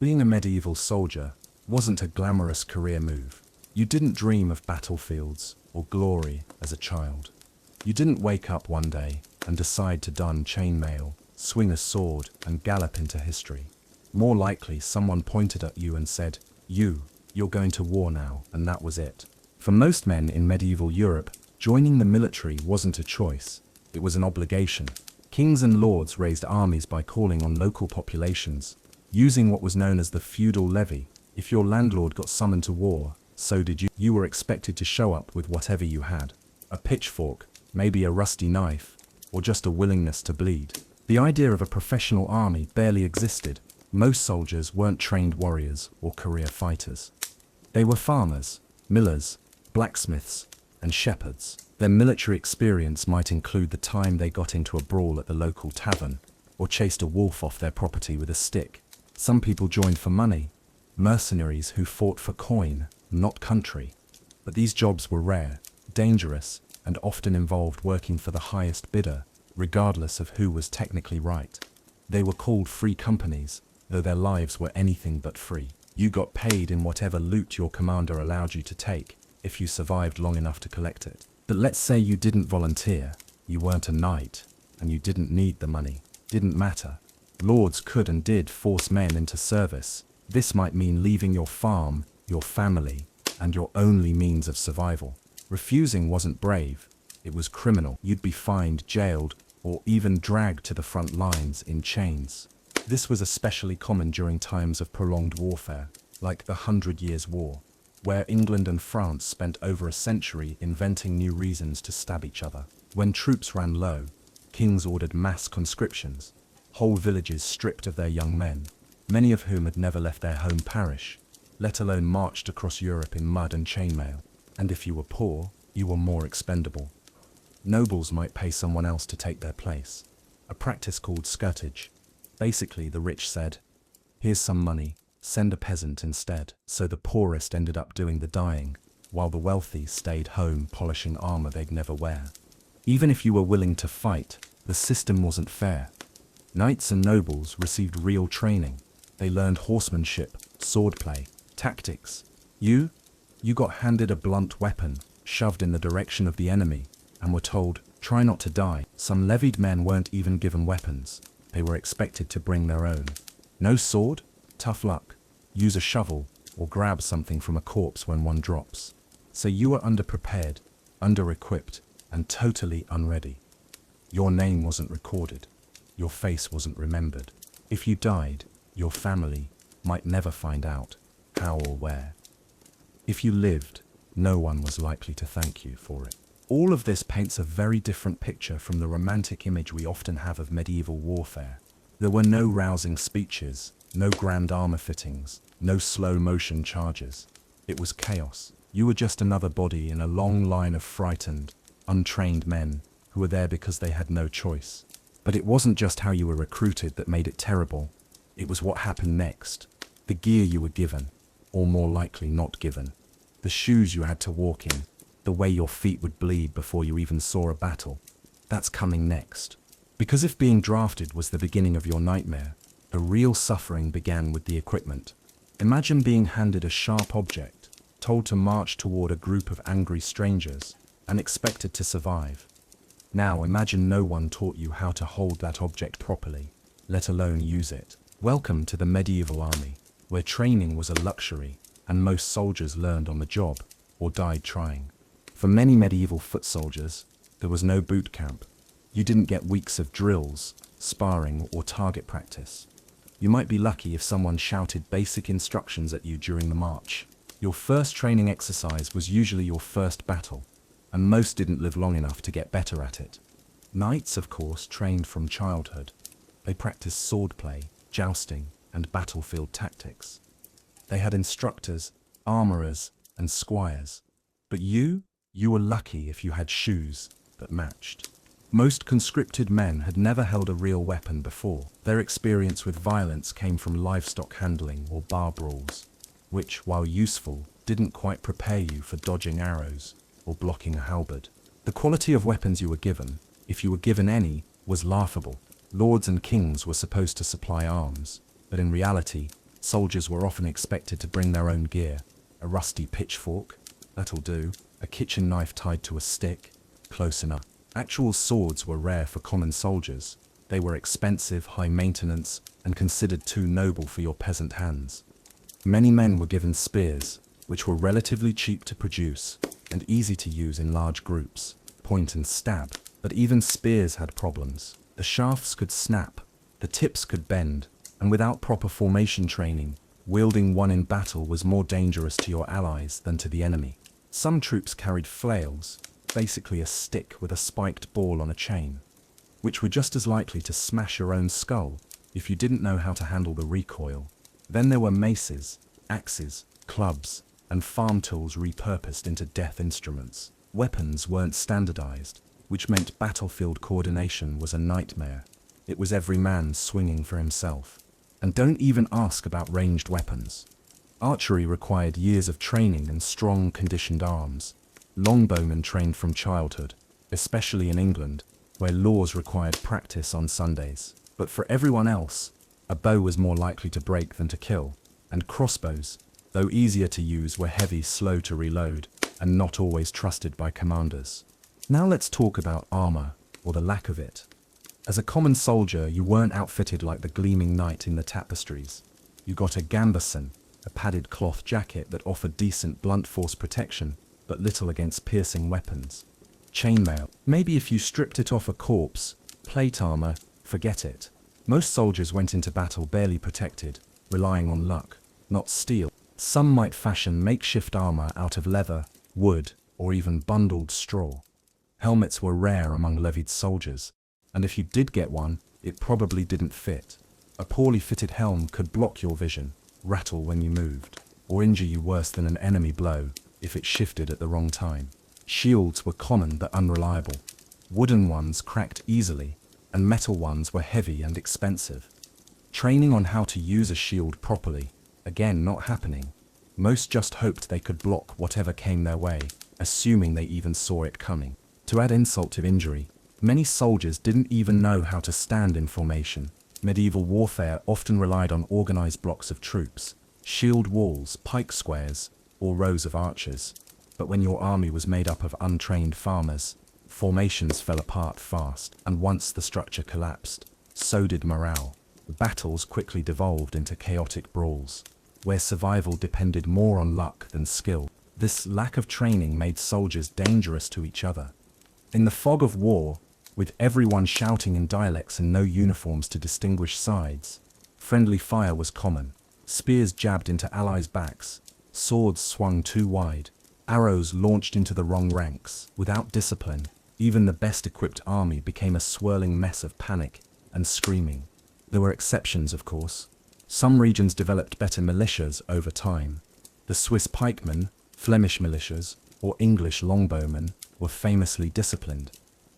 Being a medieval soldier wasn't a glamorous career move. You didn't dream of battlefields or glory as a child. You didn't wake up one day and decide to don chainmail, swing a sword, and gallop into history. More likely, someone pointed at you and said, you're going to war now, and that was it. For most men in medieval Europe, joining the military wasn't a choice, it was an obligation. Kings and lords raised armies by calling on local populations, using what was known as the feudal levy. If your landlord got summoned to war, so did you. You were expected to show up with whatever you had. A pitchfork, maybe a rusty knife, or just a willingness to bleed. The idea of a professional army barely existed. Most soldiers weren't trained warriors or career fighters. They were farmers, millers, blacksmiths, and shepherds. Their military experience might include the time they got into a brawl at the local tavern, or chased a wolf off their property with a stick. Some people joined for money, mercenaries who fought for coin, not country. But these jobs were rare, dangerous, and often involved working for the highest bidder, regardless of who was technically right. They were called free companies, though their lives were anything but free. You got paid in whatever loot your commander allowed you to take, if you survived long enough to collect it. But let's say you didn't volunteer, you weren't a knight, and you didn't need the money. Didn't matter. Lords could and did force men into service. This might mean leaving your farm, your family, and your only means of survival. Refusing wasn't brave, it was criminal. You'd be fined, jailed, or even dragged to the front lines in chains. This was especially common during times of prolonged warfare, like the 100 Years' War, where England and France spent over a century inventing new reasons to stab each other. When troops ran low, kings ordered mass conscriptions, whole villages stripped of their young men, many of whom had never left their home parish, let alone marched across Europe in mud and chainmail. And if you were poor, you were more expendable. Nobles might pay someone else to take their place, a practice called scutage. Basically, the rich said, "Here's some money, send a peasant instead." So the poorest ended up doing the dying, while the wealthy stayed home polishing armor they'd never wear. Even if you were willing to fight, the system wasn't fair. Knights and nobles received real training. They learned horsemanship, swordplay, tactics. You got handed a blunt weapon, shoved in the direction of the enemy, and were told, "Try not to die." Some levied men weren't even given weapons. They were expected to bring their own. No sword? Tough luck. Use a shovel, or grab something from a corpse when one drops. So you were underprepared, under-equipped, and totally unready. Your name wasn't recorded. Your face wasn't remembered. If you died, your family might never find out how or where. If you lived, no one was likely to thank you for it. All of this paints a very different picture from the romantic image we often have of medieval warfare. There were no rousing speeches, no grand armor fittings, no slow-motion charges. It was chaos. You were just another body in a long line of frightened, untrained men who were there because they had no choice. But it wasn't just how you were recruited that made it terrible. It was what happened next. The gear you were given, or more likely not given. The shoes you had to walk in. The way your feet would bleed before you even saw a battle. That's coming next. Because if being drafted was the beginning of your nightmare, the real suffering began with the equipment. Imagine being handed a sharp object, told to march toward a group of angry strangers, and expected to survive. Now imagine no one taught you how to hold that object properly, let alone use it. Welcome to the medieval army, where training was a luxury, and most soldiers learned on the job, or died trying. For many medieval foot soldiers, there was no boot camp. You didn't get weeks of drills, sparring, or target practice. You might be lucky if someone shouted basic instructions at you during the march. Your first training exercise was usually your first battle, and most didn't live long enough to get better at it. Knights, of course, trained from childhood. They practiced swordplay, jousting, and battlefield tactics. They had instructors, armorers, and squires. But you were lucky if you had shoes that matched. Most conscripted men had never held a real weapon before. Their experience with violence came from livestock handling or bar brawls, which, while useful, didn't quite prepare you for dodging arrows or blocking a halberd. The quality of weapons you were given, if you were given any, was laughable. Lords and kings were supposed to supply arms, but in reality, Soldiers were often expected to bring their own gear: a rusty pitchfork, that'll do, a kitchen knife tied to a stick, close enough. Actual swords were rare for common soldiers. They were expensive, high maintenance, and considered too noble for your peasant hands. Many men were given spears, which were relatively cheap to produce and easy to use in large groups, point and stab. But even spears had problems. The shafts could snap, the tips could bend, and without proper formation training, wielding one in battle was more dangerous to your allies than to the enemy. Some troops carried flails, basically a stick with a spiked ball on a chain, which were just as likely to smash your own skull if you didn't know how to handle the recoil. Then there were maces, axes, clubs, and farm tools repurposed into death instruments. Weapons weren't standardized, which meant battlefield coordination was a nightmare. It was every man swinging for himself. And don't even ask about ranged weapons. Archery required years of training and strong, conditioned arms. Longbowmen trained from childhood, especially in England, where laws required practice on Sundays. But for everyone else, a bow was more likely to break than to kill, and crossbows, though easier to use, were heavy, slow to reload, and not always trusted by commanders. Now let's talk about armor, or the lack of it. As a common soldier, you weren't outfitted like the gleaming knight in the tapestries. You got a gambeson, a padded cloth jacket that offered decent blunt force protection, but little against piercing weapons. Chainmail, maybe if you stripped it off a corpse. Plate armor, forget it. Most soldiers went into battle barely protected, relying on luck, not steel. Some might fashion makeshift armor out of leather, wood, or even bundled straw. Helmets were rare among levied soldiers, and if you did get one, it probably didn't fit. A poorly fitted helm could block your vision, rattle when you moved, or injure you worse than an enemy blow if it shifted at the wrong time. Shields were common but unreliable. Wooden ones cracked easily, and metal ones were heavy and expensive. Training on how to use a shield properly, again not happening. Most just hoped they could block whatever came their way, assuming they even saw it coming. To add insult to injury, many soldiers didn't even know how to stand in formation. Medieval warfare often relied on organized blocks of troops, shield walls, pike squares, or rows of archers. But when your army was made up of untrained farmers, formations fell apart fast, and once the structure collapsed, so did morale. Battles quickly devolved into chaotic brawls, where survival depended more on luck than skill. This lack of training made soldiers dangerous to each other. In the fog of war, with everyone shouting in dialects and no uniforms to distinguish sides, friendly fire was common. Spears jabbed into allies' backs, swords swung too wide, arrows launched into the wrong ranks. Without discipline, even the best equipped army became a swirling mess of panic and screaming. There were exceptions, of course. Some regions developed better militias over time. The Swiss pikemen, Flemish militias, or English longbowmen were famously disciplined.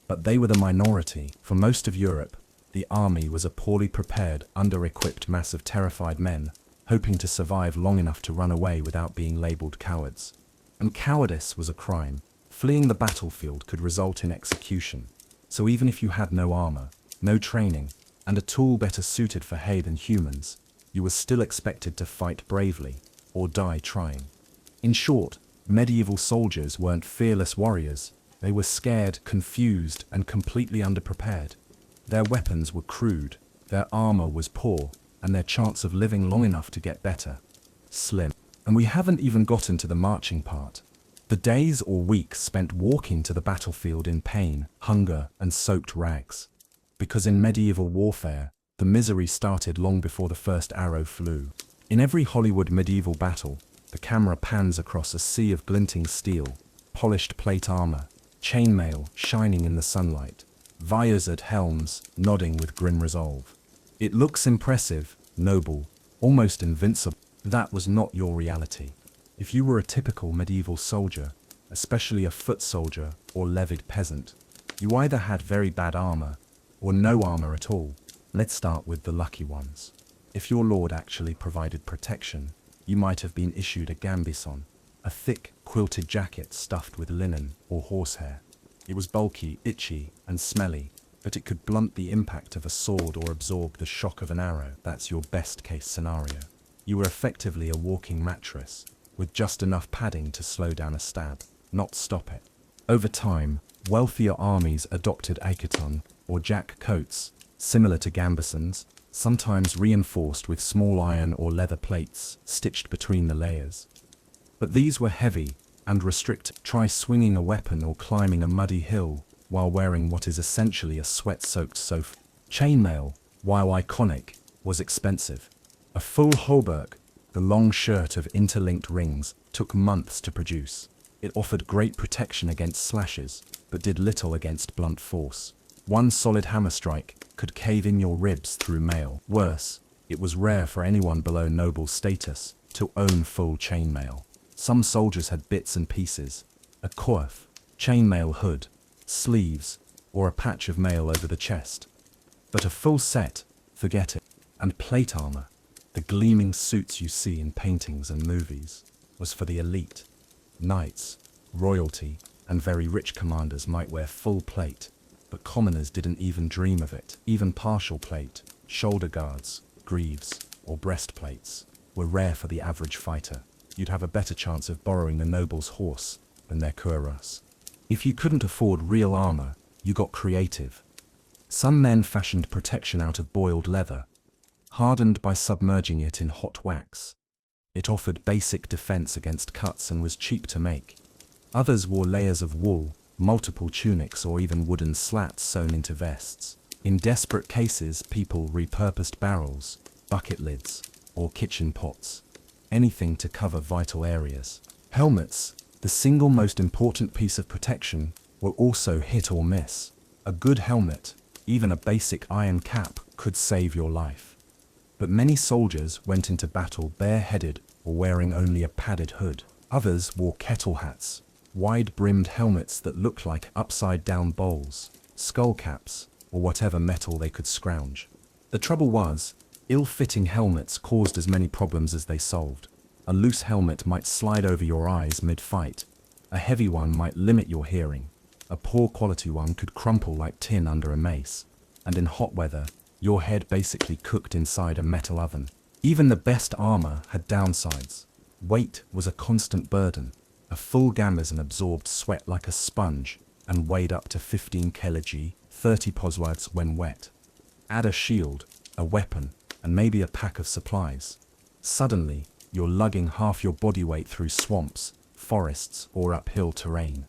But they were the minority. For most of Europe, the army was a poorly prepared, under-equipped mass of terrified men, hoping to survive long enough to run away without being labeled cowards. And cowardice was a crime. Fleeing the battlefield could result in execution. So even if you had no armor, no training, and a tool better suited for hay than humans, you were still expected to fight bravely, or die trying. In short, medieval soldiers weren't fearless warriors. They were scared, confused, and completely underprepared. Their weapons were crude, their armor was poor, and their chance of living long enough to get better, slim. And we haven't even gotten to the marching part. The days or weeks spent walking to the battlefield in pain, hunger, and soaked rags. Because in medieval warfare, the misery started long before the first arrow flew. In every Hollywood medieval battle, the camera pans across a sea of glinting steel, polished plate armor, chainmail shining in the sunlight, visored helms nodding with grim resolve. It looks impressive, noble, almost invincible. That was not your reality. If you were a typical medieval soldier, especially a foot soldier or levied peasant, you either had very bad armor or no armor at all. Let's start with the lucky ones. If your lord actually provided protection, you might have been issued a gambeson, a thick, quilted jacket stuffed with linen or horsehair. It was bulky, itchy, and smelly, but it could blunt the impact of a sword or absorb the shock of an arrow. That's your best-case scenario. You were effectively a walking mattress, with just enough padding to slow down a stab, not stop it. Over time, wealthier armies adopted aketon, or jack coats, similar to gambesons, sometimes reinforced with small iron or leather plates stitched between the layers. But these were heavy and restrict. Try swinging a weapon or climbing a muddy hill while wearing what is essentially a sweat-soaked sofa. Chainmail, while iconic, was expensive. A full hauberk, the long shirt of interlinked rings, took months to produce. It offered great protection against slashes, but did little against blunt force. One solid hammer strike could cave in your ribs through mail. Worse, it was rare for anyone below noble status to own full chainmail. Some soldiers had bits and pieces, a coif, chainmail hood, sleeves, or a patch of mail over the chest. But a full set, forget it. And plate armor, the gleaming suits you see in paintings and movies, was for the elite. Knights, royalty, and very rich commanders might wear full plate, but commoners didn't even dream of it. Even partial plate, shoulder guards, greaves, or breastplates were rare for the average fighter. You'd have a better chance of borrowing the noble's horse than their cuirass. If you couldn't afford real armor, you got creative. Some men fashioned protection out of boiled leather, hardened by submerging it in hot wax. It offered basic defense against cuts and was cheap to make. Others wore layers of wool, multiple tunics, or even wooden slats sewn into vests. In desperate cases, people repurposed barrels, bucket lids, or kitchen pots. Anything to cover vital areas. Helmets, the single most important piece of protection, were also hit or miss. A good helmet, even a basic iron cap, could save your life. But many soldiers went into battle bareheaded or wearing only a padded hood. Others wore kettle hats, wide-brimmed helmets that looked like upside-down bowls, skull caps, or whatever metal they could scrounge. The trouble was, ill-fitting helmets caused as many problems as they solved. A loose helmet might slide over your eyes mid-fight. A heavy one might limit your hearing. A poor quality one could crumple like tin under a mace. And in hot weather, your head basically cooked inside a metal oven. Even the best armor had downsides. Weight was a constant burden. A full gambeson absorbed sweat like a sponge and weighed up to 15 kg, 30 poswads when wet. Add a shield, a weapon, and maybe a pack of supplies. Suddenly, you're lugging half your body weight through swamps, forests, or uphill terrain.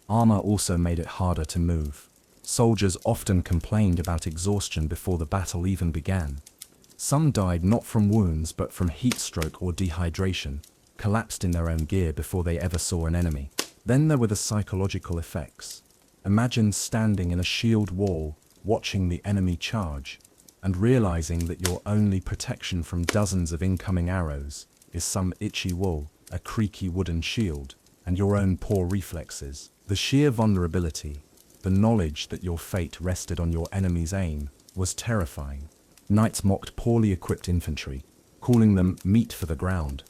Armor also made it harder to move. Soldiers often complained about exhaustion before the battle even began. Some died not from wounds but from heat stroke or dehydration, collapsed in their own gear before they ever saw an enemy. Then there were the psychological effects. Imagine standing in a shield wall, watching the enemy charge, and realizing that your only protection from dozens of incoming arrows is some itchy wool, a creaky wooden shield, and your own poor reflexes. The sheer vulnerability, the knowledge that your fate rested on your enemy's aim, was terrifying. Knights mocked poorly equipped infantry, calling them meat for the ground.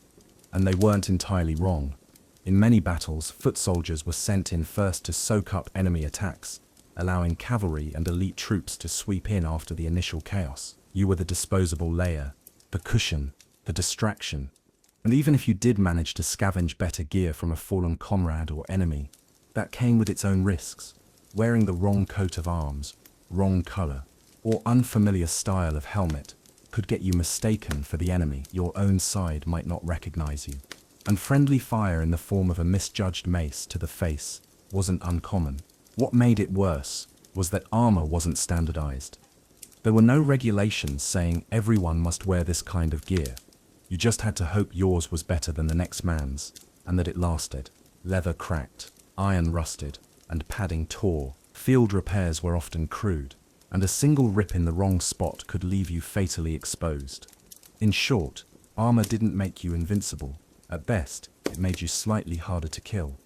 And they weren't entirely wrong. In many battles, foot soldiers were sent in first to soak up enemy attacks, allowing cavalry and elite troops to sweep in after the initial chaos. You were the disposable layer, the cushion, the distraction. And even if you did manage to scavenge better gear from a fallen comrade or enemy, that came with its own risks. Wearing the wrong coat of arms, wrong color, or unfamiliar style of helmet could get you mistaken for the enemy. Your own side might not recognize you. And friendly fire in the form of a misjudged mace to the face wasn't uncommon. What made it worse was that armor wasn't standardized. There were no regulations saying everyone must wear this kind of gear. You just had to hope yours was better than the next man's, and that it lasted. Leather cracked, iron rusted, and padding tore. Field repairs were often crude, and a single rip in the wrong spot could leave you fatally exposed. In short, armor didn't make you invincible. At best, it made you slightly harder to kill.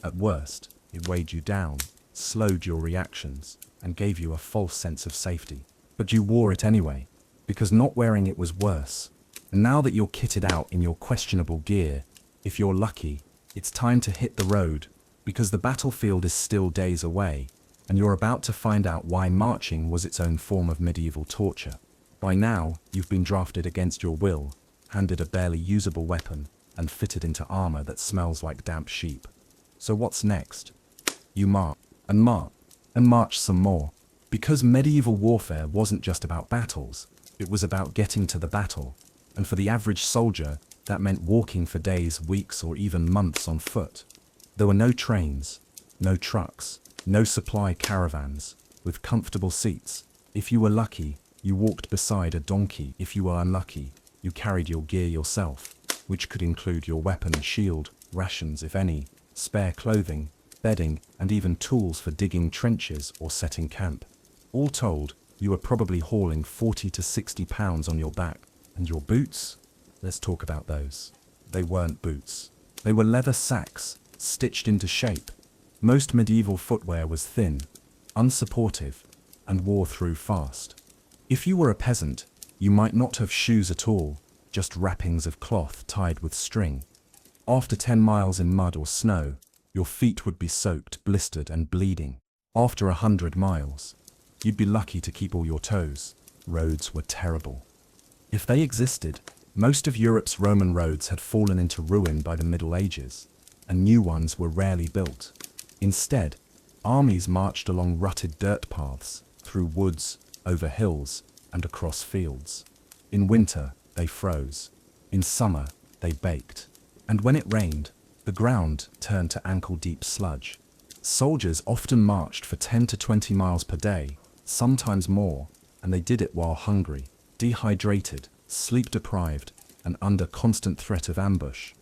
At worst, it weighed you down, slowed your reactions, and gave you a false sense of safety. But you wore it anyway, because not wearing it was worse. And now that you're kitted out in your questionable gear, if you're lucky, it's time to hit the road, because the battlefield is still days away, and you're about to find out why marching was its own form of medieval torture. By now, you've been drafted against your will, handed a barely usable weapon, and fitted into armor that smells like damp sheep. So what's next? You march, and march, and march some more. Because medieval warfare wasn't just about battles, it was about getting to the battle. And for the average soldier, that meant walking for days, weeks, or even months on foot. There were no trains, no trucks, no supply caravans, with comfortable seats. If you were lucky, you walked beside a donkey. If you were unlucky, you carried your gear yourself, which could include your weapon and shield, rations if any, spare clothing, bedding, and even tools for digging trenches or setting camp. All told, you were probably hauling 40 to 60 pounds on your back. And your boots? Let's talk about those. They weren't boots. They were leather sacks, stitched into shape. Most medieval footwear was thin, unsupportive, and wore through fast. If you were a peasant, you might not have shoes at all, just wrappings of cloth tied with string. After 10 miles in mud or snow, your feet would be soaked, blistered, and bleeding. After 100 miles, you'd be lucky to keep all your toes. Roads were terrible. If they existed, most of Europe's Roman roads had fallen into ruin by the Middle Ages, and new ones were rarely built. Instead, armies marched along rutted dirt paths, through woods, over hills, and across fields. In winter, they froze. In summer, they baked. And when it rained, the ground turned to ankle-deep sludge. Soldiers often marched for 10 to 20 miles per day, sometimes more, and they did it while hungry, dehydrated, sleep-deprived, and under constant threat of ambush.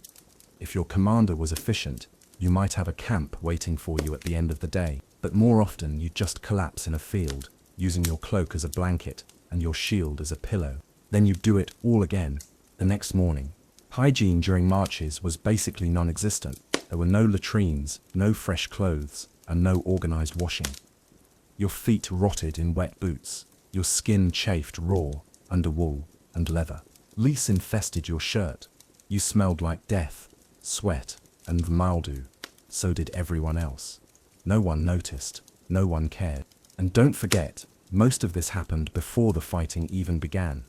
If your commander was efficient, you might have a camp waiting for you at the end of the day, but more often you'd just collapse in a field, using your cloak as a blanket and your shield as a pillow. Then you'd do it all again, the next morning. Hygiene during marches was basically non-existent. There were no latrines, no fresh clothes, and no organized washing. Your feet rotted in wet boots, your skin chafed raw, under wool and leather. Lice infested your shirt. You smelled like death, sweat, and mildew. So did everyone else. No one noticed, no one cared. And don't forget, most of this happened before the fighting even began.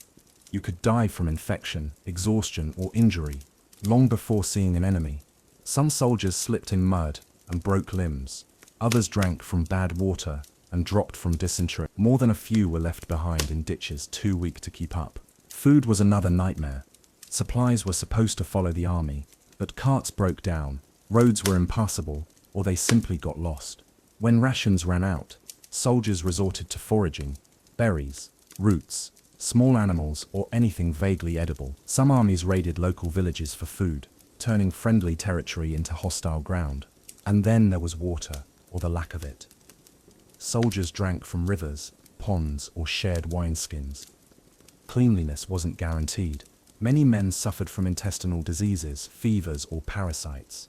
You could die from infection, exhaustion, or injury, long before seeing an enemy. Some soldiers slipped in mud and broke limbs. Others drank from bad water and dropped from dysentery. More than a few were left behind in ditches too weak to keep up. Food was another nightmare. Supplies were supposed to follow the army, but carts broke down, roads were impassable, or they simply got lost. When rations ran out, soldiers resorted to foraging, berries, roots, small animals, or anything vaguely edible. Some armies raided local villages for food, turning friendly territory into hostile ground. And then there was water, or the lack of it. Soldiers drank from rivers, ponds, or shared wineskins. Cleanliness wasn't guaranteed. Many men suffered from intestinal diseases, fevers, or parasites.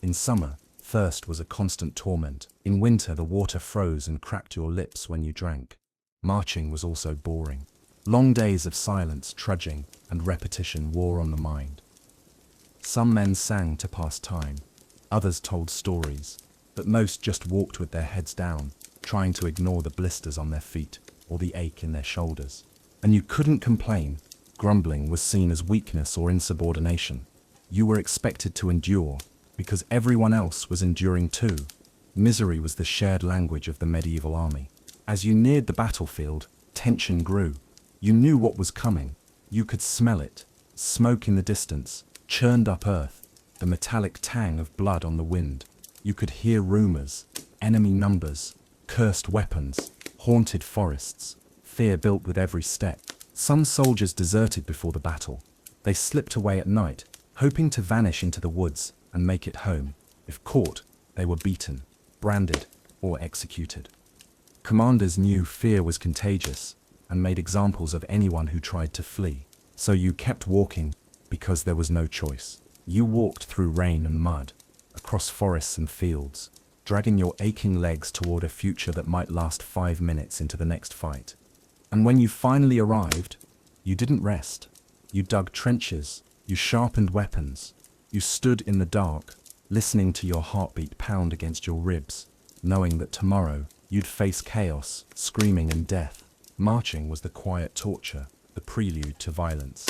In summer, thirst was a constant torment. In winter, the water froze and cracked your lips when you drank. Marching was also boring. Long days of silence, trudging, and repetition wore on the mind. Some men sang to pass time. Others told stories, but most just walked with their heads down, trying to ignore the blisters on their feet or the ache in their shoulders. And you couldn't complain. Grumbling was seen as weakness or insubordination. You were expected to endure, because everyone else was enduring too. Misery was the shared language of the medieval army. As you neared the battlefield, tension grew. You knew what was coming. You could smell it. Smoke in the distance, churned up earth, the metallic tang of blood on the wind. You could hear rumors, enemy numbers, cursed weapons, haunted forests. Fear built with every step. Some soldiers deserted before the battle. They slipped away at night, hoping to vanish into the woods and make it home. If caught, they were beaten, branded, or executed. Commanders knew fear was contagious and made examples of anyone who tried to flee. So you kept walking because there was no choice. You walked through rain and mud, across forests and fields, dragging your aching legs toward a future that might last 5 minutes into the next fight. And when you finally arrived, you didn't rest. You dug trenches, you sharpened weapons, you stood in the dark, listening to your heartbeat pound against your ribs, knowing that tomorrow you'd face chaos, screaming, and death. Marching was the quiet torture, the prelude to violence.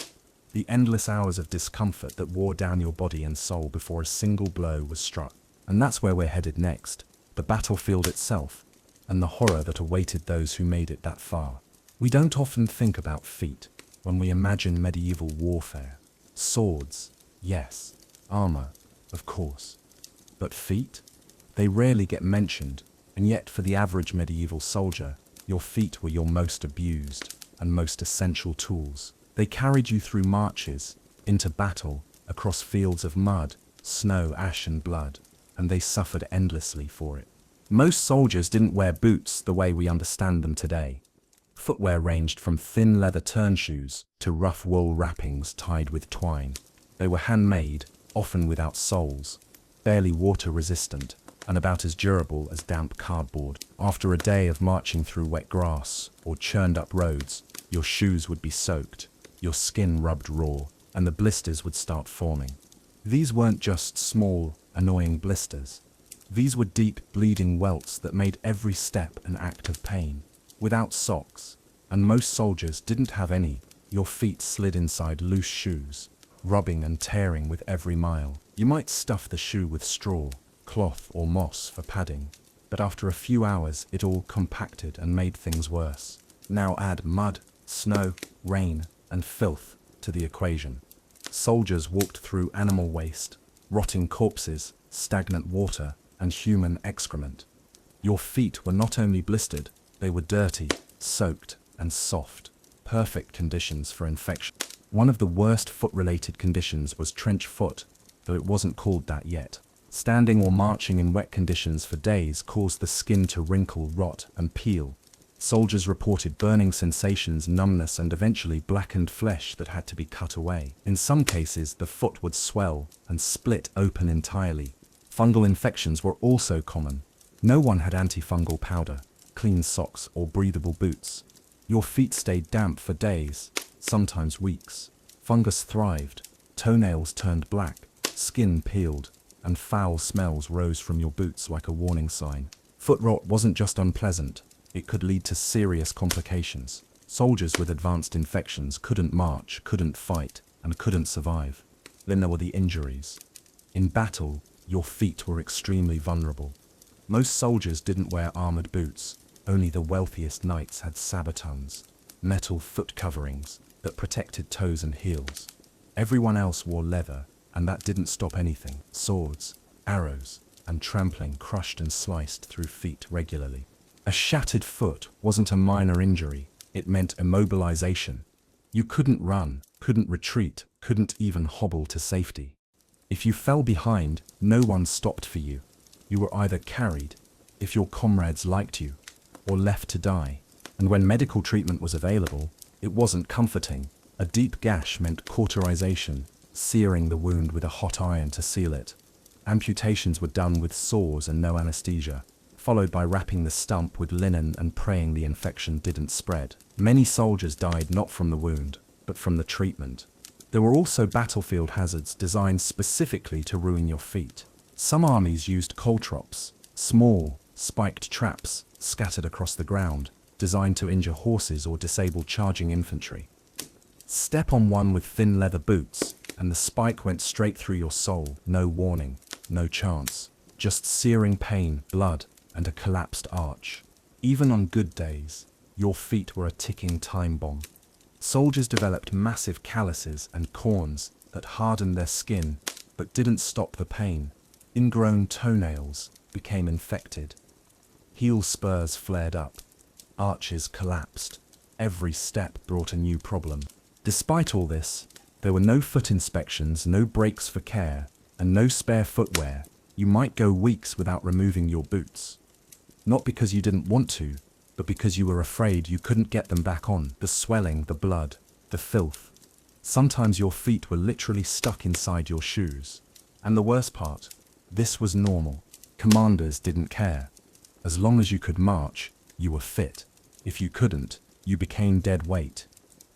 The endless hours of discomfort that wore down your body and soul before a single blow was struck. And that's where we're headed next, the battlefield itself, and the horror that awaited those who made it that far. We don't often think about feet when we imagine medieval warfare. Swords, yes. Armor, of course. But feet? They rarely get mentioned, and yet for the average medieval soldier, your feet were your most abused and most essential tools. They carried you through marches, into battle, across fields of mud, snow, ash and blood, and they suffered endlessly for it. Most soldiers didn't wear boots the way we understand them today. Footwear ranged from thin leather turn shoes to rough wool wrappings tied with twine. They were handmade, often without soles, barely water resistant, and about as durable as damp cardboard. After a day of marching through wet grass or churned up roads, your shoes would be soaked, your skin rubbed raw, and the blisters would start forming. These weren't just small, annoying blisters. These were deep, bleeding welts that made every step an act of pain. Without socks, and most soldiers didn't have any, your feet slid inside loose shoes, rubbing and tearing with every mile. You might stuff the shoe with straw, cloth or moss for padding, but after a few hours it all compacted and made things worse. Now add mud, snow, rain, and filth to the equation. Soldiers walked through animal waste, rotting corpses, stagnant water, and human excrement. Your feet were not only blistered, they were dirty, soaked, and soft. Perfect conditions for infection. One of the worst foot-related conditions was trench foot, though it wasn't called that yet. Standing or marching in wet conditions for days caused the skin to wrinkle, rot, and peel. Soldiers reported burning sensations, numbness, and eventually blackened flesh that had to be cut away. In some cases, the foot would swell and split open entirely. Fungal infections were also common. No one had antifungal powder, clean socks, or breathable boots. Your feet stayed damp for days, sometimes weeks. Fungus thrived, toenails turned black, skin peeled, and foul smells rose from your boots like a warning sign. Foot rot wasn't just unpleasant, it could lead to serious complications. Soldiers with advanced infections couldn't march, couldn't fight, and couldn't survive. Then there were the injuries. In battle, your feet were extremely vulnerable. Most soldiers didn't wear armored boots. Only the wealthiest knights had sabatons, metal foot coverings that protected toes and heels. Everyone else wore leather, and that didn't stop anything. Swords, arrows, and trampling crushed and sliced through feet regularly. A shattered foot wasn't a minor injury, it meant immobilization. You couldn't run, couldn't retreat, couldn't even hobble to safety. If you fell behind, no one stopped for you. You were either carried, if your comrades liked you, or left to die. And when medical treatment was available, it wasn't comforting. A deep gash meant cauterization, searing the wound with a hot iron to seal it. Amputations were done with saws and no anesthesia, followed by wrapping the stump with linen and praying the infection didn't spread. Many soldiers died not from the wound, but from the treatment. There were also battlefield hazards designed specifically to ruin your feet. Some armies used caltrops, small, spiked traps scattered across the ground, designed to injure horses or disable charging infantry. Step on one with thin leather boots, and the spike went straight through your soul. No warning, no chance. Just searing pain, blood, and a collapsed arch. Even on good days, your feet were a ticking time bomb. Soldiers developed massive calluses and corns that hardened their skin, but didn't stop the pain. Ingrown toenails became infected. Heel spurs flared up. Arches collapsed. Every step brought a new problem. Despite all this, there were no foot inspections, no breaks for care, and no spare footwear. You might go weeks without removing your boots. Not because you didn't want to, but because you were afraid you couldn't get them back on. The swelling, the blood, the filth. Sometimes your feet were literally stuck inside your shoes. And the worst part, this was normal. Commanders didn't care. As long as you could march, you were fit. If you couldn't, you became dead weight.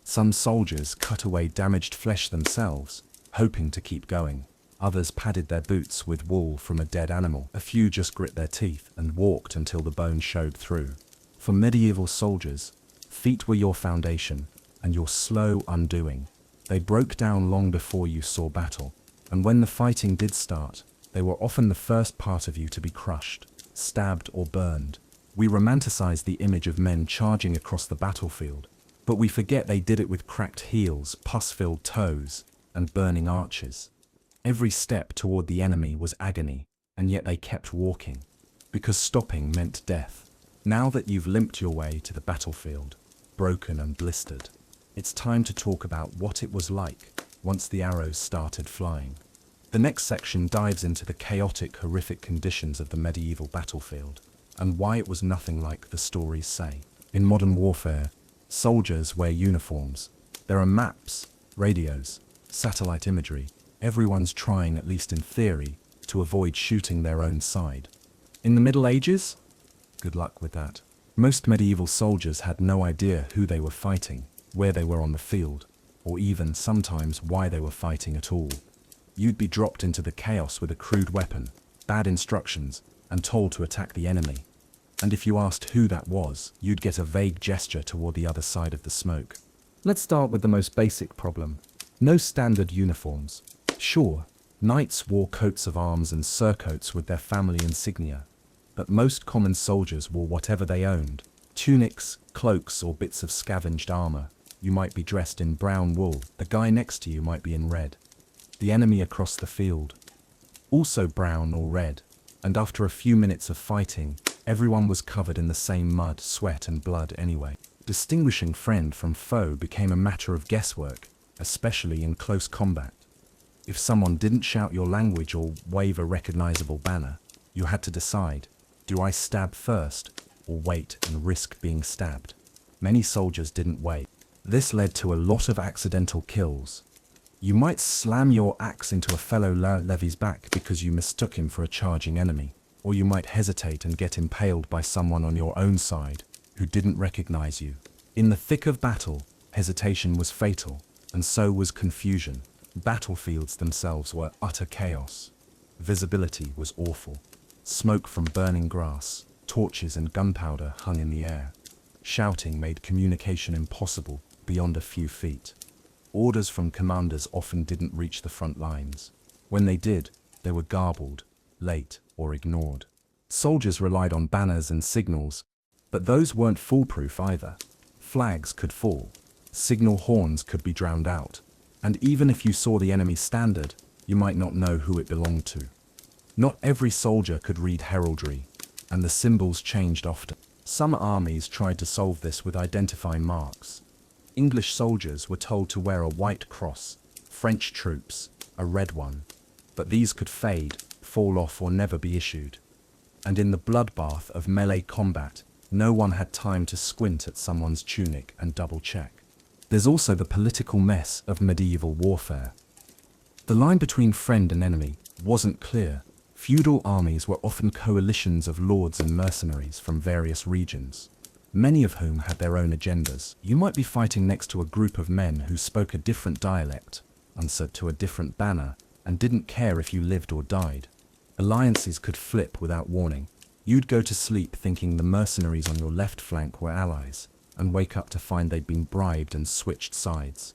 Some soldiers cut away damaged flesh themselves, hoping to keep going. Others padded their boots with wool from a dead animal. A few just grit their teeth and walked until the bone showed through. For medieval soldiers, feet were your foundation and your slow undoing. They broke down long before you saw battle, and when the fighting did start, they were often the first part of you to be crushed, stabbed or burned. We romanticize the image of men charging across the battlefield, but we forget they did it with cracked heels, pus-filled toes, and burning arches. Every step toward the enemy was agony, and yet they kept walking, because stopping meant death. Now that you've limped your way to the battlefield, broken and blistered, it's time to talk about what it was like once the arrows started flying. The next section dives into the chaotic, horrific conditions of the medieval battlefield, and why it was nothing like the stories say. In modern warfare, soldiers wear uniforms. There are maps, radios, satellite imagery. Everyone's trying, at least in theory, to avoid shooting their own side. In the Middle Ages? Good luck with that. Most medieval soldiers had no idea who they were fighting, where they were on the field, or even sometimes why they were fighting at all. You'd be dropped into the chaos with a crude weapon, bad instructions, and told to attack the enemy. And if you asked who that was, you'd get a vague gesture toward the other side of the smoke. Let's start with the most basic problem. No standard uniforms. Sure, knights wore coats of arms and surcoats with their family insignia, but most common soldiers wore whatever they owned. Tunics, cloaks, or bits of scavenged armor. You might be dressed in brown wool, the guy next to you might be in red. The enemy across the field, also brown or red, and after a few minutes of fighting, everyone was covered in the same mud, sweat, and blood anyway. Distinguishing friend from foe became a matter of guesswork, especially in close combat. If someone didn't shout your language or wave a recognizable banner, you had to decide, do I stab first, or wait and risk being stabbed? Many soldiers didn't wait. This led to a lot of accidental kills. You might slam your axe into a fellow levy's back because you mistook him for a charging enemy, or you might hesitate and get impaled by someone on your own side who didn't recognize you. In the thick of battle, hesitation was fatal, and so was confusion. Battlefields themselves were utter chaos. Visibility was awful. Smoke from burning grass, torches and gunpowder hung in the air. Shouting made communication impossible beyond a few feet. Orders from commanders often didn't reach the front lines. When they did, they were garbled, late, or ignored. Soldiers relied on banners and signals, but those weren't foolproof either. Flags could fall, signal horns could be drowned out, and even if you saw the enemy standard, you might not know who it belonged to. Not every soldier could read heraldry, and the symbols changed often. Some armies tried to solve this with identifying marks. English soldiers were told to wear a white cross, French troops, a red one, but these could fade, fall off, or never be issued. And in the bloodbath of melee combat, no one had time to squint at someone's tunic and double-check. There's also the political mess of medieval warfare. The line between friend and enemy wasn't clear. Feudal armies were often coalitions of lords and mercenaries from various regions, many of whom had their own agendas. You might be fighting next to a group of men who spoke a different dialect, answered to a different banner, and didn't care if you lived or died. Alliances could flip without warning. You'd go to sleep thinking the mercenaries on your left flank were allies, and wake up to find they'd been bribed and switched sides.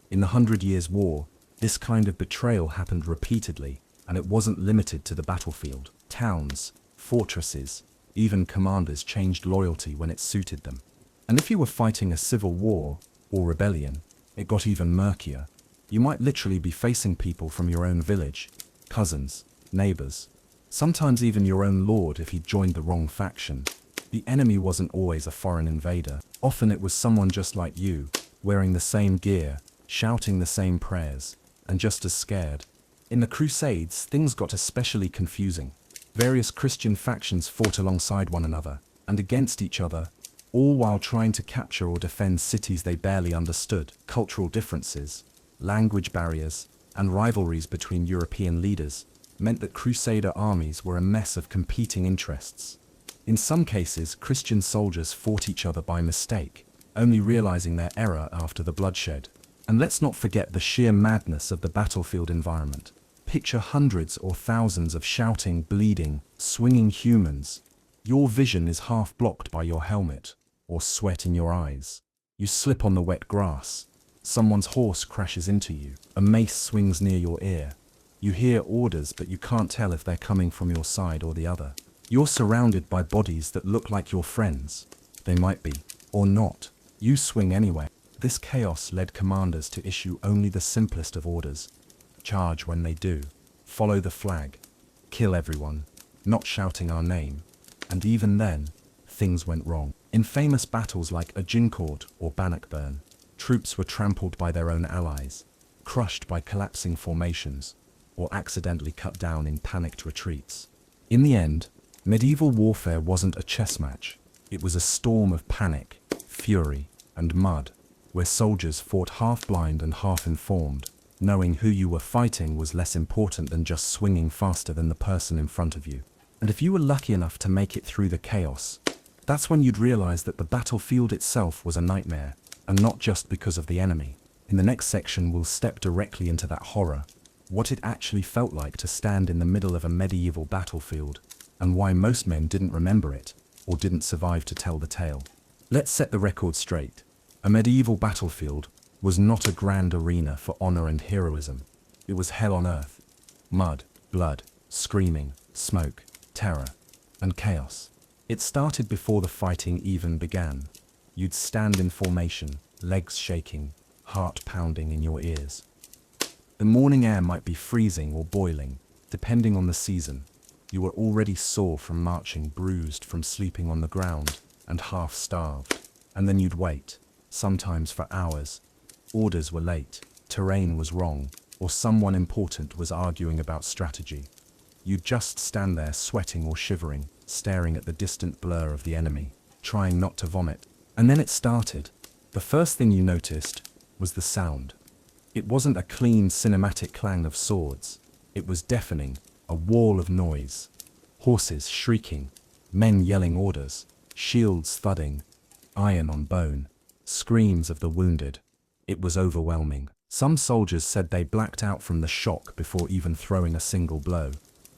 In the 100 Years' War, this kind of betrayal happened repeatedly, and it wasn't limited to the battlefield. Towns, fortresses, even commanders changed loyalty when it suited them. And if you were fighting a civil war or rebellion, it got even murkier. You might literally be facing people from your own village, cousins, neighbors, sometimes even your own lord if he'd joined the wrong faction. The enemy wasn't always a foreign invader. Often it was someone just like you, wearing the same gear, shouting the same prayers, and just as scared. In the Crusades, things got especially confusing. Various Christian factions fought alongside one another, and against each other, all while trying to capture or defend cities they barely understood. Cultural differences, language barriers, and rivalries between European leaders meant that Crusader armies were a mess of competing interests. In some cases, Christian soldiers fought each other by mistake, only realizing their error after the bloodshed. And let's not forget the sheer madness of the battlefield environment. Picture hundreds or thousands of shouting, bleeding, swinging humans. Your vision is half blocked by your helmet, or sweat in your eyes. You slip on the wet grass, Someone's horse crashes into you. A mace swings near your ear. You hear orders, but you can't tell if they're coming from your side or the other. You're surrounded by bodies that look like your friends. They might be, or not. You swing anyway. This chaos led commanders to issue only the simplest of orders. Charge when they do. Follow the flag. Kill everyone. Not shouting our name. And even then, things went wrong. In famous battles like Agincourt or Bannockburn, troops were trampled by their own allies, crushed by collapsing formations, or accidentally cut down in panicked retreats. In the end, medieval warfare wasn't a chess match. It was a storm of panic, fury, and mud, where soldiers fought half-blind and half-informed. Knowing who you were fighting was less important than just swinging faster than the person in front of you. And if you were lucky enough to make it through the chaos, that's when you'd realize that the battlefield itself was a nightmare, and not just because of the enemy. In the next section, we'll step directly into that horror, what it actually felt like to stand in the middle of a medieval battlefield, and why most men didn't remember it, or didn't survive to tell the tale. Let's set the record straight. A medieval battlefield was not a grand arena for honor and heroism. It was hell on earth. Mud, blood, screaming, smoke, terror, and chaos. It started before the fighting even began. You'd stand in formation, legs shaking, heart pounding in your ears. The morning air might be freezing or boiling, depending on the season. You were already sore from marching, bruised from sleeping on the ground, and half-starved. And then you'd wait, sometimes for hours. Orders were late, terrain was wrong, or someone important was arguing about strategy. You'd just stand there sweating or shivering, staring at the distant blur of the enemy, trying not to vomit. And then it started. The first thing you noticed was the sound. It wasn't a clean cinematic clang of swords. It was deafening, a wall of noise. Horses shrieking, men yelling orders, shields thudding, iron on bone, screams of the wounded. It was overwhelming. Some soldiers said they blacked out from the shock before even throwing a single blow.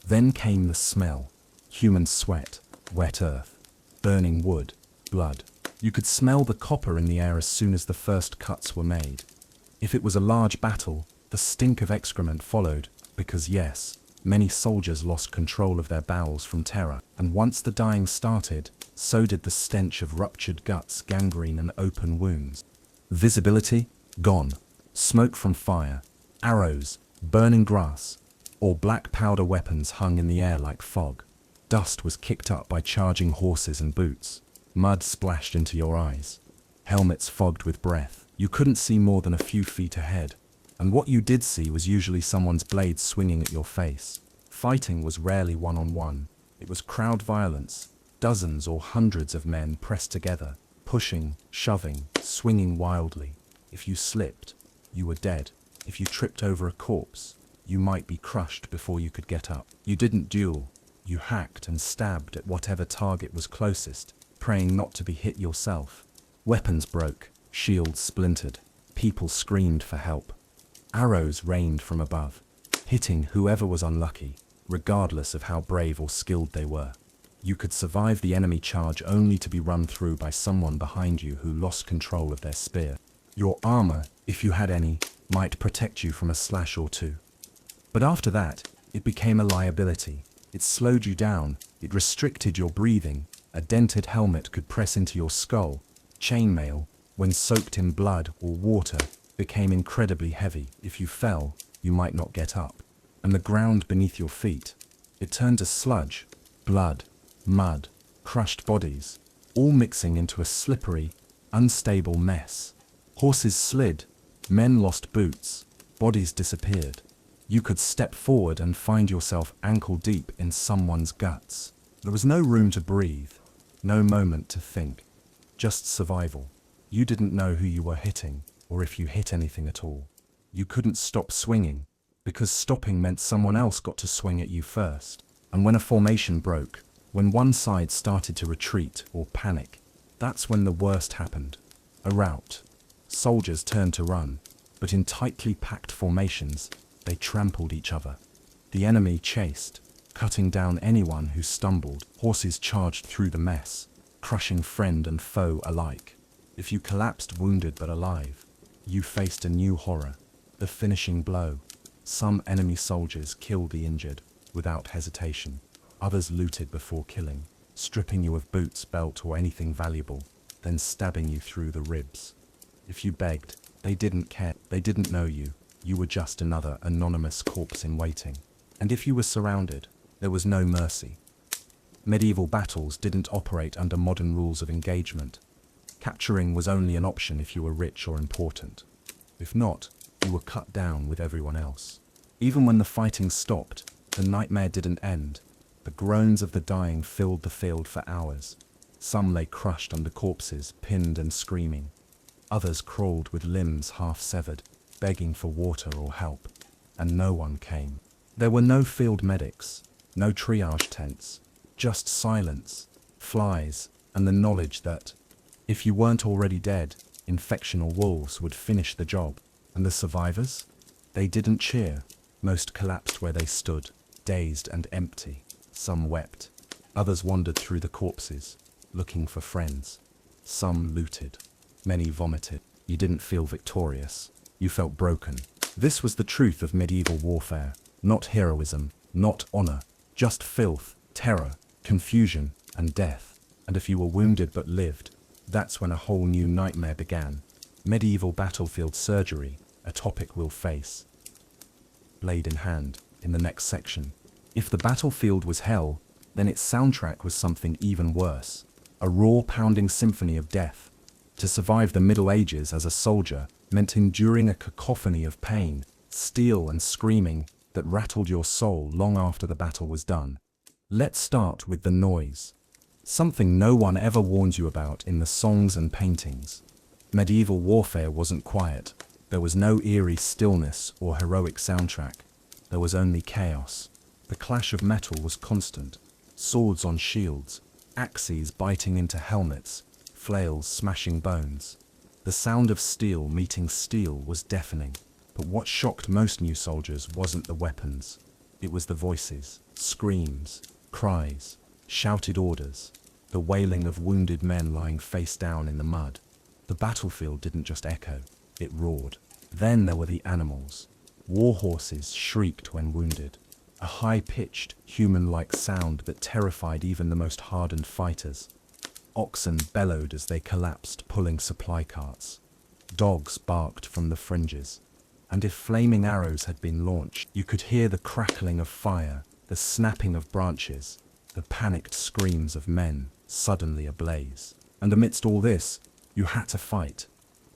Then came the smell. Human sweat, wet earth, burning wood, blood. You could smell the copper in the air as soon as the first cuts were made. If it was a large battle, the stink of excrement followed, because yes, many soldiers lost control of their bowels from terror, and once the dying started, so did the stench of ruptured guts, gangrene, and open wounds. Visibility? Gone. Smoke from fire, arrows, burning grass, or black powder weapons hung in the air like fog. Dust was kicked up by charging horses and boots. Mud splashed into your eyes. Helmets fogged with breath. You couldn't see more than a few feet ahead, and what you did see was usually someone's blade swinging at your face. Fighting was rarely one-on-one. It was crowd violence, dozens or hundreds of men pressed together, pushing, shoving, swinging wildly. If you slipped, you were dead. If you tripped over a corpse, you might be crushed before you could get up. You didn't duel. You hacked and stabbed at whatever target was closest, praying not to be hit yourself. Weapons broke, shields splintered, people screamed for help. Arrows rained from above, hitting whoever was unlucky, regardless of how brave or skilled they were. You could survive the enemy charge only to be run through by someone behind you who lost control of their spear. Your armor, if you had any, might protect you from a slash or two. But after that, it became a liability. It slowed you down, it restricted your breathing. A dented helmet could press into your skull. Chainmail, when soaked in blood or water, became incredibly heavy. If you fell, you might not get up. And the ground beneath your feet, it turned to sludge, blood, mud, crushed bodies, all mixing into a slippery, unstable mess. Horses slid, men lost boots, bodies disappeared. You could step forward and find yourself ankle deep in someone's guts. There was no room to breathe, no moment to think, just survival. You didn't know who you were hitting, or if you hit anything at all. You couldn't stop swinging, because stopping meant someone else got to swing at you first. And when a formation broke, when one side started to retreat or panic, that's when the worst happened. A rout. Soldiers turned to run, but in tightly packed formations, they trampled each other. The enemy chased, cutting down anyone who stumbled. Horses charged through the mess, crushing friend and foe alike. If you collapsed wounded but alive, you faced a new horror, the finishing blow. Some enemy soldiers killed the injured without hesitation. Others looted before killing, stripping you of boots, belt, or anything valuable, then stabbing you through the ribs. If you begged, they didn't care. They didn't know you. You were just another anonymous corpse in waiting. And if you were surrounded, there was no mercy. Medieval battles didn't operate under modern rules of engagement. Capturing was only an option if you were rich or important. If not, you were cut down with everyone else. Even when the fighting stopped, the nightmare didn't end. The groans of the dying filled the field for hours. Some lay crushed under corpses, pinned and screaming. Others crawled with limbs half severed, begging for water or help. And no one came. There were no field medics, no triage tents, just silence, flies, and the knowledge that, if you weren't already dead, infectional wolves would finish the job. And the survivors? They didn't cheer. Most collapsed where they stood, dazed and empty. Some wept. Others wandered through the corpses, looking for friends. Some looted. Many vomited. You didn't feel victorious. You felt broken. This was the truth of medieval warfare. Not heroism, not honor, just filth, terror, confusion, and death. And if you were wounded but lived, that's when a whole new nightmare began. Medieval battlefield surgery, a topic we'll face. Blade in hand, in the next section. If the battlefield was hell, then its soundtrack was something even worse. A raw, pounding symphony of death. To survive the Middle Ages as a soldier meant enduring a cacophony of pain, steel and screaming that rattled your soul long after the battle was done. Let's start with the noise. Something no one ever warns you about in the songs and paintings. Medieval warfare wasn't quiet. There was no eerie stillness or heroic soundtrack. There was only chaos. The clash of metal was constant. Swords on shields, axes biting into helmets, flails smashing bones. The sound of steel meeting steel was deafening. But what shocked most new soldiers wasn't the weapons. It was the voices, screams, cries, shouted orders, the wailing of wounded men lying face down in the mud. The battlefield didn't just echo, it roared. Then there were the animals. War horses shrieked when wounded. A high-pitched, human-like sound that terrified even the most hardened fighters. Oxen bellowed as they collapsed, pulling supply carts. Dogs barked from the fringes. And if flaming arrows had been launched, you could hear the crackling of fire, the snapping of branches, the panicked screams of men suddenly ablaze. And amidst all this, you had to fight.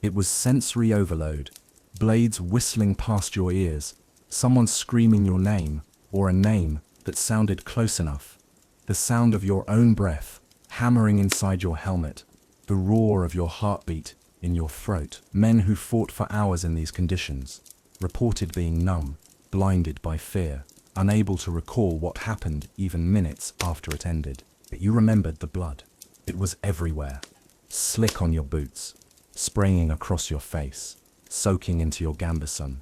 It was sensory overload, blades whistling past your ears, someone screaming your name, or a name that sounded close enough, the sound of your own breath hammering inside your helmet, the roar of your heartbeat in your throat. Men who fought for hours in these conditions reported being numb, blinded by fear, unable to recall what happened even minutes after it ended. But you remembered the blood. It was everywhere, slick on your boots, spraying across your face, soaking into your gambeson.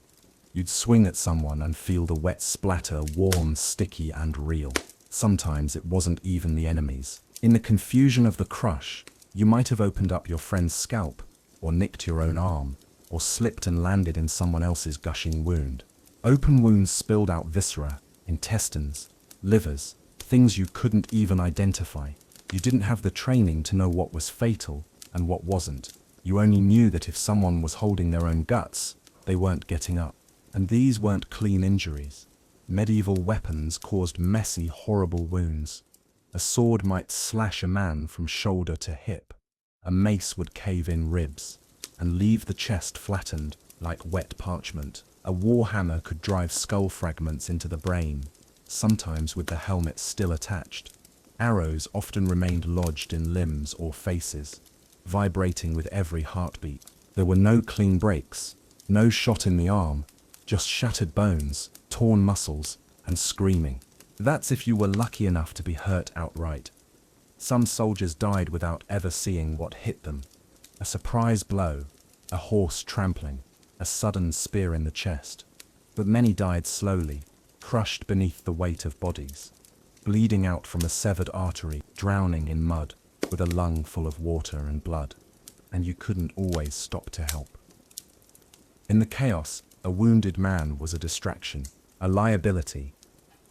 You'd swing at someone and feel the wet splatter, warm, sticky, and real. Sometimes it wasn't even the enemies. In the confusion of the crush, you might have opened up your friend's scalp, or nicked your own arm, or slipped and landed in someone else's gushing wound. Open wounds spilled out viscera, intestines, livers, things you couldn't even identify. You didn't have the training to know what was fatal and what wasn't. You only knew that if someone was holding their own guts, they weren't getting up. And these weren't clean injuries. Medieval weapons caused messy, horrible wounds. A sword might slash a man from shoulder to hip. A mace would cave in ribs and leave the chest flattened like wet parchment. A warhammer could drive skull fragments into the brain, sometimes with the helmet still attached. Arrows often remained lodged in limbs or faces, vibrating with every heartbeat. There were no clean breaks, no shot in the arm, just shattered bones, torn muscles, and screaming. That's if you were lucky enough to be hurt outright. Some soldiers died without ever seeing what hit them. A surprise blow, a horse trampling, a sudden spear in the chest. But many died slowly, crushed beneath the weight of bodies, bleeding out from a severed artery, drowning in mud, with a lung full of water and blood. And you couldn't always stop to help. In the chaos, a wounded man was a distraction, a liability.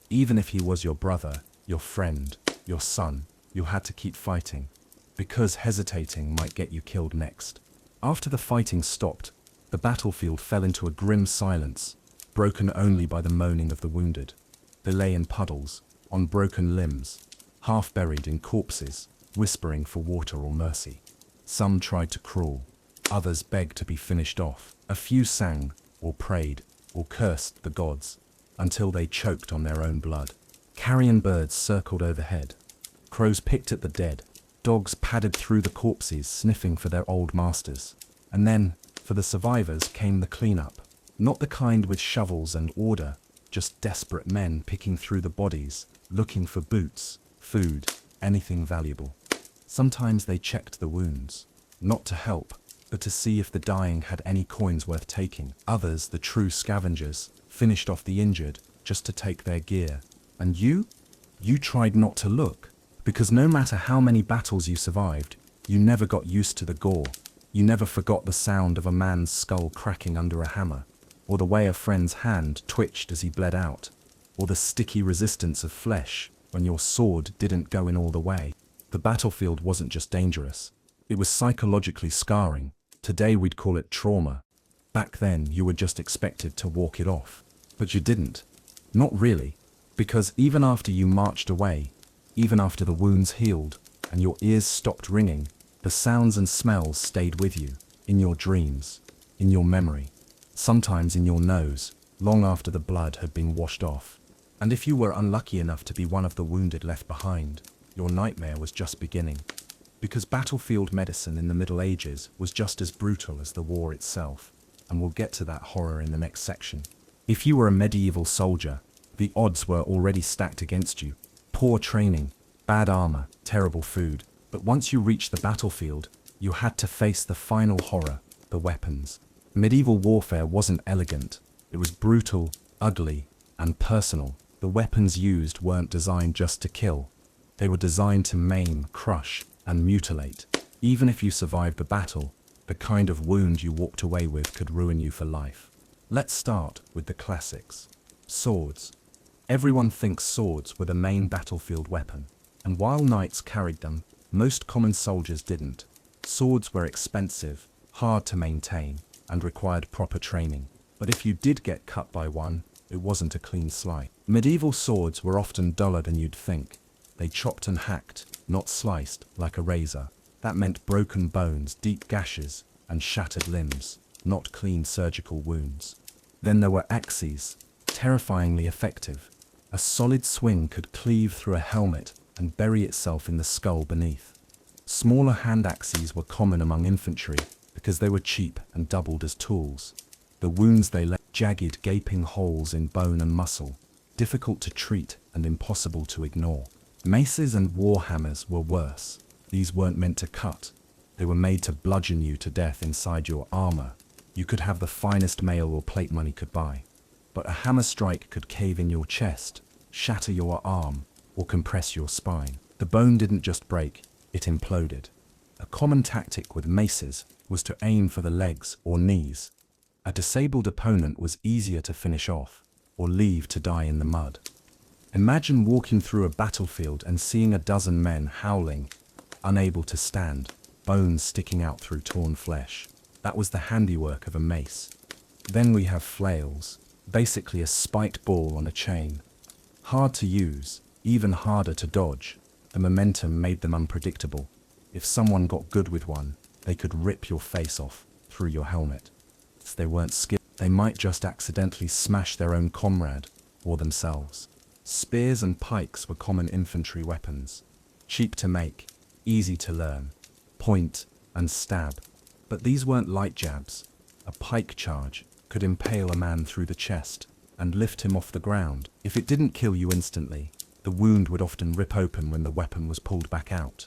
Even if he was your brother, your friend, your son, you had to keep fighting, because hesitating might get you killed next. After the fighting stopped, the battlefield fell into a grim silence, broken only by the moaning of the wounded. They lay in puddles, on broken limbs, half buried in corpses, whispering for water or mercy. Some tried to crawl, others begged to be finished off. A few sang, or prayed, or cursed the gods, until they choked on their own blood. Carrion birds circled overhead. Crows picked at the dead. Dogs padded through the corpses, sniffing for their old masters. And then, for the survivors, came the cleanup. Not the kind with shovels and order, just desperate men picking through the bodies, looking for boots, food, anything valuable. Sometimes they checked the wounds, not to help, but to see if the dying had any coins worth taking. Others, the true scavengers, finished off the injured just to take their gear. And you? You tried not to look, because no matter how many battles you survived, you never got used to the gore. You never forgot the sound of a man's skull cracking under a hammer, or the way a friend's hand twitched as he bled out, or the sticky resistance of flesh when your sword didn't go in all the way. The battlefield wasn't just dangerous, it was psychologically scarring. Today we'd call it trauma. Back then you were just expected to walk it off. But you didn't. Not really. Because even after you marched away, even after the wounds healed and your ears stopped ringing, the sounds and smells stayed with you, in your dreams, in your memory, sometimes in your nose, long after the blood had been washed off. And if you were unlucky enough to be one of the wounded left behind, your nightmare was just beginning. Because battlefield medicine in the Middle Ages was just as brutal as the war itself, and we'll get to that horror in the next section. If you were a medieval soldier, the odds were already stacked against you. Poor training, bad armor, terrible food. But once you reached the battlefield, you had to face the final horror, the weapons. Medieval warfare wasn't elegant. It was brutal, ugly, and personal. The weapons used weren't designed just to kill. They were designed to maim, crush, and mutilate. Even if you survived the battle, the kind of wound you walked away with could ruin you for life. Let's start with the classics. Swords. Everyone thinks swords were the main battlefield weapon, and while knights carried them, most common soldiers didn't. Swords were expensive, hard to maintain, and required proper training. But if you did get cut by one, it wasn't a clean slide. Medieval swords were often duller than you'd think. They chopped and hacked, not sliced, like a razor. That meant broken bones, deep gashes, and shattered limbs, not clean surgical wounds. Then there were axes, terrifyingly effective. A solid swing could cleave through a helmet and bury itself in the skull beneath. Smaller hand axes were common among infantry because they were cheap and doubled as tools. The wounds they left, jagged, gaping holes in bone and muscle, difficult to treat and impossible to ignore. Maces and war hammers were worse. These weren't meant to cut. They were made to bludgeon you to death inside your armor. You could have the finest mail or plate money could buy, but a hammer strike could cave in your chest, shatter your arm, or compress your spine. The bone didn't just break, it imploded. A common tactic with maces was to aim for the legs or knees. A disabled opponent was easier to finish off, or leave to die in the mud. Imagine walking through a battlefield and seeing a dozen men howling, unable to stand, bones sticking out through torn flesh. That was the handiwork of a mace. Then we have flails, basically a spiked ball on a chain. Hard to use, even harder to dodge. The momentum made them unpredictable. If someone got good with one, they could rip your face off through your helmet. If they weren't skilled, they might just accidentally smash their own comrade or themselves. Spears and pikes were common infantry weapons. Cheap to make, easy to learn, point and stab. But these weren't light jabs. A pike charge could impale a man through the chest and lift him off the ground. If it didn't kill you instantly, the wound would often rip open when the weapon was pulled back out.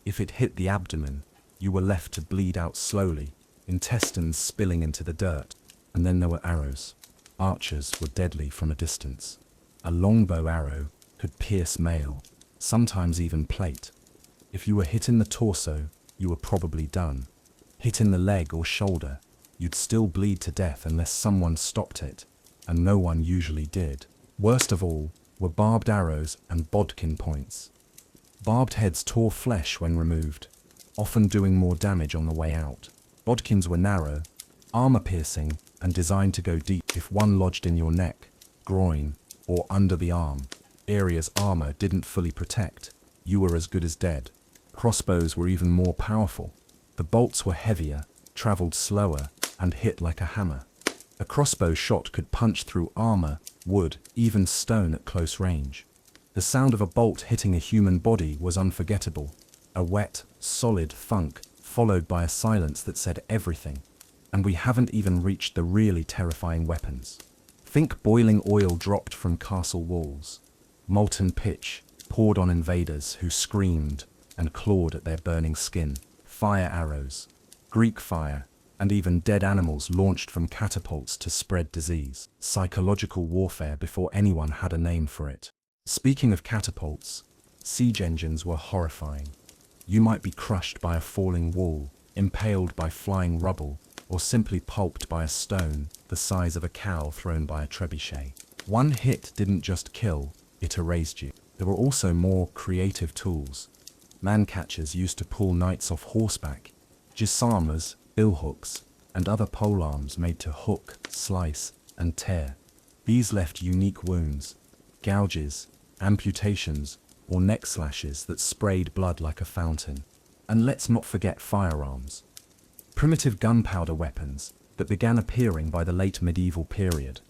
If it hit the abdomen, you were left to bleed out slowly, intestines spilling into the dirt. And then there were arrows. Archers were deadly from a distance. A longbow arrow could pierce mail, sometimes even plate. If you were hit in the torso, you were probably done. Hit in the leg or shoulder, You'd still bleed to death unless someone stopped it, and no one usually did. Worst of all were barbed arrows and bodkin points. Barbed heads tore flesh when removed, often doing more damage on the way out. Bodkins were narrow, armor-piercing, and designed to go deep. If one lodged in your neck, groin, or under the arm, areas armor didn't fully protect, you were as good as dead. Crossbows were even more powerful. The bolts were heavier, traveled slower, and hit like a hammer. A crossbow shot could punch through armor, wood, even stone at close range. The sound of a bolt hitting a human body was unforgettable. A wet, solid thunk, followed by a silence that said everything. And we haven't even reached the really terrifying weapons. Think boiling oil dropped from castle walls. Molten pitch poured on invaders who screamed and clawed at their burning skin. Fire arrows, Greek fire, and even dead animals launched from catapults to spread disease. Psychological warfare before anyone had a name for it. Speaking of catapults, siege engines were horrifying. You might be crushed by a falling wall, impaled by flying rubble, or simply pulped by a stone the size of a cow thrown by a trebuchet. One hit didn't just kill, it erased you. There were also more creative tools. Man-catchers used to pull knights off horseback, gisarmers, billhooks, and other polearms made to hook, slice, and tear. These left unique wounds, gouges, amputations, or neck slashes that sprayed blood like a fountain. And let's not forget firearms. Primitive gunpowder weapons that began appearing by the late medieval period.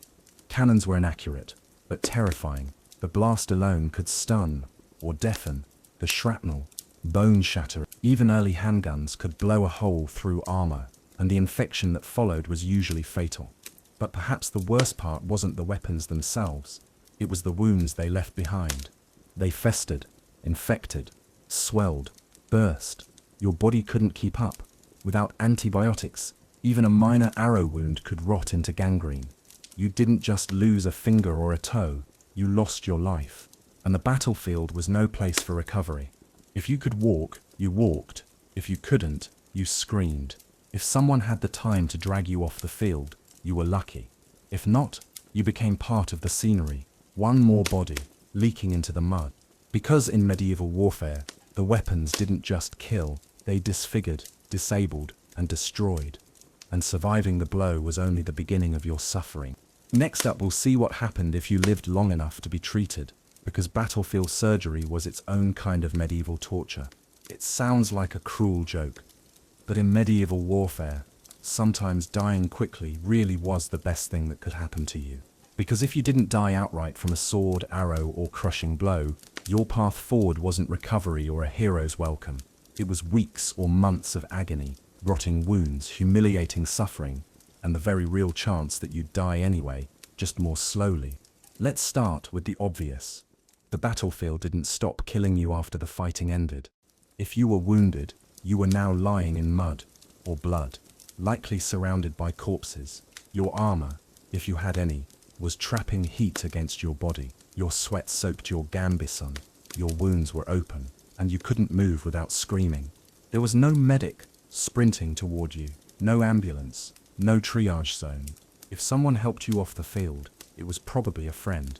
Cannons were inaccurate, but terrifying. The blast alone could stun or deafen. The shrapnel, bone shatter. Even early handguns could blow a hole through armor, and the infection that followed was usually fatal. But perhaps the worst part wasn't the weapons themselves. It was the wounds they left behind. They festered, infected, swelled, burst. Your body couldn't keep up. Without antibiotics, even a minor arrow wound could rot into gangrene. You didn't just lose a finger or a toe, you lost your life. And the battlefield was no place for recovery. If you could walk, you walked. If you couldn't, you screamed. If someone had the time to drag you off the field, you were lucky. If not, you became part of the scenery, one more body, leaking into the mud. Because in medieval warfare, the weapons didn't just kill, they disfigured, disabled, and destroyed. And surviving the blow was only the beginning of your suffering. Next up, we'll see what happened if you lived long enough to be treated, because battlefield surgery was its own kind of medieval torture. It sounds like a cruel joke, but in medieval warfare, sometimes dying quickly really was the best thing that could happen to you. Because if you didn't die outright from a sword, arrow, or crushing blow, your path forward wasn't recovery or a hero's welcome. It was weeks or months of agony, rotting wounds, humiliating suffering, and the very real chance that you'd die anyway, just more slowly. Let's start with the obvious. The battlefield didn't stop killing you after the fighting ended. If you were wounded, you were now lying in mud or blood, likely surrounded by corpses. Your armor, if you had any, was trapping heat against your body. Your sweat soaked your gambeson. Your wounds were open, and you couldn't move without screaming. There was no medic sprinting toward you, no ambulance, no triage zone. If someone helped you off the field, it was probably a friend.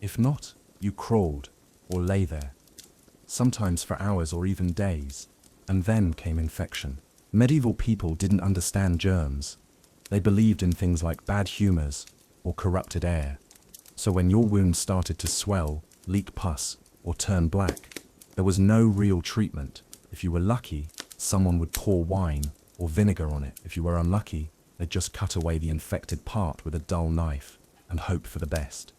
If not, you crawled or lay there, sometimes for hours or even days. And then came infection. Medieval people didn't understand germs. They believed in things like bad humors or corrupted air. So when your wound started to swell, leak pus, or turn black, there was no real treatment. If you were lucky, someone would pour wine or vinegar on it. If you were unlucky, they'd just cut away the infected part with a dull knife and hope for the best.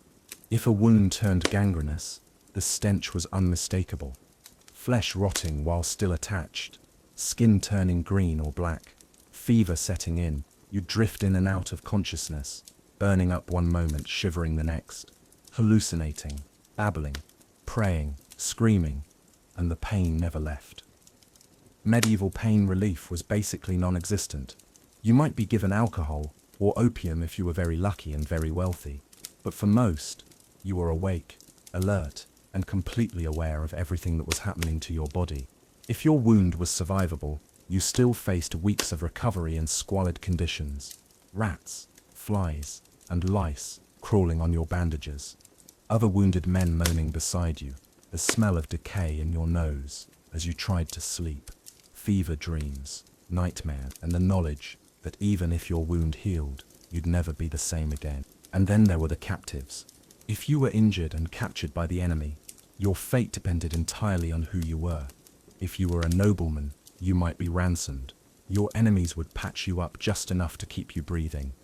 If a wound turned gangrenous, the stench was unmistakable. Flesh rotting while still attached, skin turning green or black, fever setting in, you drift in and out of consciousness, burning up one moment, shivering the next, hallucinating, babbling, praying, screaming, and the pain never left. Medieval pain relief was basically non-existent. You might be given alcohol or opium if you were very lucky and very wealthy, but for most, you were awake, alert, and completely aware of everything that was happening to your body. If your wound was survivable, you still faced weeks of recovery in squalid conditions. Rats, flies, and lice crawling on your bandages. Other wounded men moaning beside you, the smell of decay in your nose as you tried to sleep. Fever dreams, nightmares, and the knowledge that even if your wound healed, you'd never be the same again. And then there were the captives. If you were injured and captured by the enemy, your fate depended entirely on who you were. If you were a nobleman, you might be ransomed. Your enemies would patch you up just enough to keep you breathing,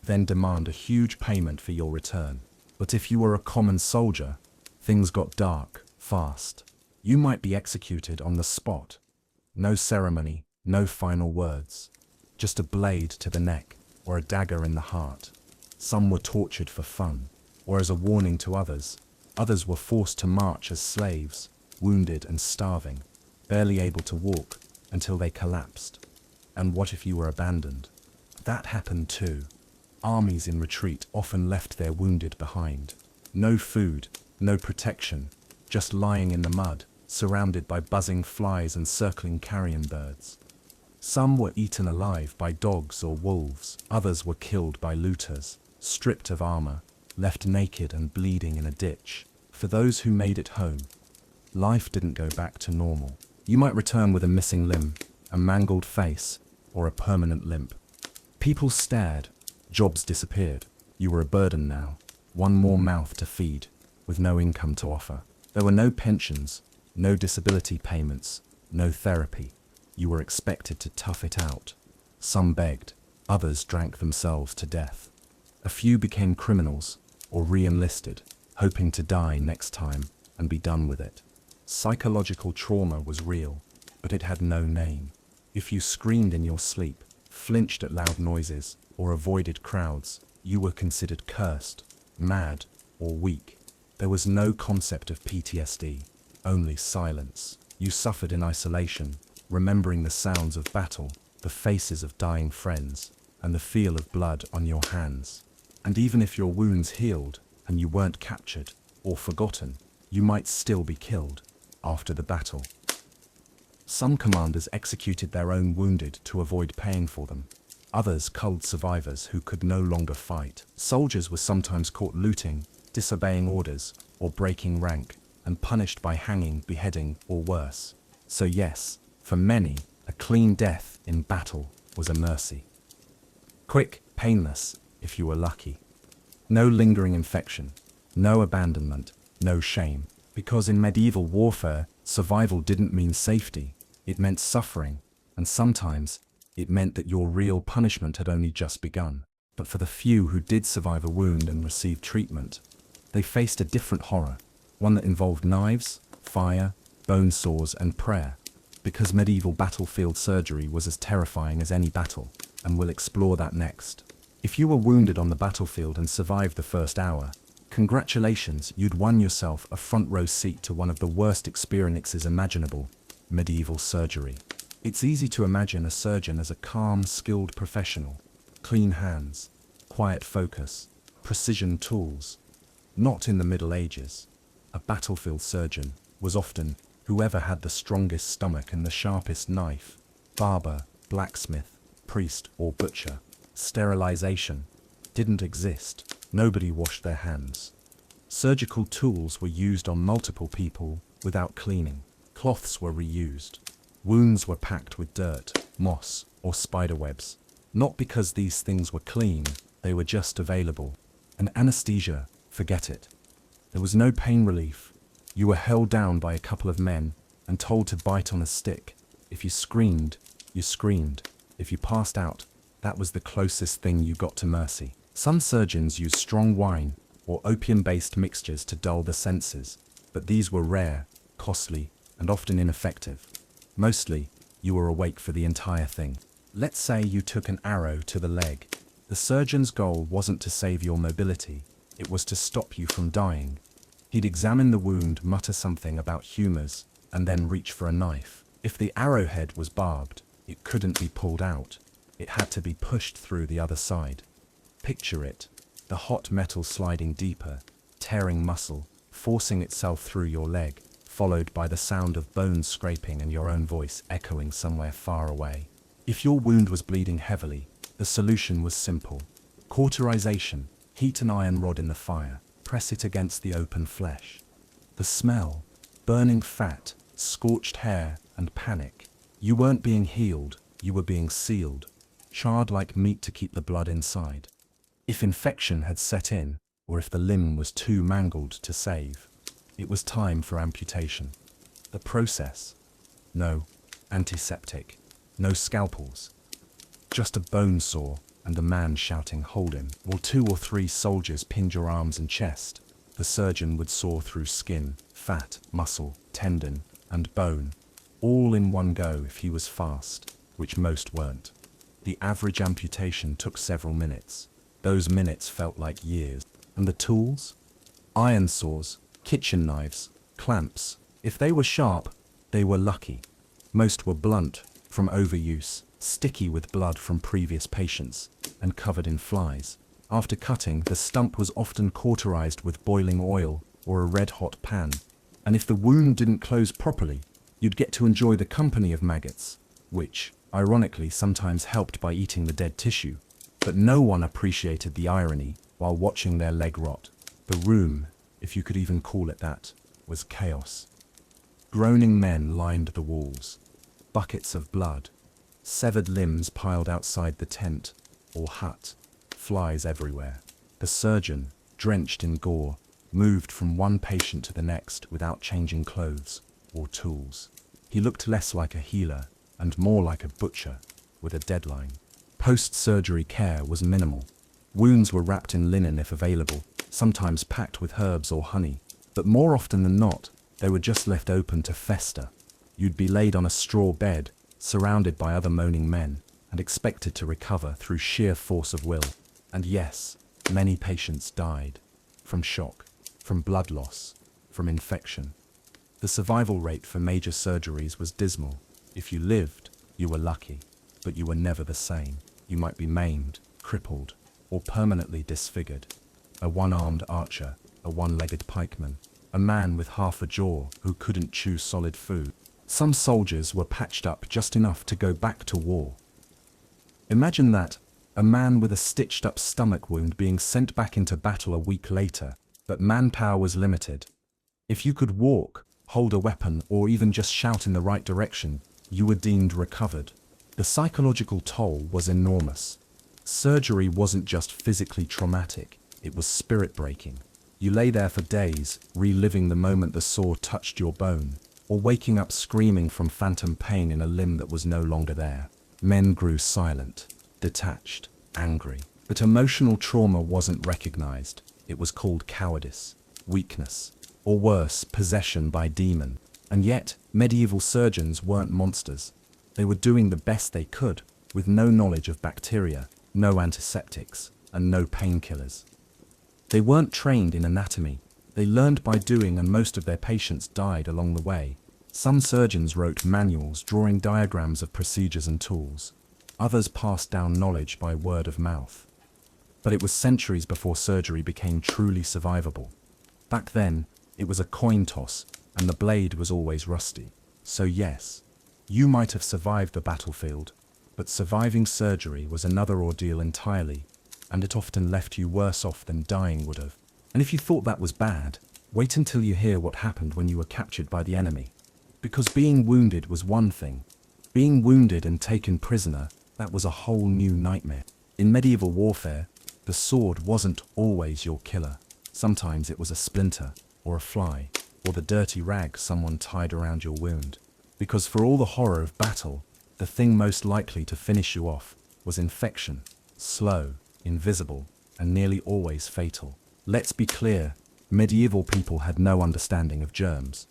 then demand a huge payment for your return. But if you were a common soldier, things got dark, fast. You might be executed on the spot. No ceremony, no final words. Just a blade to the neck, or a dagger in the heart. Some were tortured for fun, or as a warning to others. Others were forced to march as slaves, wounded and starving, barely able to walk until they collapsed. And what if you were abandoned? That happened too. Armies in retreat often left their wounded behind. No food, no protection, just lying in the mud, surrounded by buzzing flies and circling carrion birds. Some were eaten alive by dogs or wolves. Others were killed by looters, stripped of armor, left naked and bleeding in a ditch. For those who made it home, life didn't go back to normal. You might return with a missing limb, a mangled face, or a permanent limp. People stared, jobs disappeared. You were a burden now, one more mouth to feed, with no income to offer. There were no pensions, no disability payments, no therapy. You were expected to tough it out. Some begged, others drank themselves to death. A few became criminals, or re-enlisted, hoping to die next time and be done with it. Psychological trauma was real, but it had no name. If you screamed in your sleep, flinched at loud noises, or avoided crowds, you were considered cursed, mad, or weak. There was no concept of PTSD, only silence. You suffered in isolation, remembering the sounds of battle, the faces of dying friends, and the feel of blood on your hands. And even if your wounds healed, and you weren't captured or forgotten, you might still be killed after the battle. Some commanders executed their own wounded to avoid paying for them. Others culled survivors who could no longer fight. Soldiers were sometimes caught looting, disobeying orders, or breaking rank, and punished by hanging, beheading, or worse. So yes, for many, a clean death in battle was a mercy. Quick, painless, if you were lucky. No lingering infection, no abandonment, no shame. Because in medieval warfare, survival didn't mean safety. It meant suffering, and sometimes it meant that your real punishment had only just begun. But for the few who did survive a wound and received treatment, they faced a different horror, one that involved knives, fire, bone saws, and prayer. Because medieval battlefield surgery was as terrifying as any battle, and we'll explore that next. If you were wounded on the battlefield and survived the first hour, congratulations, you'd won yourself a front row seat to one of the worst experiences imaginable, medieval surgery. It's easy to imagine a surgeon as a calm, skilled professional. Clean hands, quiet focus, precision tools. Not in the Middle Ages. A battlefield surgeon was often whoever had the strongest stomach and the sharpest knife. Barber, blacksmith, priest, or butcher. Sterilization didn't exist. Nobody washed their hands. Surgical tools were used on multiple people without cleaning. Cloths were reused. Wounds were packed with dirt, moss, or spiderwebs. Not because these things were clean, they were just available. And anesthesia, forget it. There was no pain relief. You were held down by a couple of men and told to bite on a stick. If you screamed, you screamed. If you passed out, that was the closest thing you got to mercy. Some surgeons used strong wine or opium-based mixtures to dull the senses, but these were rare, costly, and often ineffective. Mostly, you were awake for the entire thing. Let's say you took an arrow to the leg. The surgeon's goal wasn't to save your mobility, it was to stop you from dying. He'd examine the wound, mutter something about humors, and then reach for a knife. If the arrowhead was barbed, it couldn't be pulled out. It had to be pushed through the other side. Picture it, the hot metal sliding deeper, tearing muscle, forcing itself through your leg, followed by the sound of bones scraping and your own voice echoing somewhere far away. If your wound was bleeding heavily, the solution was simple. Cauterization. Heat an iron rod in the fire, press it against the open flesh. The smell, burning fat, scorched hair, and panic. You weren't being healed, you were being sealed, charred like meat to keep the blood inside. If infection had set in, or if the limb was too mangled to save, it was time for amputation. The process? No antiseptic, no scalpels, just a bone saw and a man shouting, "Hold him," while 2 or 3 soldiers pinned your arms and chest. The surgeon would saw through skin, fat, muscle, tendon, and bone, all in one go if he was fast, which most weren't. The average amputation took several minutes. Those minutes felt like years. And the tools? Iron saws, kitchen knives, clamps. If they were sharp, they were lucky. Most were blunt, from overuse, sticky with blood from previous patients, and covered in flies. After cutting, the stump was often cauterized with boiling oil or a red-hot pan. And if the wound didn't close properly, you'd get to enjoy the company of maggots, which, ironically, sometimes helped by eating the dead tissue. But no one appreciated the irony while watching their leg rot. The room, if you could even call it that, was chaos. Groaning men lined the walls. Buckets of blood. Severed limbs piled outside the tent or hut. Flies everywhere. The surgeon, drenched in gore, moved from one patient to the next without changing clothes or tools. He looked less like a healer and more like a butcher with a deadline. Post-surgery care was minimal. Wounds were wrapped in linen if available, sometimes packed with herbs or honey, but more often than not, they were just left open to fester. You'd be laid on a straw bed, surrounded by other moaning men, and expected to recover through sheer force of will. And yes, many patients died. From shock, from blood loss, from infection. The survival rate for major surgeries was dismal. If you lived, you were lucky, but you were never the same. You might be maimed, crippled, or permanently disfigured. A one-armed archer, a one-legged pikeman, a man with half a jaw who couldn't chew solid food. Some soldiers were patched up just enough to go back to war. Imagine that, a man with a stitched-up stomach wound being sent back into battle a week later, but manpower was limited. If you could walk, hold a weapon, or even just shout in the right direction, you were deemed recovered. The psychological toll was enormous. Surgery wasn't just physically traumatic, it was spirit-breaking. You lay there for days, reliving the moment the saw touched your bone, or waking up screaming from phantom pain in a limb that was no longer there. Men grew silent, detached, angry. But emotional trauma wasn't recognized. It was called cowardice, weakness, or worse, possession by demon. And yet, medieval surgeons weren't monsters. They were doing the best they could, with no knowledge of bacteria, no antiseptics, and no painkillers. They weren't trained in anatomy. They learned by doing, and most of their patients died along the way. Some surgeons wrote manuals drawing diagrams of procedures and tools. Others passed down knowledge by word of mouth. But it was centuries before surgery became truly survivable. Back then, it was a coin toss, and the blade was always rusty. So yes, you might have survived the battlefield, but surviving surgery was another ordeal entirely, and it often left you worse off than dying would have. And if you thought that was bad, wait until you hear what happened when you were captured by the enemy. Because being wounded was one thing. Being wounded and taken prisoner, that was a whole new nightmare. In medieval warfare, the sword wasn't always your killer. Sometimes it was a splinter, or a fly, or the dirty rag someone tied around your wound. Because for all the horror of battle, the thing most likely to finish you off was infection. Slow, invisible, and nearly always fatal. Let's be clear, medieval people had no understanding of germs.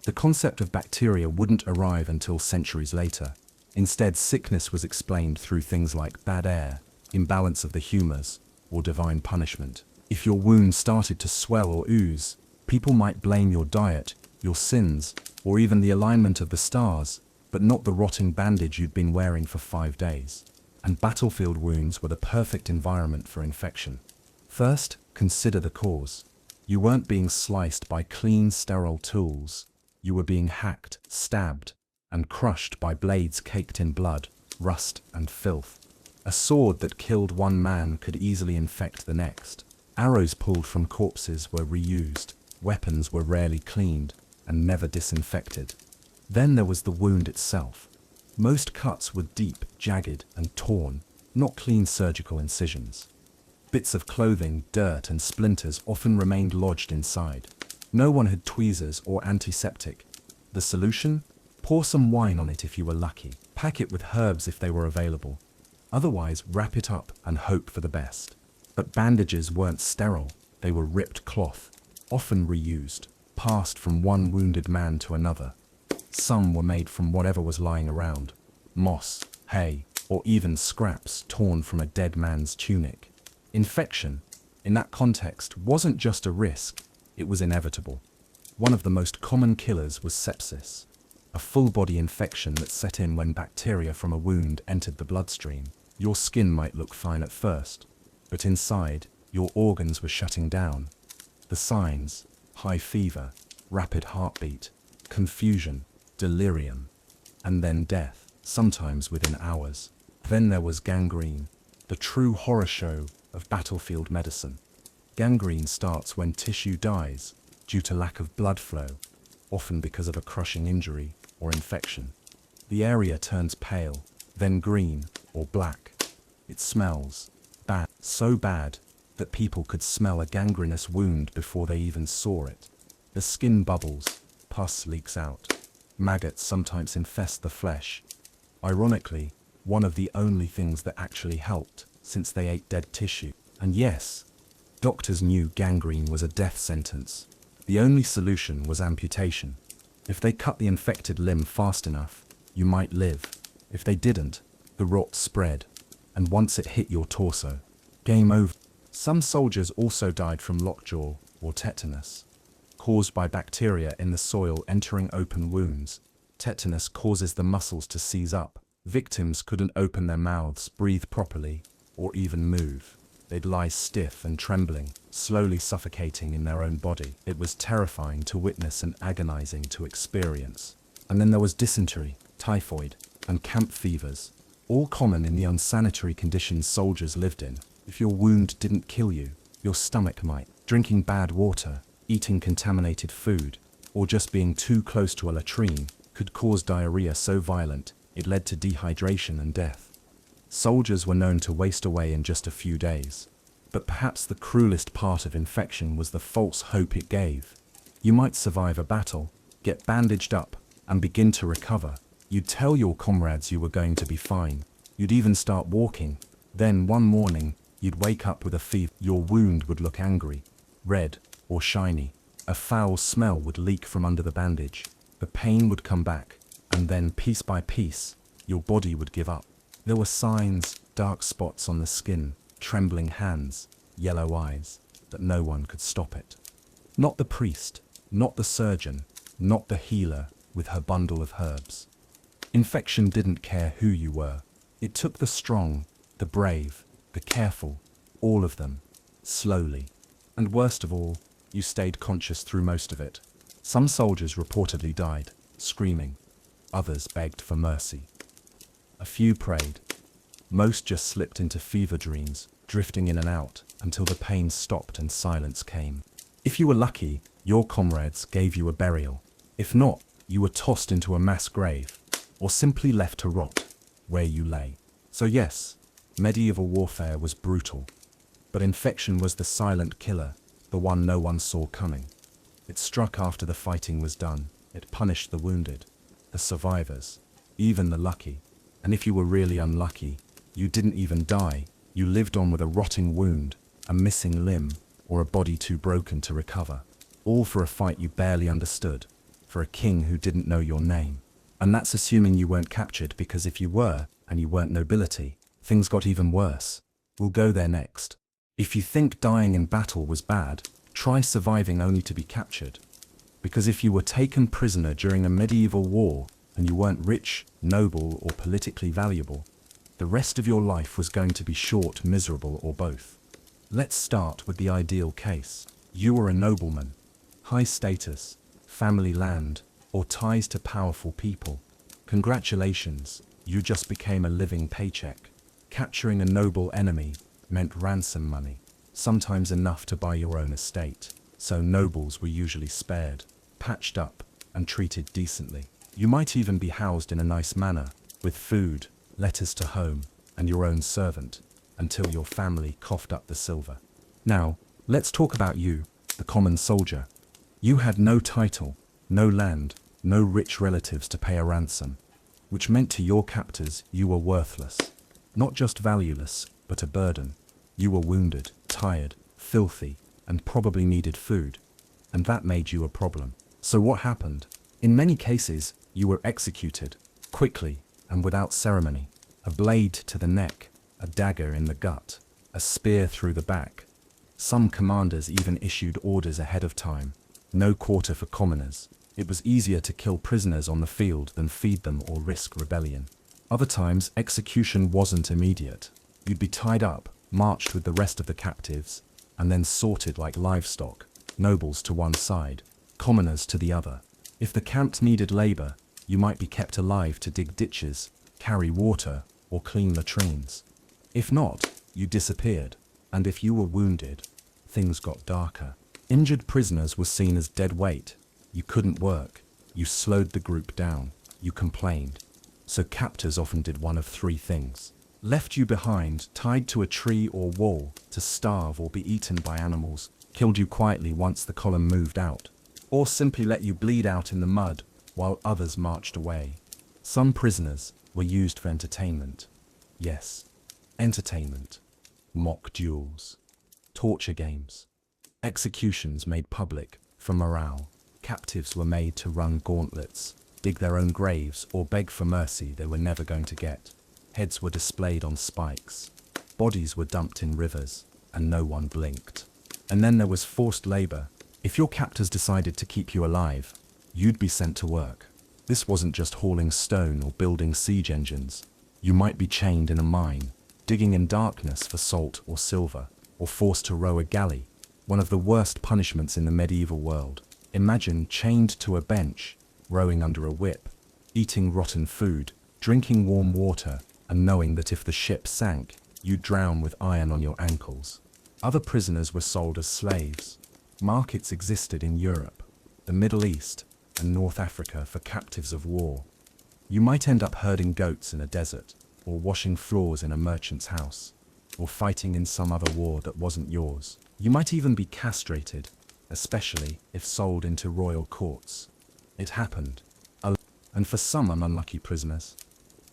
The concept of bacteria wouldn't arrive until centuries later. Instead, sickness was explained through things like bad air, imbalance of the humors, or divine punishment. If your wound started to swell or ooze, people might blame your diet, your sins, or even the alignment of the stars, but not the rotting bandage you'd been wearing for 5 days. And battlefield wounds were the perfect environment for infection. First, consider the cause. You weren't being sliced by clean, sterile tools. You were being hacked, stabbed, and crushed by blades caked in blood, rust, and filth. A sword that killed one man could easily infect the next. Arrows pulled from corpses were reused, weapons were rarely cleaned, and never disinfected. Then there was the wound itself. Most cuts were deep, jagged, and torn, not clean surgical incisions. Bits of clothing, dirt, and splinters often remained lodged inside. No one had tweezers or antiseptic. The solution? Pour some wine on it if you were lucky. Pack it with herbs if they were available. Otherwise, wrap it up and hope for the best. But bandages weren't sterile. They were ripped cloth, often reused, passed from one wounded man to another. Some were made from whatever was lying around. Moss, hay, or even scraps torn from a dead man's tunic. Infection, in that context, wasn't just a risk, it was inevitable. One of the most common killers was sepsis, a full-body infection that set in when bacteria from a wound entered the bloodstream. Your skin might look fine at first, but inside, your organs were shutting down. The signs: high fever, rapid heartbeat, confusion, delirium, and then death, sometimes within hours. Then there was gangrene, the true horror show of battlefield medicine. Gangrene starts when tissue dies due to lack of blood flow, often because of a crushing injury or infection. The area turns pale, then green or black. It smells bad, so bad that people could smell a gangrenous wound before they even saw it. The skin bubbles, pus leaks out. Maggots sometimes infest the flesh. Ironically, one of the only things that actually helped, since they ate dead tissue. And yes, doctors knew gangrene was a death sentence. The only solution was amputation. If they cut the infected limb fast enough, you might live. If they didn't, the rot spread, and once it hit your torso, game over. Some soldiers also died from lockjaw or tetanus, caused by bacteria in the soil entering open wounds. Tetanus causes the muscles to seize up. Victims couldn't open their mouths, breathe properly, or even move. They'd lie stiff and trembling, slowly suffocating in their own body. It was terrifying to witness and agonizing to experience. And then there was dysentery, typhoid, and camp fevers, all common in the unsanitary conditions soldiers lived in. If your wound didn't kill you, your stomach might. Drinking bad water, eating contaminated food, or just being too close to a latrine could cause diarrhea so violent it led to dehydration and death. Soldiers were known to waste away in just a few days. But perhaps the cruelest part of infection was the false hope it gave. You might survive a battle, get bandaged up, and begin to recover. You'd tell your comrades you were going to be fine. You'd even start walking. Then one morning, you'd wake up with a fever. Your wound would look angry, red, or shiny. A foul smell would leak from under the bandage. The pain would come back, and then piece by piece, your body would give up. There were signs, dark spots on the skin, trembling hands, yellow eyes, but no one could stop it. Not the priest, not the surgeon, not the healer with her bundle of herbs. Infection didn't care who you were. It took the strong, the brave, the careful, all of them, slowly. And worst of all, you stayed conscious through most of it. Some soldiers reportedly died, screaming. Others begged for mercy. A few prayed. Most just slipped into fever dreams, drifting in and out until the pain stopped and silence came. If you were lucky, your comrades gave you a burial. If not, you were tossed into a mass grave, or simply left to rot where you lay. So yes, medieval warfare was brutal, but infection was the silent killer, the one no one saw coming. It struck after the fighting was done. It punished the wounded, the survivors, even the lucky. And if you were really unlucky, you didn't even die. You lived on with a rotting wound, a missing limb, or a body too broken to recover. All for a fight you barely understood, for a king who didn't know your name. And that's assuming you weren't captured, because if you were, and you weren't nobility, things got even worse. We'll go there next. If you think dying in battle was bad, try surviving only to be captured. Because if you were taken prisoner during a medieval war, and you weren't rich, noble, or politically valuable, the rest of your life was going to be short, miserable, or both. Let's start with the ideal case. You were a nobleman, high status, family land, or ties to powerful people. Congratulations, you just became a living paycheck. Capturing a noble enemy meant ransom money, sometimes enough to buy your own estate. So nobles were usually spared, patched up, and treated decently. You might even be housed in a nice manner, with food, letters to home, and your own servant, until your family coughed up the silver. Now, let's talk about you, the common soldier. You had no title, no land, no rich relatives to pay a ransom, which meant to your captors you were worthless. Not just valueless, but a burden. You were wounded, tired, filthy, and probably needed food. And that made you a problem. So what happened? In many cases, you were executed, quickly and without ceremony. A blade to the neck, a dagger in the gut, a spear through the back. Some commanders even issued orders ahead of time. No quarter for commoners. It was easier to kill prisoners on the field than feed them or risk rebellion. Other times, execution wasn't immediate. You'd be tied up, marched with the rest of the captives, and then sorted like livestock, nobles to one side, commoners to the other. If the camp needed labor, you might be kept alive to dig ditches, carry water, or clean latrines. If not, you disappeared, and if you were wounded, things got darker. Injured prisoners were seen as dead weight. You couldn't work, you slowed the group down, you complained. So captors often did one of three things. Left you behind, tied to a tree or wall, to starve or be eaten by animals, killed you quietly once the column moved out, or simply let you bleed out in the mud while others marched away. Some prisoners were used for entertainment. Yes, entertainment. Mock duels, torture games, executions made public for morale. Captives were made to run gauntlets, dig their own graves, or beg for mercy they were never going to get. Heads were displayed on spikes. Bodies were dumped in rivers, and no one blinked. And then there was forced labor. If your captors decided to keep you alive, you'd be sent to work. This wasn't just hauling stone or building siege engines. You might be chained in a mine, digging in darkness for salt or silver, or forced to row a galley, one of the worst punishments in the medieval world. Imagine chained to a bench, rowing under a whip, eating rotten food, drinking warm water, and knowing that if the ship sank, you'd drown with iron on your ankles. Other prisoners were sold as slaves. Markets existed in Europe, the Middle East, and North Africa for captives of war. You might end up herding goats in a desert, or washing floors in a merchant's house, or fighting in some other war that wasn't yours. You might even be castrated, especially if sold into royal courts. It happened. And for some unlucky prisoners,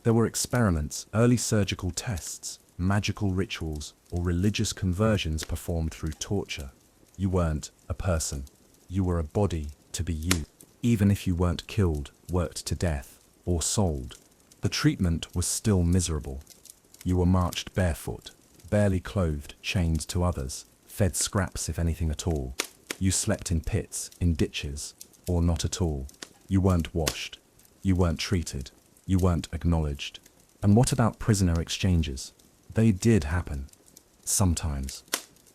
there were experiments, early surgical tests, magical rituals, or religious conversions performed through torture. You weren't a person. You were a body to be used. Even if you weren't killed, worked to death, or sold, the treatment was still miserable. You were marched barefoot, barely clothed, chained to others, fed scraps if anything at all. You slept in pits, in ditches, or not at all. You weren't washed. You weren't treated. You weren't acknowledged. And what about prisoner exchanges? They did happen. Sometimes.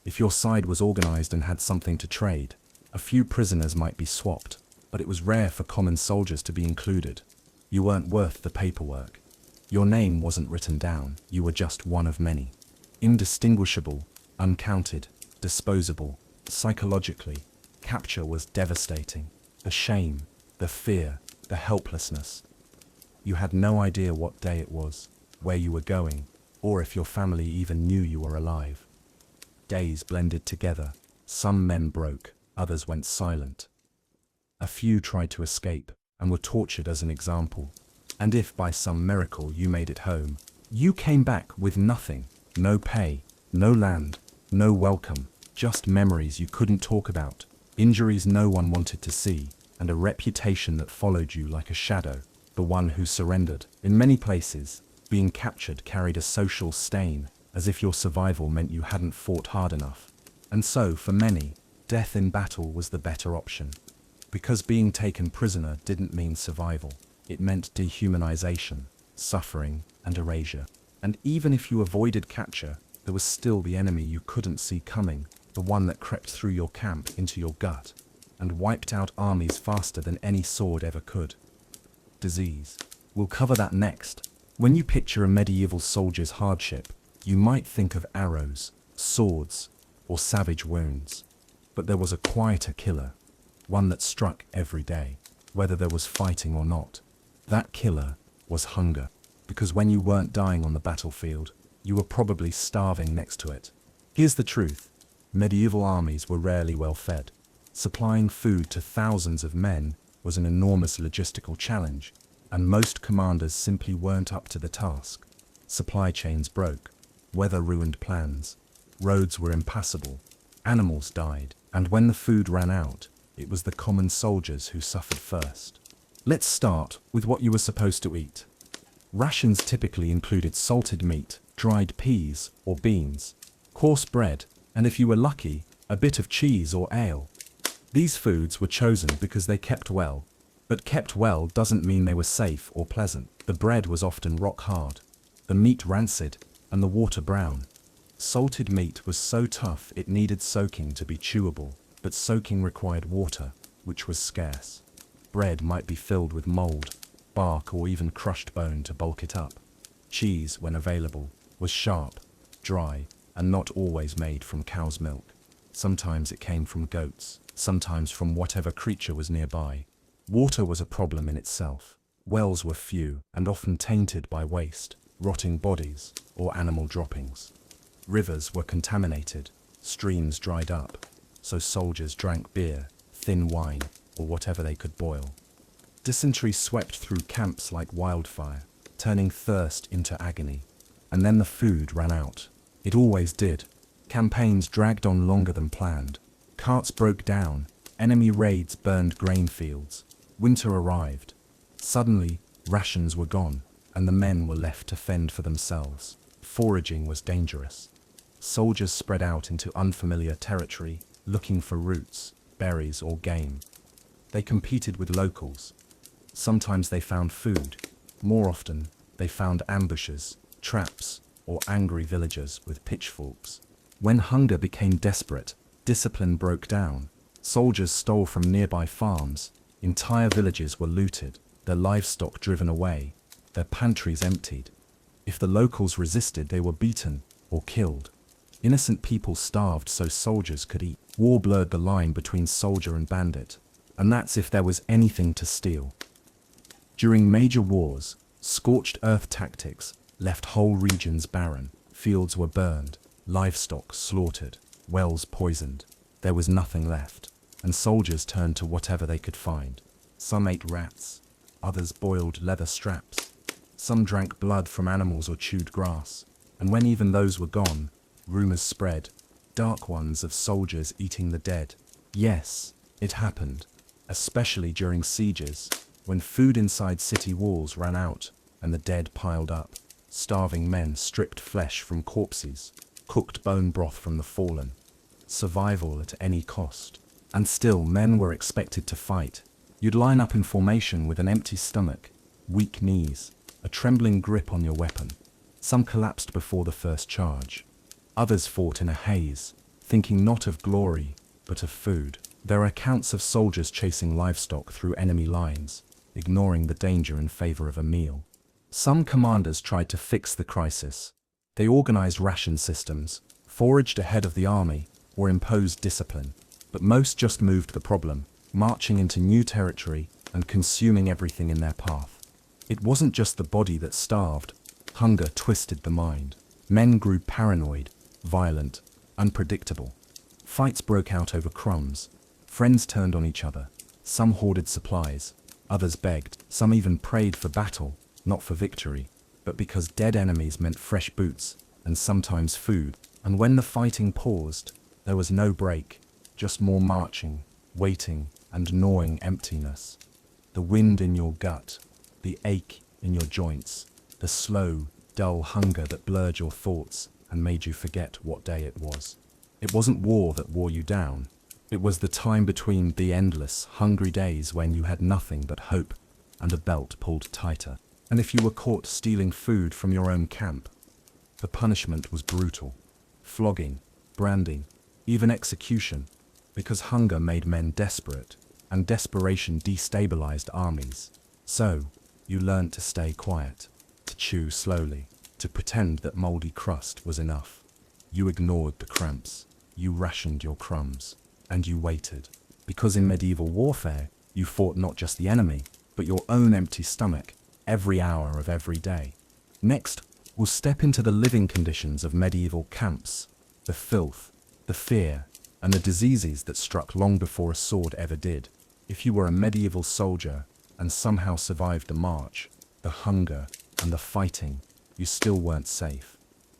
If your side was organized and had something to trade, a few prisoners might be swapped, but it was rare for common soldiers to be included. You weren't worth the paperwork. Your name wasn't written down. You were just one of many. Indistinguishable, uncounted, disposable. Psychologically, capture was devastating. The shame, the fear, the helplessness. You had no idea what day it was, where you were going, or if your family even knew you were alive. Days blended together. Some men broke, others went silent. A few tried to escape and were tortured as an example. And if by some miracle you made it home, you came back with nothing, no pay, no land, no welcome, just memories you couldn't talk about, injuries no one wanted to see, and a reputation that followed you like a shadow, the one who surrendered. In many places, being captured carried a social stain, as if your survival meant you hadn't fought hard enough. And so, for many, death in battle was the better option. Because being taken prisoner didn't mean survival. It meant dehumanization, suffering, and erasure. And even if you avoided capture, there was still the enemy you couldn't see coming, the one that crept through your camp into your gut. and wiped out armies faster than any sword ever could. Disease. We'll cover that next. When you picture a medieval soldier's hardship, you might think of arrows, swords, or savage wounds. But there was a quieter killer, one that struck every day, whether there was fighting or not. That killer was hunger, because when you weren't dying on the battlefield, you were probably starving next to it. Here's the truth. Medieval armies were rarely well fed. Supplying food to thousands of men was an enormous logistical challenge, and most commanders simply weren't up to the task. Supply chains broke, weather ruined plans, roads were impassable, animals died, and when the food ran out, it was the common soldiers who suffered first. Let's start with what you were supposed to eat. Rations typically included salted meat, dried peas or beans, coarse bread, and if you were lucky, a bit of cheese or ale. These foods were chosen because they kept well, but kept well doesn't mean they were safe or pleasant. The bread was often rock hard, the meat rancid, and the water brown. Salted meat was so tough it needed soaking to be chewable, but soaking required water, which was scarce. Bread might be filled with mold, bark, or even crushed bone to bulk it up. Cheese, when available, was sharp, dry, and not always made from cow's milk. Sometimes it came from goats, sometimes from whatever creature was nearby. Water was a problem in itself. Wells were few and often tainted by waste, rotting bodies, or animal droppings. Rivers were contaminated, streams dried up, so soldiers drank beer, thin wine, or whatever they could boil. Dysentery swept through camps like wildfire, turning thirst into agony. And then the food ran out. It always did. Campaigns dragged on longer than planned. Carts broke down, enemy raids burned grain fields. Winter arrived. Suddenly, rations were gone, and the men were left to fend for themselves. Foraging was dangerous. Soldiers spread out into unfamiliar territory, looking for roots, berries, or game. They competed with locals. Sometimes they found food. More often, they found ambushes, traps, or angry villagers with pitchforks. When hunger became desperate, discipline broke down. Soldiers stole from nearby farms. Entire villages were looted, their livestock driven away, their pantries emptied. If the locals resisted, they were beaten or killed. Innocent people starved so soldiers could eat. War blurred the line between soldier and bandit, and that's if there was anything to steal. During major wars, scorched earth tactics left whole regions barren. Fields were burned, livestock slaughtered, wells poisoned. There was nothing left, and soldiers turned to whatever they could find. Some ate rats, others boiled leather straps. Some drank blood from animals or chewed grass, and when even those were gone, rumors spread, dark ones of soldiers eating the dead. Yes, it happened, especially during sieges, when food inside city walls ran out and the dead piled up. Starving men stripped flesh from corpses, cooked bone broth from the fallen. Survival at any cost. And still, men were expected to fight. You'd line up in formation with an empty stomach, weak knees, a trembling grip on your weapon. Some collapsed before the first charge. Others fought in a haze, thinking not of glory, but of food. There are accounts of soldiers chasing livestock through enemy lines, ignoring the danger in favor of a meal. Some commanders tried to fix the crisis. They organized ration systems, foraged ahead of the army, or imposed discipline. But most just moved the problem, marching into new territory and consuming everything in their path. It wasn't just the body that starved. Hunger twisted the mind. Men grew paranoid, violent, unpredictable. Fights broke out over crumbs. Friends turned on each other. Some hoarded supplies, others begged. Some even prayed for battle, not for victory, but because dead enemies meant fresh boots and sometimes food. And when the fighting paused, there was no break, just more marching, waiting, and gnawing emptiness. The wind in your gut, the ache in your joints, the slow, dull hunger that blurred your thoughts and made you forget what day it was. It wasn't war that wore you down. It was the time between the endless, hungry days when you had nothing but hope and a belt pulled tighter. And if you were caught stealing food from your own camp, the punishment was brutal. Flogging, branding, even execution. Because hunger made men desperate, and desperation destabilized armies. So, you learned to stay quiet, to chew slowly, to pretend that moldy crust was enough. You ignored the cramps, you rationed your crumbs, and you waited. Because in medieval warfare, you fought not just the enemy, but your own empty stomach, every hour of every day. Next, we'll step into the living conditions of medieval camps, the filth, the fear, and the diseases that struck long before a sword ever did. If you were a medieval soldier and somehow survived the march, the hunger, and the fighting, you still weren't safe.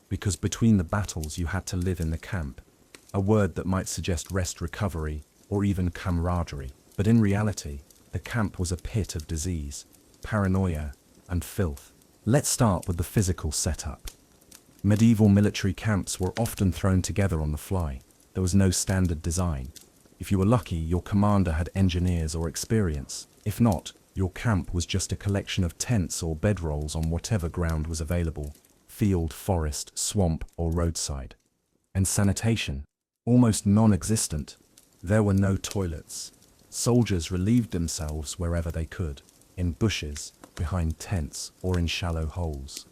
Because between the battles you had to live in the camp, a word that might suggest rest, recovery, or even camaraderie. But in reality, the camp was a pit of disease, paranoia, and filth. Let's start with the physical setup. Medieval military camps were often thrown together on the fly. There was no standard design. If you were lucky, your commander had engineers or experience. If not, your camp was just a collection of tents or bedrolls on whatever ground was available: field, forest, swamp, or roadside. And sanitation? Almost non-existent. There were no toilets. Soldiers relieved themselves wherever they could, in bushes, behind tents, or in shallow holes.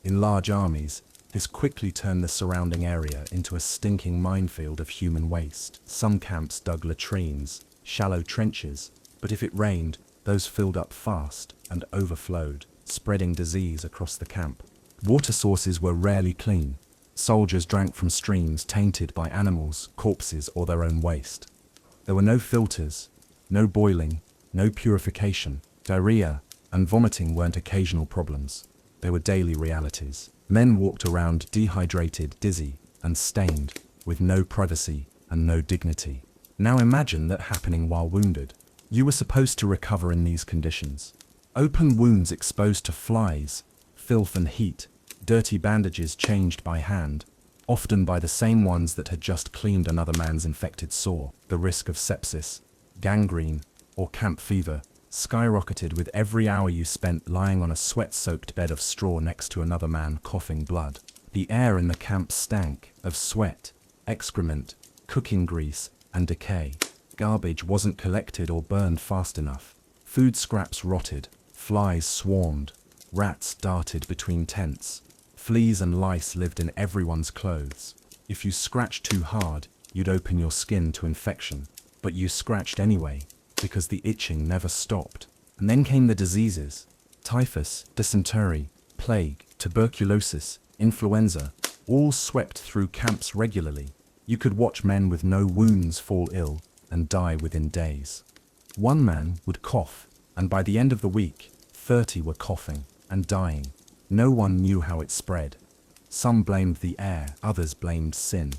In large armies, this quickly turned the surrounding area into a stinking minefield of human waste. Some camps dug latrines, shallow trenches, but if it rained, those filled up fast and overflowed, spreading disease across the camp. Water sources were rarely clean. Soldiers drank from streams tainted by animals, corpses, or their own waste. There were no filters, no boiling, no purification. Diarrhea and vomiting weren't occasional problems. They were daily realities. Men walked around dehydrated, dizzy, and stained, with no privacy and no dignity. Now imagine that happening while wounded. You were supposed to recover in these conditions. Open wounds exposed to flies, filth and heat, dirty bandages changed by hand, often by the same ones that had just cleaned another man's infected sore. The risk of sepsis, gangrene, or camp fever skyrocketed with every hour you spent lying on a sweat-soaked bed of straw next to another man coughing blood. The air in the camp stank of sweat, excrement, cooking grease, and decay. Garbage wasn't collected or burned fast enough. Food scraps rotted, flies swarmed, rats darted between tents. Fleas and lice lived in everyone's clothes. If you scratched too hard, you'd open your skin to infection. But you scratched anyway, because the itching never stopped. And then came the diseases: typhus, dysentery, plague, tuberculosis, influenza, all swept through camps regularly. You could watch men with no wounds fall ill and die within days. One man would cough, and by the end of the week, 30 were coughing and dying. No one knew how it spread. Some blamed the air, others blamed sin,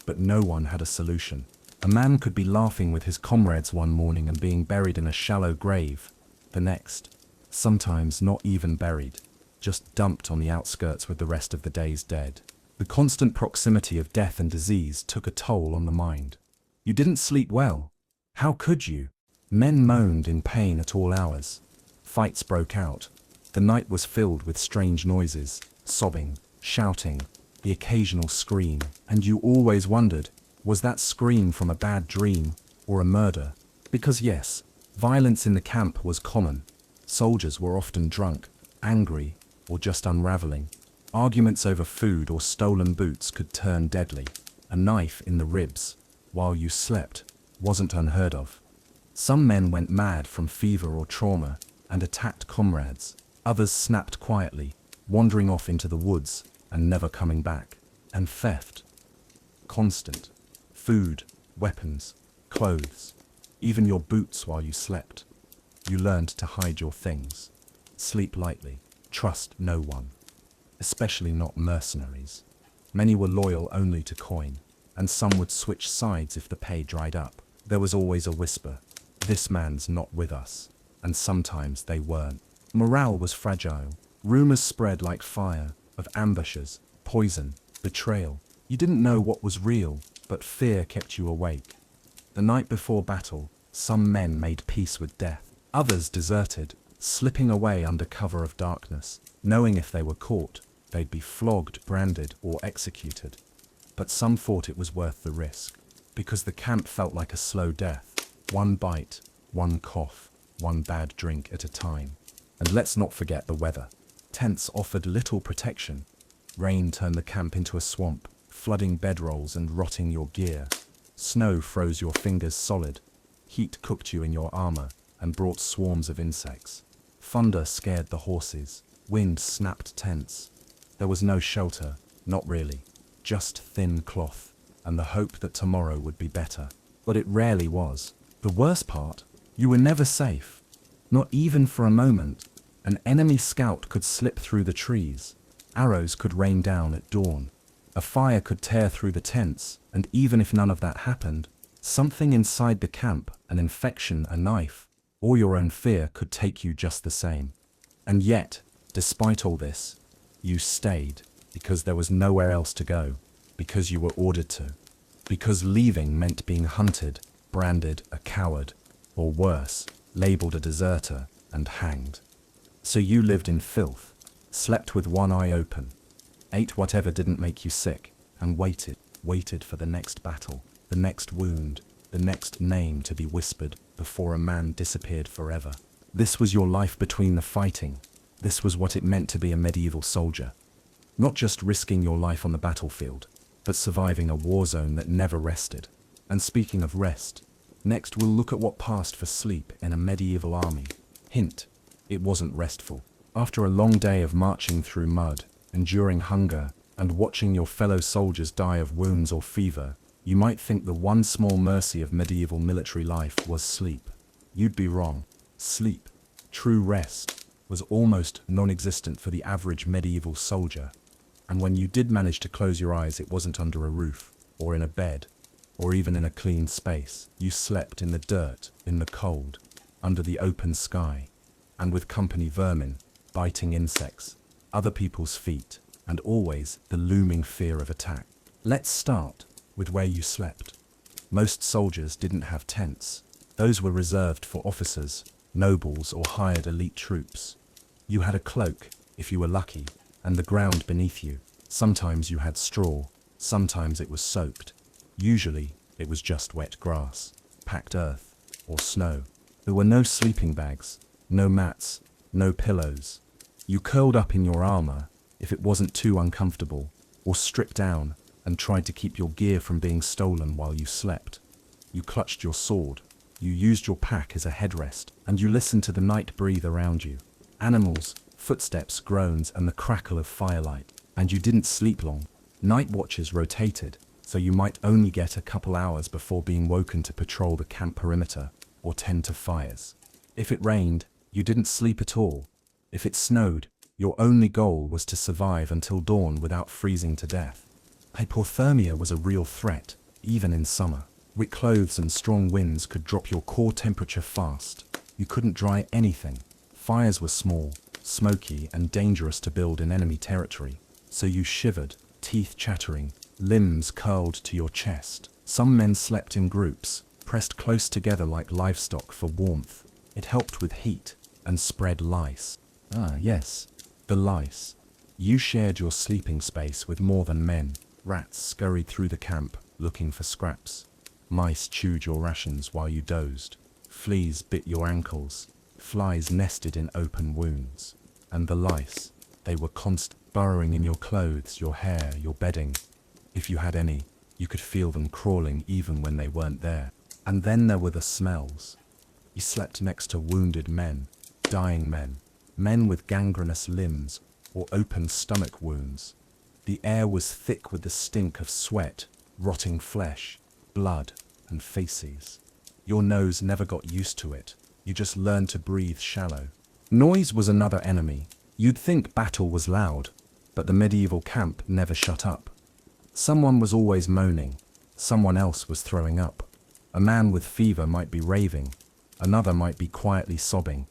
but no one had a solution. A man could be laughing with his comrades one morning and being buried in a shallow grave the next. Sometimes not even buried, just dumped on the outskirts with the rest of the day's dead. The constant proximity of death and disease took a toll on the mind. You didn't sleep well. How could you? Men moaned in pain at all hours. Fights broke out. The night was filled with strange noises, sobbing, shouting, the occasional scream, and you always wondered, was that scream from a bad dream or a murder? Because yes, violence in the camp was common. Soldiers were often drunk, angry, or just unraveling. Arguments over food or stolen boots could turn deadly. A knife in the ribs, while you slept, wasn't unheard of. Some men went mad from fever or trauma and attacked comrades. Others snapped quietly, wandering off into the woods and never coming back. And theft. Constant. Food, weapons, clothes, even your boots while you slept. You learned to hide your things. Sleep lightly. Trust no one. Especially not mercenaries. Many were loyal only to coin, and some would switch sides if the pay dried up. There was always a whisper, "This man's not with us," and sometimes they weren't. Morale was fragile. Rumors spread like fire, of ambushes, poison, betrayal. You didn't know what was real, but fear kept you awake. The night before battle, some men made peace with death. Others deserted, slipping away under cover of darkness, knowing if they were caught, they'd be flogged, branded, or executed. But some thought it was worth the risk. Because the camp felt like a slow death. One bite, one cough, one bad drink at a time. And let's not forget the weather. Tents offered little protection. Rain turned the camp into a swamp, flooding bedrolls and rotting your gear. Snow froze your fingers solid. Heat cooked you in your armor and brought swarms of insects. Thunder scared the horses. Wind snapped tents. There was no shelter, not really. Just thin cloth, and the hope that tomorrow would be better. But it rarely was. The worst part, you were never safe. Not even for a moment. An enemy scout could slip through the trees. Arrows could rain down at dawn. A fire could tear through the tents, and even if none of that happened, something inside the camp, an infection, a knife, or your own fear could take you just the same. And yet, despite all this, you stayed, because there was nowhere else to go, because you were ordered to, because leaving meant being hunted, branded a coward, or worse, labeled a deserter and hanged. So you lived in filth, slept with one eye open, ate whatever didn't make you sick, and waited for the next battle, the next wound, the next name to be whispered before a man disappeared forever. This was your life between the fighting. This was what it meant to be a medieval soldier. Not just risking your life on the battlefield, but surviving a war zone that never rested. And speaking of rest, next we'll look at what passed for sleep in a medieval army. Hint, it wasn't restful. After a long day of marching through mud, enduring hunger, and watching your fellow soldiers die of wounds or fever, you might think the one small mercy of medieval military life was sleep. You'd be wrong. Sleep, true rest, was almost non-existent for the average medieval soldier. And when you did manage to close your eyes, it wasn't under a roof, or in a bed, or even in a clean space. You slept in the dirt, in the cold, under the open sky, and with company vermin, biting insects, other people's feet, and always the looming fear of attack. Let's start with where you slept. Most soldiers didn't have tents. Those were reserved for officers, nobles, or hired elite troops. You had a cloak, if you were lucky, and the ground beneath you. Sometimes you had straw, sometimes it was soaked. Usually, it was just wet grass, packed earth, or snow. There were no sleeping bags, no mats, no pillows. You curled up in your armor, if it wasn't too uncomfortable, or stripped down and tried to keep your gear from being stolen while you slept. You clutched your sword, you used your pack as a headrest, and you listened to the night breathe around you. Animals, footsteps, groans, and the crackle of firelight. And you didn't sleep long. Night watches rotated, so you might only get a couple hours before being woken to patrol the camp perimeter or tend to fires. If it rained, you didn't sleep at all. If it snowed, your only goal was to survive until dawn without freezing to death. Hypothermia was a real threat, even in summer. Wet clothes and strong winds could drop your core temperature fast. You couldn't dry anything. Fires were small, smoky, and dangerous to build in enemy territory, so you shivered, teeth chattering, limbs curled to your chest. Some men slept in groups, pressed close together like livestock for warmth. It helped with heat and spread lice. Ah, yes, the lice. You shared your sleeping space with more than men. Rats scurried through the camp, looking for scraps. Mice chewed your rations while you dozed. Fleas bit your ankles. Flies nested in open wounds. And the lice, they were constant, burrowing in your clothes, your hair, your bedding. If you had any, you could feel them crawling even when they weren't there. And then there were the smells. You slept next to wounded men, dying men, men with gangrenous limbs or open stomach wounds. The air was thick with the stink of sweat, rotting flesh, blood, and feces. Your nose never got used to it. You just learned to breathe shallow. Noise was another enemy. You'd think battle was loud, but the medieval camp never shut up. Someone was always moaning. Someone else was throwing up. A man with fever might be raving. Another might be quietly sobbing.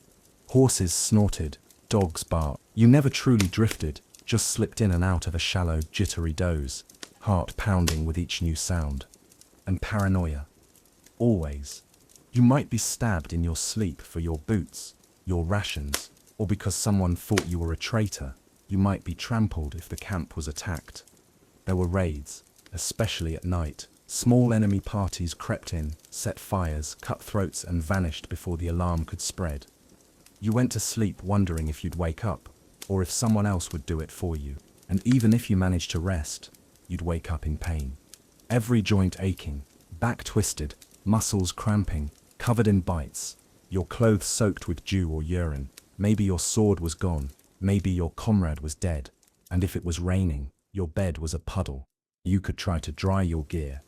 Horses snorted. Dogs barked. You never truly drifted, just slipped in and out of a shallow, jittery doze, heart pounding with each new sound. And paranoia. Always. You might be stabbed in your sleep for your boots, your rations, or because someone thought you were a traitor. You might be trampled if the camp was attacked. There were raids, especially at night, Small enemy parties crept in, set fires, cut throats, and vanished before the alarm could spread. You went to sleep wondering if you'd wake up, or if someone else would do it for you. And even if you managed to rest, you'd wake up in pain. Every joint aching, back twisted, muscles cramping, covered in bites, your clothes soaked with dew or urine. Maybe your sword was gone, maybe your comrade was dead, and if it was raining, your bed was a puddle. You could try to dry your gear,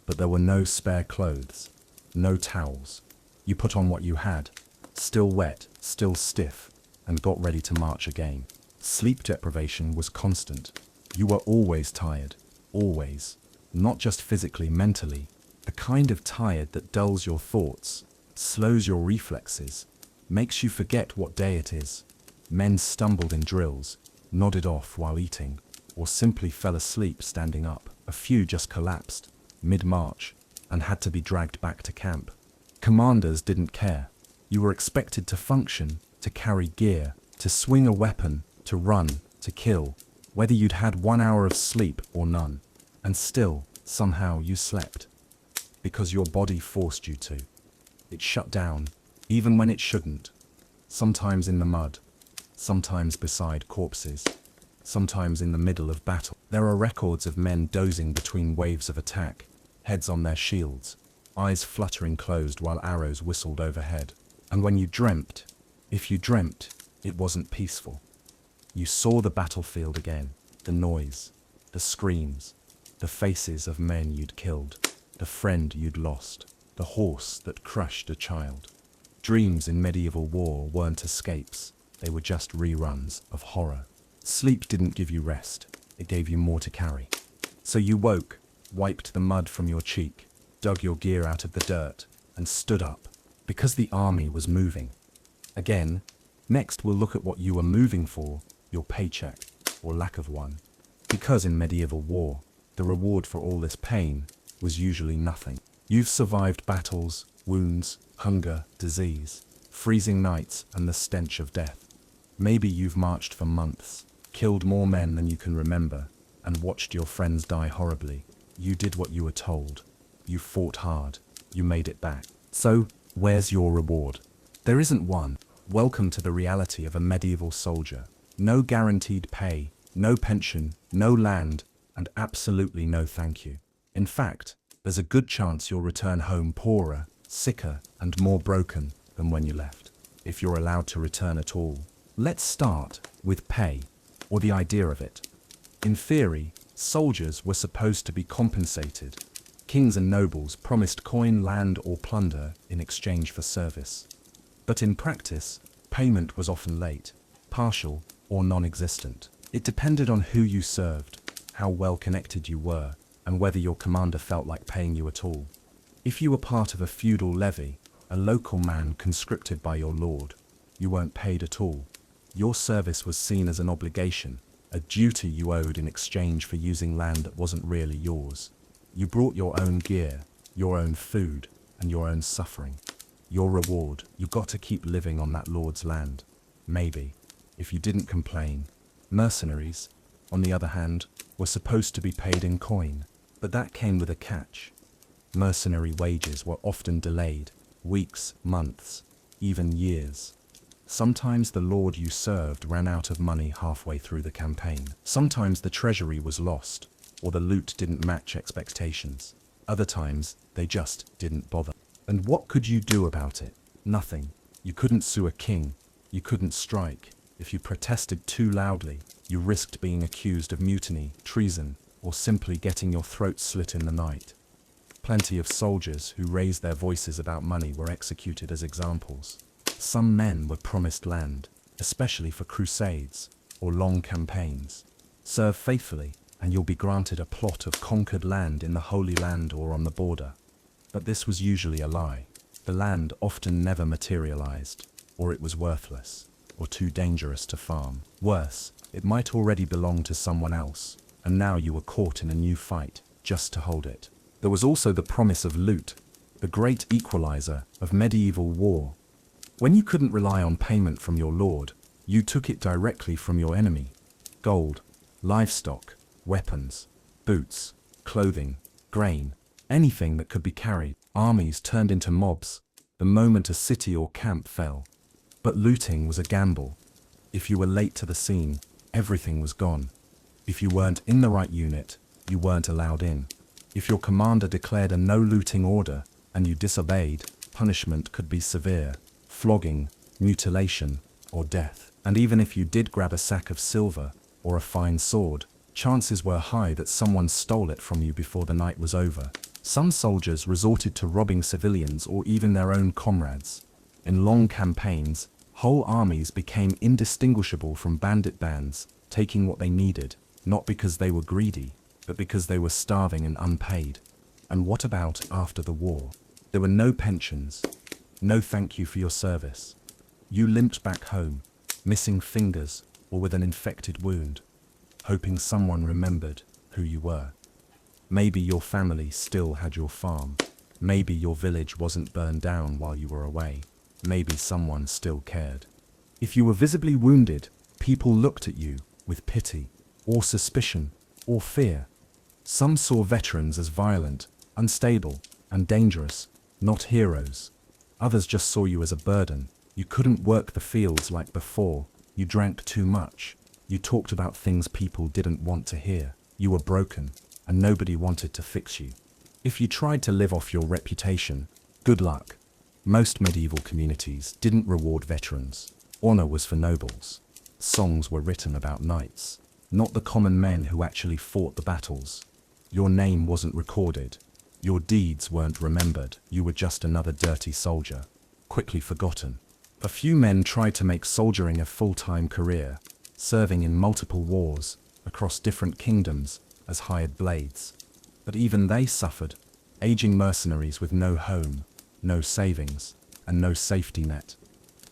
but there were no spare clothes, no towels. You put on what you had, still wet, still stiff, and got ready to march again. Sleep deprivation was constant. You were always tired, always. Not just physically, mentally. The kind of tired that dulls your thoughts, slows your reflexes, makes you forget what day it is. Men stumbled in drills, nodded off while eating, or simply fell asleep standing up. A few just collapsed, mid-march, and had to be dragged back to camp. Commanders didn't care. You were expected to function, to carry gear, to swing a weapon, to run, to kill, whether you'd had 1 hour of sleep or none. And still, somehow, you slept. Because your body forced you to. It shut down, even when it shouldn't. Sometimes in the mud, sometimes beside corpses, sometimes in the middle of battle. There are records of men dozing between waves of attack, heads on their shields, eyes fluttering closed while arrows whistled overhead. And when you dreamt, if you dreamt, it wasn't peaceful. You saw the battlefield again, the noise, the screams, the faces of men you'd killed, the friend you'd lost, the horse that crushed a child. Dreams in medieval war weren't escapes, they were just reruns of horror. Sleep didn't give you rest, it gave you more to carry. So you woke, wiped the mud from your cheek, dug your gear out of the dirt, and stood up, because the army was moving. Again, next we'll look at what you were moving for, your paycheck, or lack of one. Because in medieval war, the reward for all this pain was usually nothing. You've survived battles, wounds, hunger, disease, freezing nights, and the stench of death. Maybe you've marched for months, killed more men than you can remember, and watched your friends die horribly. You did what you were told. You fought hard. You made it back. So, where's your reward? There isn't one. Welcome to the reality of a medieval soldier. No guaranteed pay, no pension, no land, and absolutely no thank you. In fact, there's a good chance you'll return home poorer, sicker, and more broken than when you left, if you're allowed to return at all. Let's start with pay, or the idea of it. In theory, soldiers were supposed to be compensated. Kings and nobles promised coin, land, or plunder in exchange for service. But in practice, payment was often late, partial, or non-existent. It depended on who you served, how well connected you were, and whether your commander felt like paying you at all. If you were part of a feudal levy, a local man conscripted by your lord, you weren't paid at all. Your service was seen as an obligation, a duty you owed in exchange for using land that wasn't really yours. You brought your own gear, your own food, and your own suffering. Your reward, you got to keep living on that lord's land. Maybe, if you didn't complain. Mercenaries, on the other hand, were supposed to be paid in coin, but that came with a catch. Mercenary wages were often delayed, weeks, months, even years. Sometimes the lord you served ran out of money halfway through the campaign. Sometimes the treasury was lost, or the loot didn't match expectations. Other times, they just didn't bother. And what could you do about it? Nothing. You couldn't sue a king. You couldn't strike. If you protested too loudly, you risked being accused of mutiny, treason, or simply getting your throat slit in the night. Plenty of soldiers who raised their voices about money were executed as examples. Some men were promised land, especially for crusades or long campaigns. Serve faithfully, and you'll be granted a plot of conquered land in the Holy Land or on the border. But this was usually a lie. The land often never materialized, or it was worthless, or too dangerous to farm. Worse, it might already belong to someone else, and now you were caught in a new fight just to hold it. There was also the promise of loot, the great equalizer of medieval war. When you couldn't rely on payment from your lord, you took it directly from your enemy. Gold, livestock, weapons, boots, clothing, grain, anything that could be carried. Armies turned into mobs the moment a city or camp fell. But looting was a gamble. If you were late to the scene, everything was gone. If you weren't in the right unit, you weren't allowed in. If your commander declared a no looting order and you disobeyed, punishment could be severe: flogging, mutilation, or death. And even if you did grab a sack of silver or a fine sword, chances were high that someone stole it from you before the night was over. Some soldiers resorted to robbing civilians or even their own comrades. In long campaigns, whole armies became indistinguishable from bandit bands, taking what they needed, not because they were greedy, but because they were starving and unpaid. And what about after the war? There were no pensions, no thank you for your service. You limped back home, missing fingers or with an infected wound, hoping someone remembered who you were. Maybe your family still had your farm. Maybe your village wasn't burned down while you were away. Maybe someone still cared. If you were visibly wounded, people looked at you with pity, or suspicion, or fear. Some saw veterans as violent, unstable, and dangerous, not heroes. Others just saw you as a burden. You couldn't work the fields like before. You drank too much. You talked about things people didn't want to hear. You were broken, and nobody wanted to fix you. If you tried to live off your reputation, good luck. Most medieval communities didn't reward veterans. Honor was for nobles. Songs were written about knights, not the common men who actually fought the battles. Your name wasn't recorded. Your deeds weren't remembered. You were just another dirty soldier, quickly forgotten. A few men tried to make soldiering a full-time career, serving in multiple wars across different kingdoms as hired blades. But even they suffered, aging mercenaries with no home, no savings, and no safety net.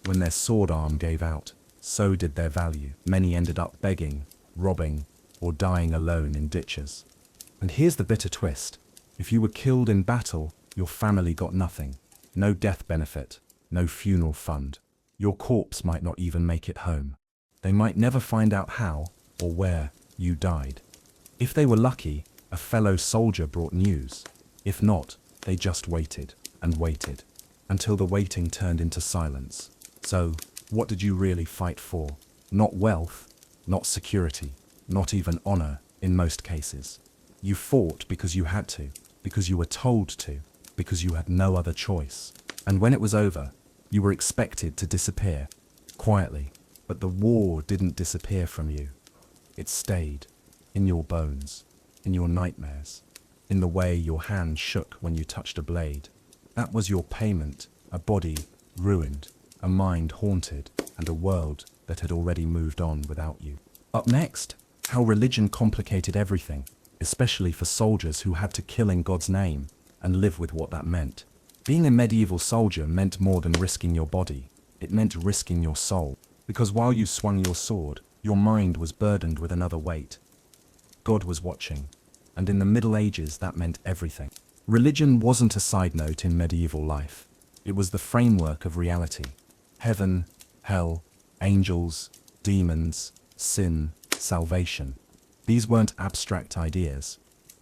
When their sword arm gave out, so did their value. Many ended up begging, robbing, or dying alone in ditches. And here's the bitter twist. If you were killed in battle, your family got nothing. No death benefit, no funeral fund. Your corpse might not even make it home. They might never find out how or where you died. If they were lucky, a fellow soldier brought news. If not, they just waited and waited until the waiting turned into silence. So, what did you really fight for? Not wealth, not security, not even honor in most cases. You fought because you had to, because you were told to, because you had no other choice. And when it was over, you were expected to disappear, quietly. But the war didn't disappear from you. It stayed, in your bones, in your nightmares, in the way your hand shook when you touched a blade. That was your payment, a body ruined, a mind haunted, and a world that had already moved on without you. Up next, how religion complicated everything, especially for soldiers who had to kill in God's name and live with what that meant. Being a medieval soldier meant more than risking your body. It meant risking your soul. Because while you swung your sword, your mind was burdened with another weight. God was watching. And in the Middle Ages, that meant everything. Religion wasn't a side note in medieval life. It was the framework of reality. Heaven, hell, angels, demons, sin, salvation. These weren't abstract ideas.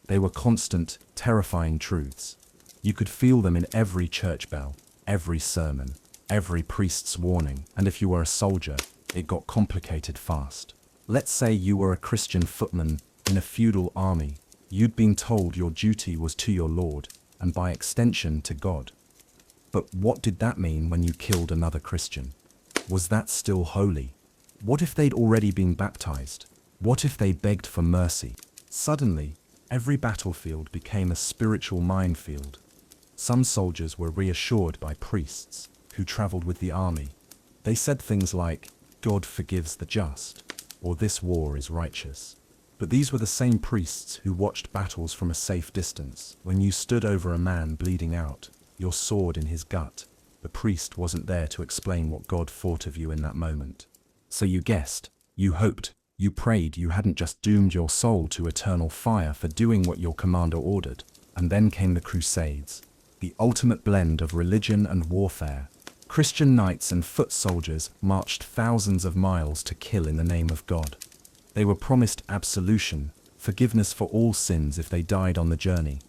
They were constant, terrifying truths. You could feel them in every church bell, every sermon, every priest's warning. And if you were a soldier, it got complicated fast. Let's say you were a Christian footman in a feudal army. You'd been told your duty was to your Lord, and by extension to God. But what did that mean when you killed another Christian? Was that still holy? What if they'd already been baptized? What if they begged for mercy? Suddenly, every battlefield became a spiritual minefield. Some soldiers were reassured by priests who traveled with the army. They said things like, "God forgives the just," or "This war is righteous." But these were the same priests who watched battles from a safe distance. When you stood over a man bleeding out, your sword in his gut, the priest wasn't there to explain what God thought of you in that moment. So you guessed, you hoped, you prayed you hadn't just doomed your soul to eternal fire for doing what your commander ordered. And then came the Crusades, the ultimate blend of religion and warfare. Christian knights and foot soldiers marched thousands of miles to kill in the name of God. They were promised absolution, forgiveness for all sins if they died on the journey.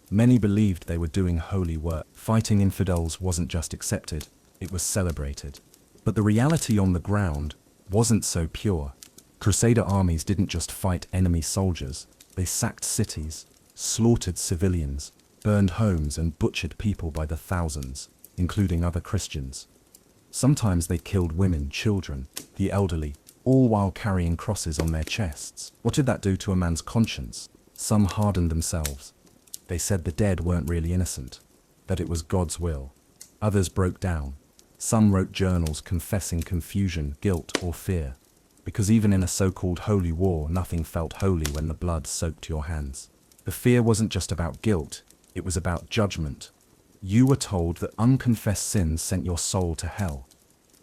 Many believed they were doing holy work. Fighting infidels wasn't just accepted, it was celebrated. But the reality on the ground wasn't so pure. Crusader armies didn't just fight enemy soldiers, they sacked cities, slaughtered civilians, burned homes and butchered people by the thousands, including other Christians. Sometimes they killed women, children, the elderly, all while carrying crosses on their chests. What did that do to a man's conscience? Some hardened themselves. They said the dead weren't really innocent, that it was God's will. Others broke down. Some wrote journals confessing confusion, guilt, or fear. Because even in a so-called holy war, nothing felt holy when the blood soaked your hands. The fear wasn't just about guilt, it was about judgment. You were told that unconfessed sins sent your soul to hell.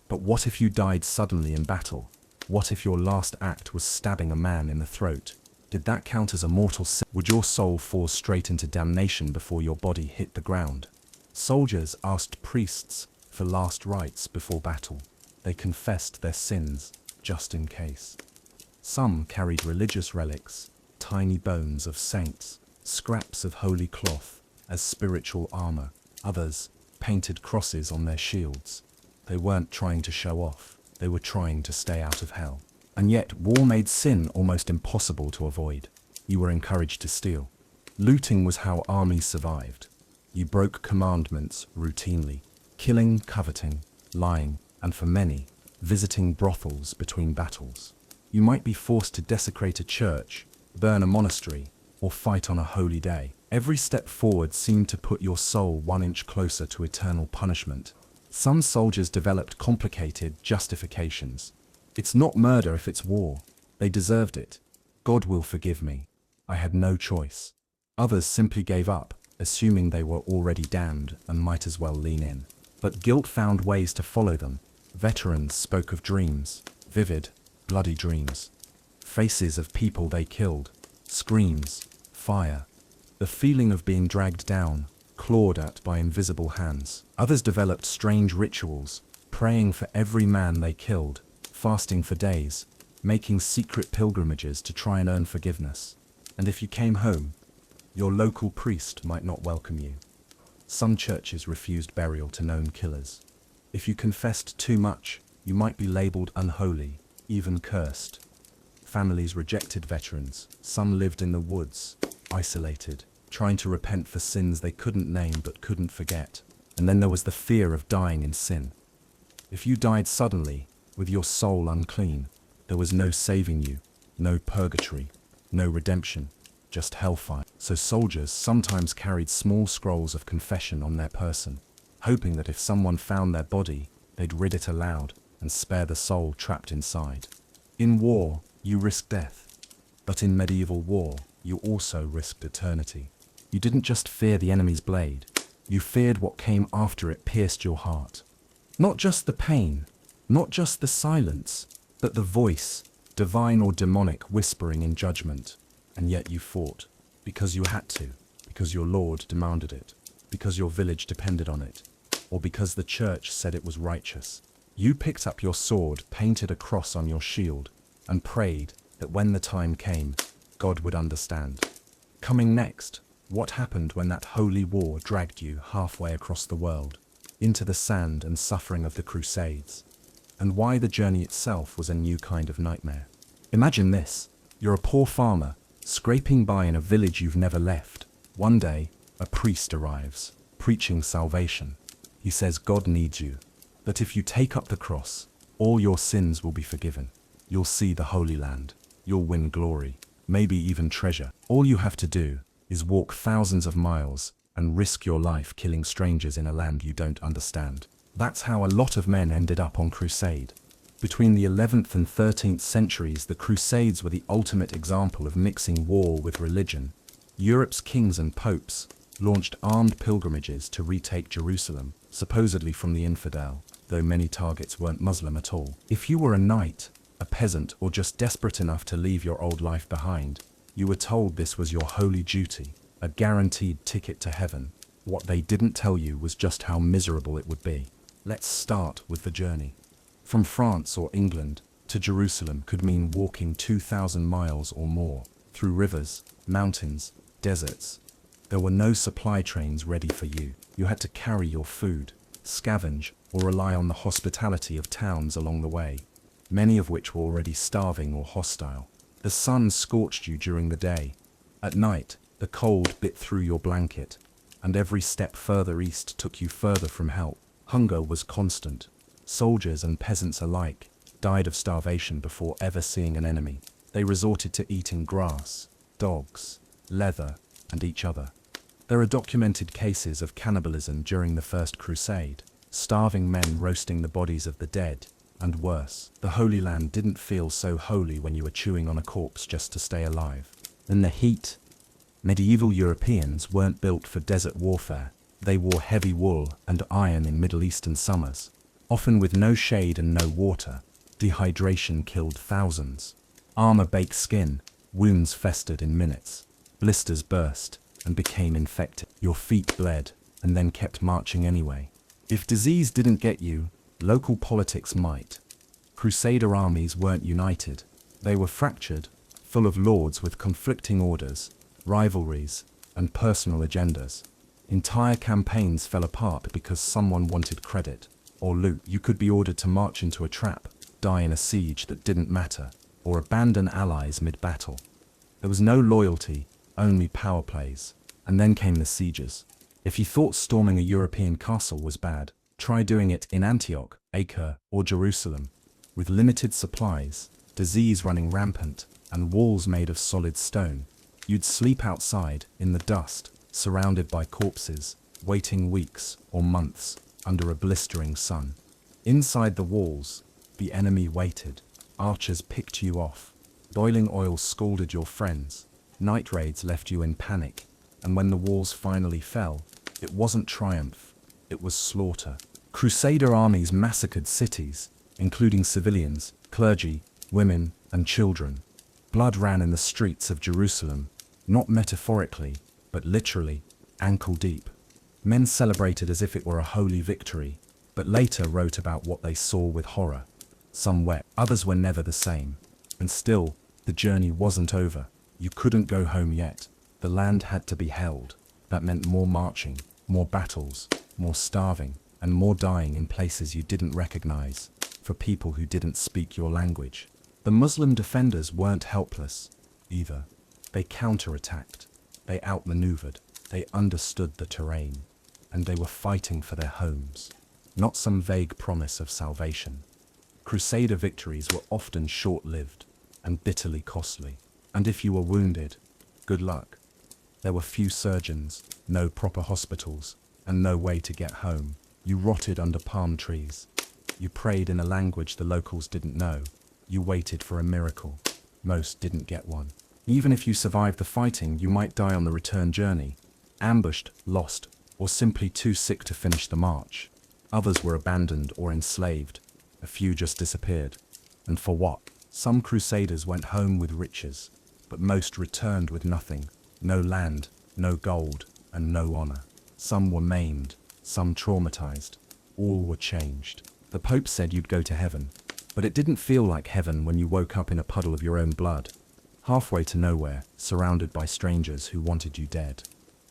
But what if you died suddenly in battle? What if your last act was stabbing a man in the throat? Did that count as a mortal sin? Would your soul fall straight into damnation before your body hit the ground? Soldiers asked priests for last rites before battle. They confessed their sins, just in case. Some carried religious relics, tiny bones of saints, scraps of holy cloth, as spiritual armor. Others painted crosses on their shields. They weren't trying to show off, they were trying to stay out of hell. And yet, war made sin almost impossible to avoid. You were encouraged to steal. Looting was how armies survived. You broke commandments routinely, killing, coveting, lying, and for many, visiting brothels between battles. You might be forced to desecrate a church, burn a monastery, or fight on a holy day. Every step forward seemed to put your soul 1 inch closer to eternal punishment. Some soldiers developed complicated justifications. It's not murder if it's war. They deserved it. God will forgive me. I had no choice. Others simply gave up, assuming they were already damned and might as well lean in. But guilt found ways to follow them. Veterans spoke of dreams, vivid, bloody dreams. Faces of people they killed, screams, fire. The feeling of being dragged down, clawed at by invisible hands. Others developed strange rituals, praying for every man they killed, fasting for days, making secret pilgrimages to try and earn forgiveness. And if you came home, your local priest might not welcome you. Some churches refused burial to known killers. If you confessed too much, you might be labeled unholy, even cursed. Families rejected veterans. Some lived in the woods, isolated, trying to repent for sins they couldn't name but couldn't forget. And then there was the fear of dying in sin. If you died suddenly, with your soul unclean, there was no saving you, no purgatory, no redemption, just hellfire. So soldiers sometimes carried small scrolls of confession on their person, hoping that if someone found their body, they'd rid it aloud and spare the soul trapped inside. In war, you risked death, but in medieval war, you also risked eternity. You didn't just fear the enemy's blade, you feared what came after it pierced your heart. Not just the pain, not just the silence, but the voice, divine or demonic, whispering in judgment. And yet you fought, because you had to, because your Lord demanded it, because your village depended on it, or because the church said it was righteous. You picked up your sword, painted a cross on your shield, and prayed that when the time came, God would understand. Coming next, what happened when that holy war dragged you halfway across the world, into the sand and suffering of the Crusades, and why the journey itself was a new kind of nightmare. Imagine this, you're a poor farmer, scraping by in a village you've never left. One day, a priest arrives, preaching salvation. He says God needs you, that if you take up the cross, all your sins will be forgiven. You'll see the Holy Land. You'll win glory, maybe even treasure. All you have to do is walk thousands of miles and risk your life killing strangers in a land you don't understand. That's how a lot of men ended up on crusade. Between the 11th and 13th centuries, the Crusades were the ultimate example of mixing war with religion. Europe's kings and popes launched armed pilgrimages to retake Jerusalem, supposedly from the infidel, though many targets weren't Muslim at all. If you were a knight, a peasant, or just desperate enough to leave your old life behind, you were told this was your holy duty, a guaranteed ticket to heaven. What they didn't tell you was just how miserable it would be. Let's start with the journey. From France or England to Jerusalem could mean walking 2,000 miles or more, through rivers, mountains, deserts. There were no supply trains ready for you. You had to carry your food, scavenge, or rely on the hospitality of towns along the way, many of which were already starving or hostile. The sun scorched you during the day. At night, the cold bit through your blanket, and every step further east took you further from help. Hunger was constant. Soldiers and peasants alike died of starvation before ever seeing an enemy. They resorted to eating grass, dogs, leather, and each other. There are documented cases of cannibalism during the First Crusade, starving men roasting the bodies of the dead, and worse. The Holy Land didn't feel so holy when you were chewing on a corpse just to stay alive. In the heat, medieval Europeans weren't built for desert warfare. They wore heavy wool and iron in Middle Eastern summers, often with no shade and no water. Dehydration killed thousands. Armor baked skin, wounds festered in minutes. Blisters burst and became infected. Your feet bled and then kept marching anyway. If disease didn't get you, local politics might. Crusader armies weren't united. They were fractured, full of lords with conflicting orders, rivalries, and personal agendas. Entire campaigns fell apart because someone wanted credit or loot. You could be ordered to march into a trap, die in a siege that didn't matter, or abandon allies mid-battle. There was no loyalty, only power plays. And then came the sieges. If you thought storming a European castle was bad, try doing it in Antioch, Acre, or Jerusalem. With limited supplies, disease running rampant, and walls made of solid stone, you'd sleep outside, in the dust, surrounded by corpses, waiting weeks or months under a blistering sun. Inside the walls, the enemy waited. Archers picked you off. Boiling oil scalded your friends. Night raids left you in panic. And when the walls finally fell, it wasn't triumph, it was slaughter. Crusader armies massacred cities, including civilians, clergy, women, and children. Blood ran in the streets of Jerusalem, not metaphorically, but literally, ankle deep. Men celebrated as if it were a holy victory, but later wrote about what they saw with horror. Some wept, others were never the same. And still, the journey wasn't over. You couldn't go home yet. The land had to be held. That meant more marching, more battles, more starving, and more dying in places you didn't recognize, for people who didn't speak your language. The Muslim defenders weren't helpless, either. They counterattacked, they outmaneuvered, they understood the terrain, and they were fighting for their homes, not some vague promise of salvation. Crusader victories were often short-lived and bitterly costly, and if you were wounded, good luck. There were few surgeons, no proper hospitals, and no way to get home. You rotted under palm trees. You prayed in a language the locals didn't know. You waited for a miracle. Most didn't get one. Even if you survived the fighting, you might die on the return journey, ambushed, lost, or simply too sick to finish the march. Others were abandoned or enslaved. A few just disappeared. And for what? Some crusaders went home with riches, but most returned with nothing. No land, no gold, and no honor. Some were maimed, some traumatized. All were changed. The Pope said you'd go to heaven, but it didn't feel like heaven when you woke up in a puddle of your own blood, halfway to nowhere, surrounded by strangers who wanted you dead.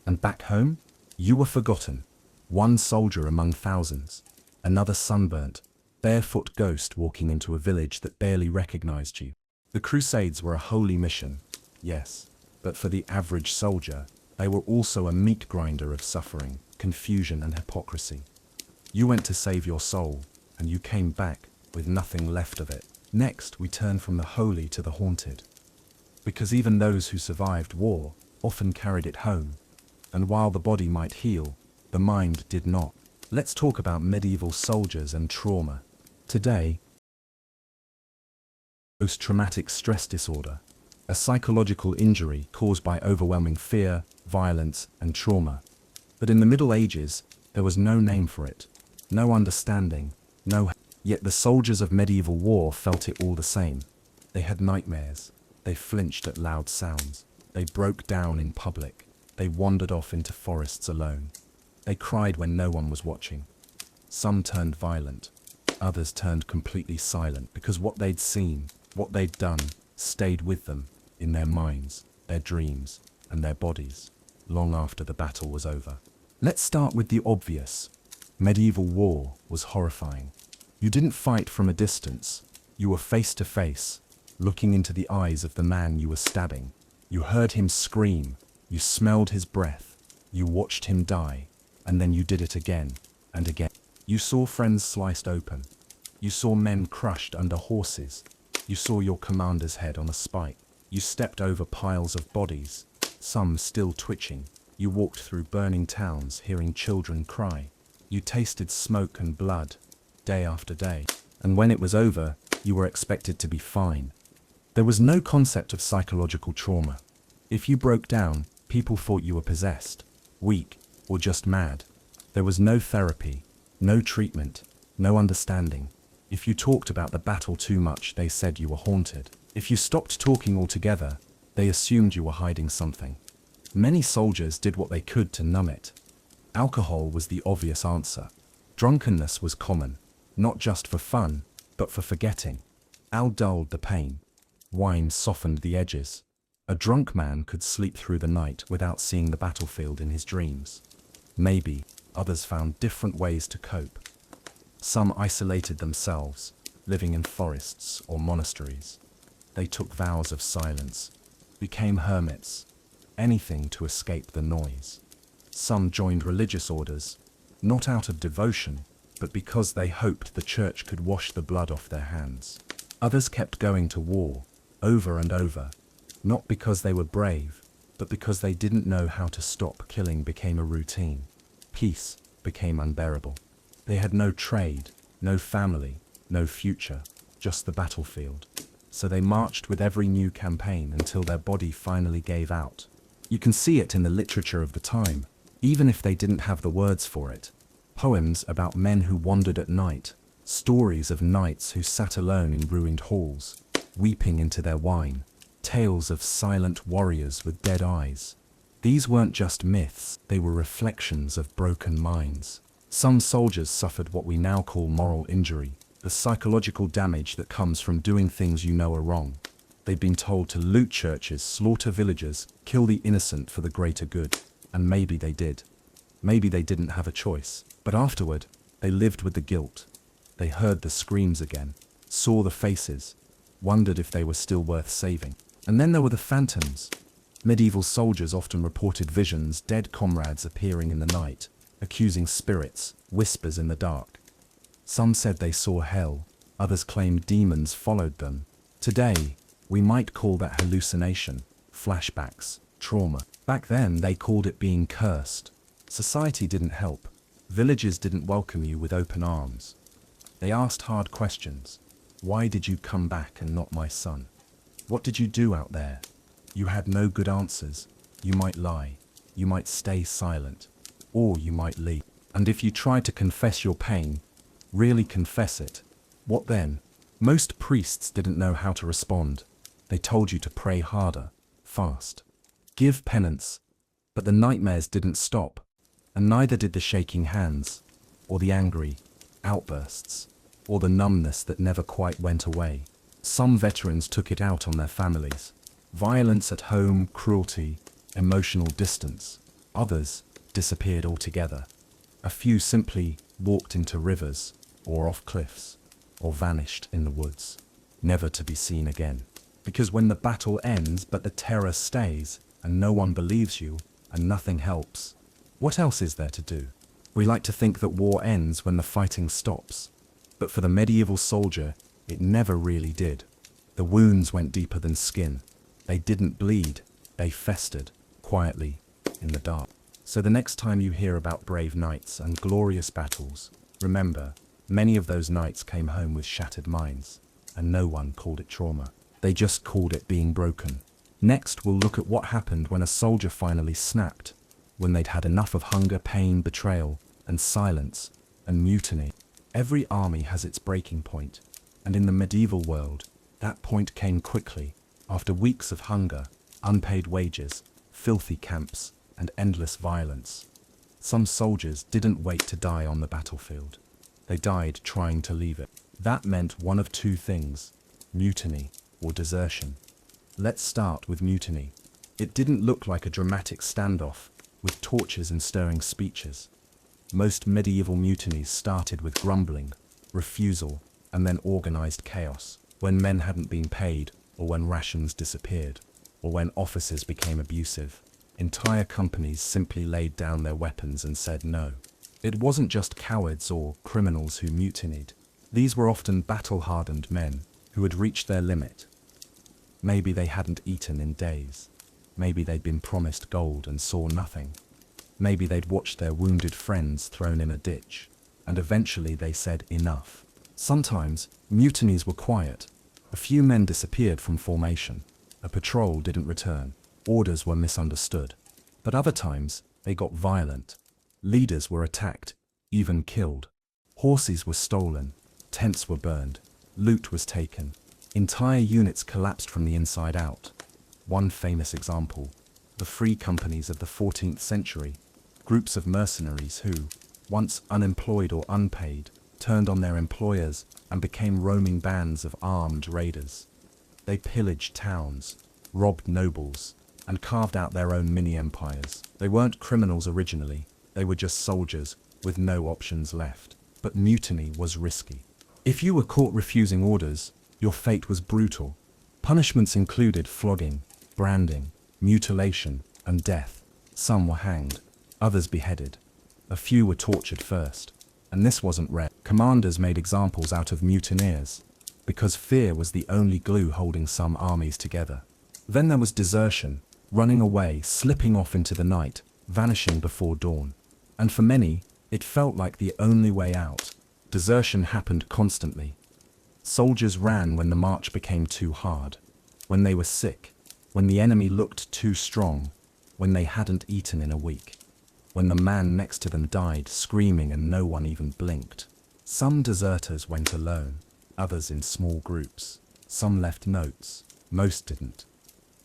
And back home, you were forgotten. One soldier among thousands, another sunburnt, barefoot ghost walking into a village that barely recognized you. The Crusades were a holy mission, yes. But for the average soldier, they were also a meat grinder of suffering, confusion, and hypocrisy. You went to save your soul, and you came back with nothing left of it. Next, we turn from the holy to the haunted. Because even those who survived war often carried it home, and while the body might heal, the mind did not. Let's talk about medieval soldiers and trauma. Today, post-traumatic stress disorder, a psychological injury caused by overwhelming fear, violence, and trauma. But in the Middle Ages, there was no name for it, no understanding, yet the soldiers of medieval war felt it all the same. They had nightmares, they flinched at loud sounds, they broke down in public, they wandered off into forests alone. They cried when no one was watching. Some turned violent, others turned completely silent because what they'd seen, what they'd done, stayed with them, in their minds, their dreams, and their bodies. long after the battle was over. Let's start with the obvious. Medieval war was horrifying. You didn't fight from a distance. You were face to face, looking into the eyes of the man you were stabbing. You heard him scream. You smelled his breath. You watched him die. And then you did it again and again. You saw friends sliced open. You saw men crushed under horses. You saw your commander's head on a spike. You stepped over piles of bodies, some still twitching. You walked through burning towns, hearing children cry. You tasted smoke and blood, day after day. And when it was over, you were expected to be fine. There was no concept of psychological trauma. If you broke down, people thought you were possessed, weak, or just mad. There was no therapy, no treatment, no understanding. If you talked about the battle too much, they said you were haunted. If you stopped talking altogether, they assumed you were hiding something. Many soldiers did what they could to numb it. Alcohol was the obvious answer. Drunkenness was common, not just for fun, but for forgetting. Al dulled the pain. Wine softened the edges. A drunk man could sleep through the night without seeing the battlefield in his dreams. Maybe others found different ways to cope. Some isolated themselves, living in forests or monasteries. They took vows of silence, became hermits, anything to escape the noise. Some joined religious orders, not out of devotion, but because they hoped the church could wash the blood off their hands. Others kept going to war, over and over, not because they were brave, but because they didn't know how to stop. Killing became a routine. Peace became unbearable. They had no trade, no family, no future, just the battlefield. So they marched with every new campaign until their body finally gave out. You can see it in the literature of the time, even if they didn't have the words for it. Poems about men who wandered at night, stories of knights who sat alone in ruined halls, weeping into their wine, tales of silent warriors with dead eyes. These weren't just myths, they were reflections of broken minds. Some soldiers suffered what we now call moral injury, the psychological damage that comes from doing things you know are wrong. They'd been told to loot churches, slaughter villagers, kill the innocent for the greater good. And maybe they did. Maybe they didn't have a choice. But afterward, they lived with the guilt. They heard the screams again, saw the faces, wondered if they were still worth saving. And then there were the phantoms. Medieval soldiers often reported visions, dead comrades appearing in the night, accusing spirits, whispers in the dark. Some said they saw hell, others claimed demons followed them. Today, we might call that hallucination, flashbacks, trauma. Back then, they called it being cursed. Society didn't help. Villages didn't welcome you with open arms. They asked hard questions. Why did you come back and not my son? What did you do out there? You had no good answers. You might lie. You might stay silent. Or you might leave. And if you tried to confess your pain, really confess it, what then? Most priests didn't know how to respond. They told you to pray harder, fast, give penance. But the nightmares didn't stop, and neither did the shaking hands, or the angry outbursts, or the numbness that never quite went away. Some veterans took it out on their families. Violence at home, cruelty, emotional distance. Others disappeared altogether. A few simply walked into rivers, or off cliffs, or vanished in the woods, never to be seen again. Because when the battle ends but the terror stays, and no one believes you, and nothing helps, what else is there to do? We like to think that war ends when the fighting stops. But for the medieval soldier, it never really did. The wounds went deeper than skin. They didn't bleed, they festered, quietly, in the dark. So the next time you hear about brave knights and glorious battles, remember, many of those knights came home with shattered minds, and no one called it trauma. They just called it being broken. Next, we'll look at what happened when a soldier finally snapped, when they'd had enough of hunger, pain, betrayal, and silence, and mutiny. Every army has its breaking point, and in the medieval world, that point came quickly, after weeks of hunger, unpaid wages, filthy camps, and endless violence. Some soldiers didn't wait to die on the battlefield. They died trying to leave it. That meant one of two things: mutiny or desertion. Let's start with mutiny. It didn't look like a dramatic standoff. with torches and stirring speeches. Most medieval mutinies started with grumbling, refusal, and then organized chaos, when men hadn't been paid, or when rations disappeared, or when officers became abusive. Entire companies simply laid down their weapons and said no. It wasn't just cowards or criminals who mutinied. These were often battle-hardened men who had reached their limit. Maybe they hadn't eaten in days. Maybe they'd been promised gold and saw nothing. Maybe they'd watched their wounded friends thrown in a ditch, and eventually they said enough. Sometimes, mutinies were quiet. A few men disappeared from formation. A patrol didn't return. Orders were misunderstood. But other times, they got violent. Leaders were attacked, even killed. Horses were stolen. Tents were burned. Loot was taken. Entire units collapsed from the inside out. One famous example: the free companies of the 14th century. Groups of mercenaries who, once unemployed or unpaid, turned on their employers and became roaming bands of armed raiders. They pillaged towns, robbed nobles, and carved out their own mini-empires. They weren't criminals originally, they were just soldiers with no options left. But mutiny was risky. If you were caught refusing orders, your fate was brutal. Punishments included flogging, branding, mutilation, and death. Some were hanged, others beheaded. A few were tortured first. And this wasn't rare. Commanders made examples out of mutineers, because fear was the only glue holding some armies together. Then there was desertion, running away, slipping off into the night, vanishing before dawn. And for many, it felt like the only way out. Desertion happened constantly. Soldiers ran when the march became too hard, when they were sick, when the enemy looked too strong, when they hadn't eaten in a week, when the man next to them died screaming and no one even blinked. Some deserters went alone, others in small groups. Some left notes, most didn't.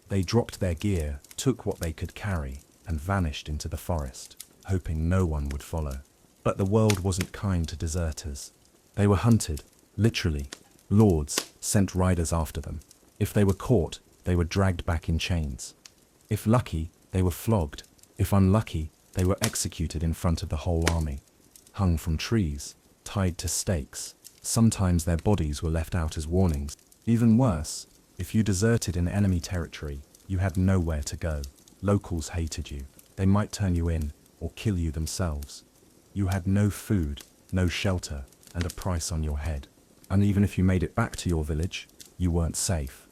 They dropped their gear, took what they could carry, and vanished into the forest, hoping no one would follow. But the world wasn't kind to deserters. They were hunted, literally. Lords sent riders after them. If they were caught, they were dragged back in chains. If lucky, they were flogged. If unlucky, they were executed in front of the whole army. Hung from trees, tied to stakes. Sometimes their bodies were left out as warnings. Even worse, if you deserted in enemy territory, you had nowhere to go. Locals hated you. They might turn you in, or kill you themselves. You had no food, no shelter, and a price on your head. And even if you made it back to your village, you weren't safe.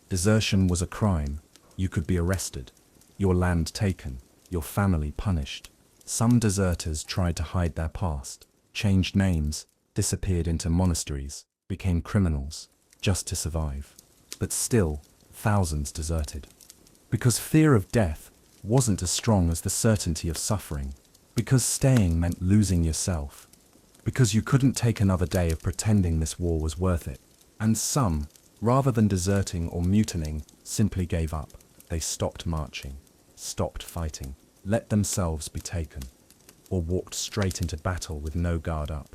Desertion was a crime. You could be arrested, your land taken, your family punished. Some deserters tried to hide their past, changed names, disappeared into monasteries, became criminals, just to survive. But still, thousands deserted. Because fear of death wasn't as strong as the certainty of suffering. Because staying meant losing yourself. Because you couldn't take another day of pretending this war was worth it. And some, rather than deserting or mutinying, simply gave up. They stopped marching, stopped fighting, let themselves be taken, or walked straight into battle with no guard up.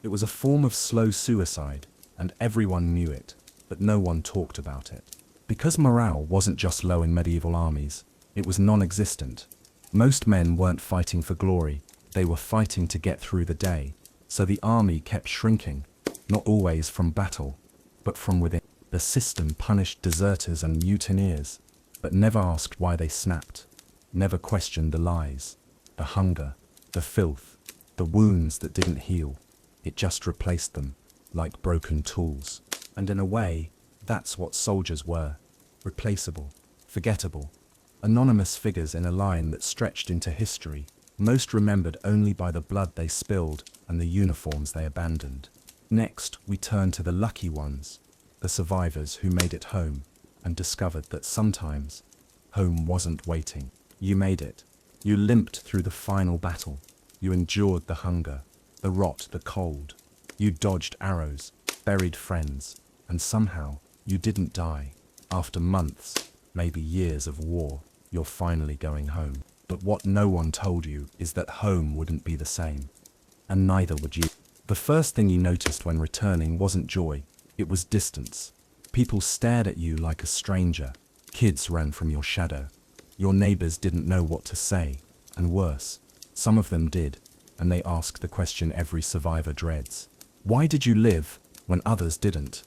It was a form of slow suicide, and everyone knew it, but no one talked about it. Because morale wasn't just low in medieval armies, it was non-existent. Most men weren't fighting for glory, they were fighting to get through the day, so the army kept shrinking, not always from battle, but from within. The system punished deserters and mutineers, but never asked why they snapped, never questioned the lies, the hunger, the filth, the wounds that didn't heal. It just replaced them, like broken tools. And in a way, that's what soldiers were: replaceable, forgettable. Anonymous figures in a line that stretched into history, most remembered only by the blood they spilled and the uniforms they abandoned. Next, we turn to the lucky ones, the survivors who made it home and discovered that sometimes home wasn't waiting. You made it. You limped through the final battle. You endured the hunger, the rot, the cold. You dodged arrows, buried friends, and somehow you didn't die. After months, maybe years of war, you're finally going home. But what no one told you is that home wouldn't be the same. And neither would you. The first thing you noticed when returning wasn't joy, it was distance. People stared at you like a stranger. Kids ran from your shadow. Your neighbors didn't know what to say. And worse, some of them did, and they ask the question every survivor dreads. Why did you live when others didn't?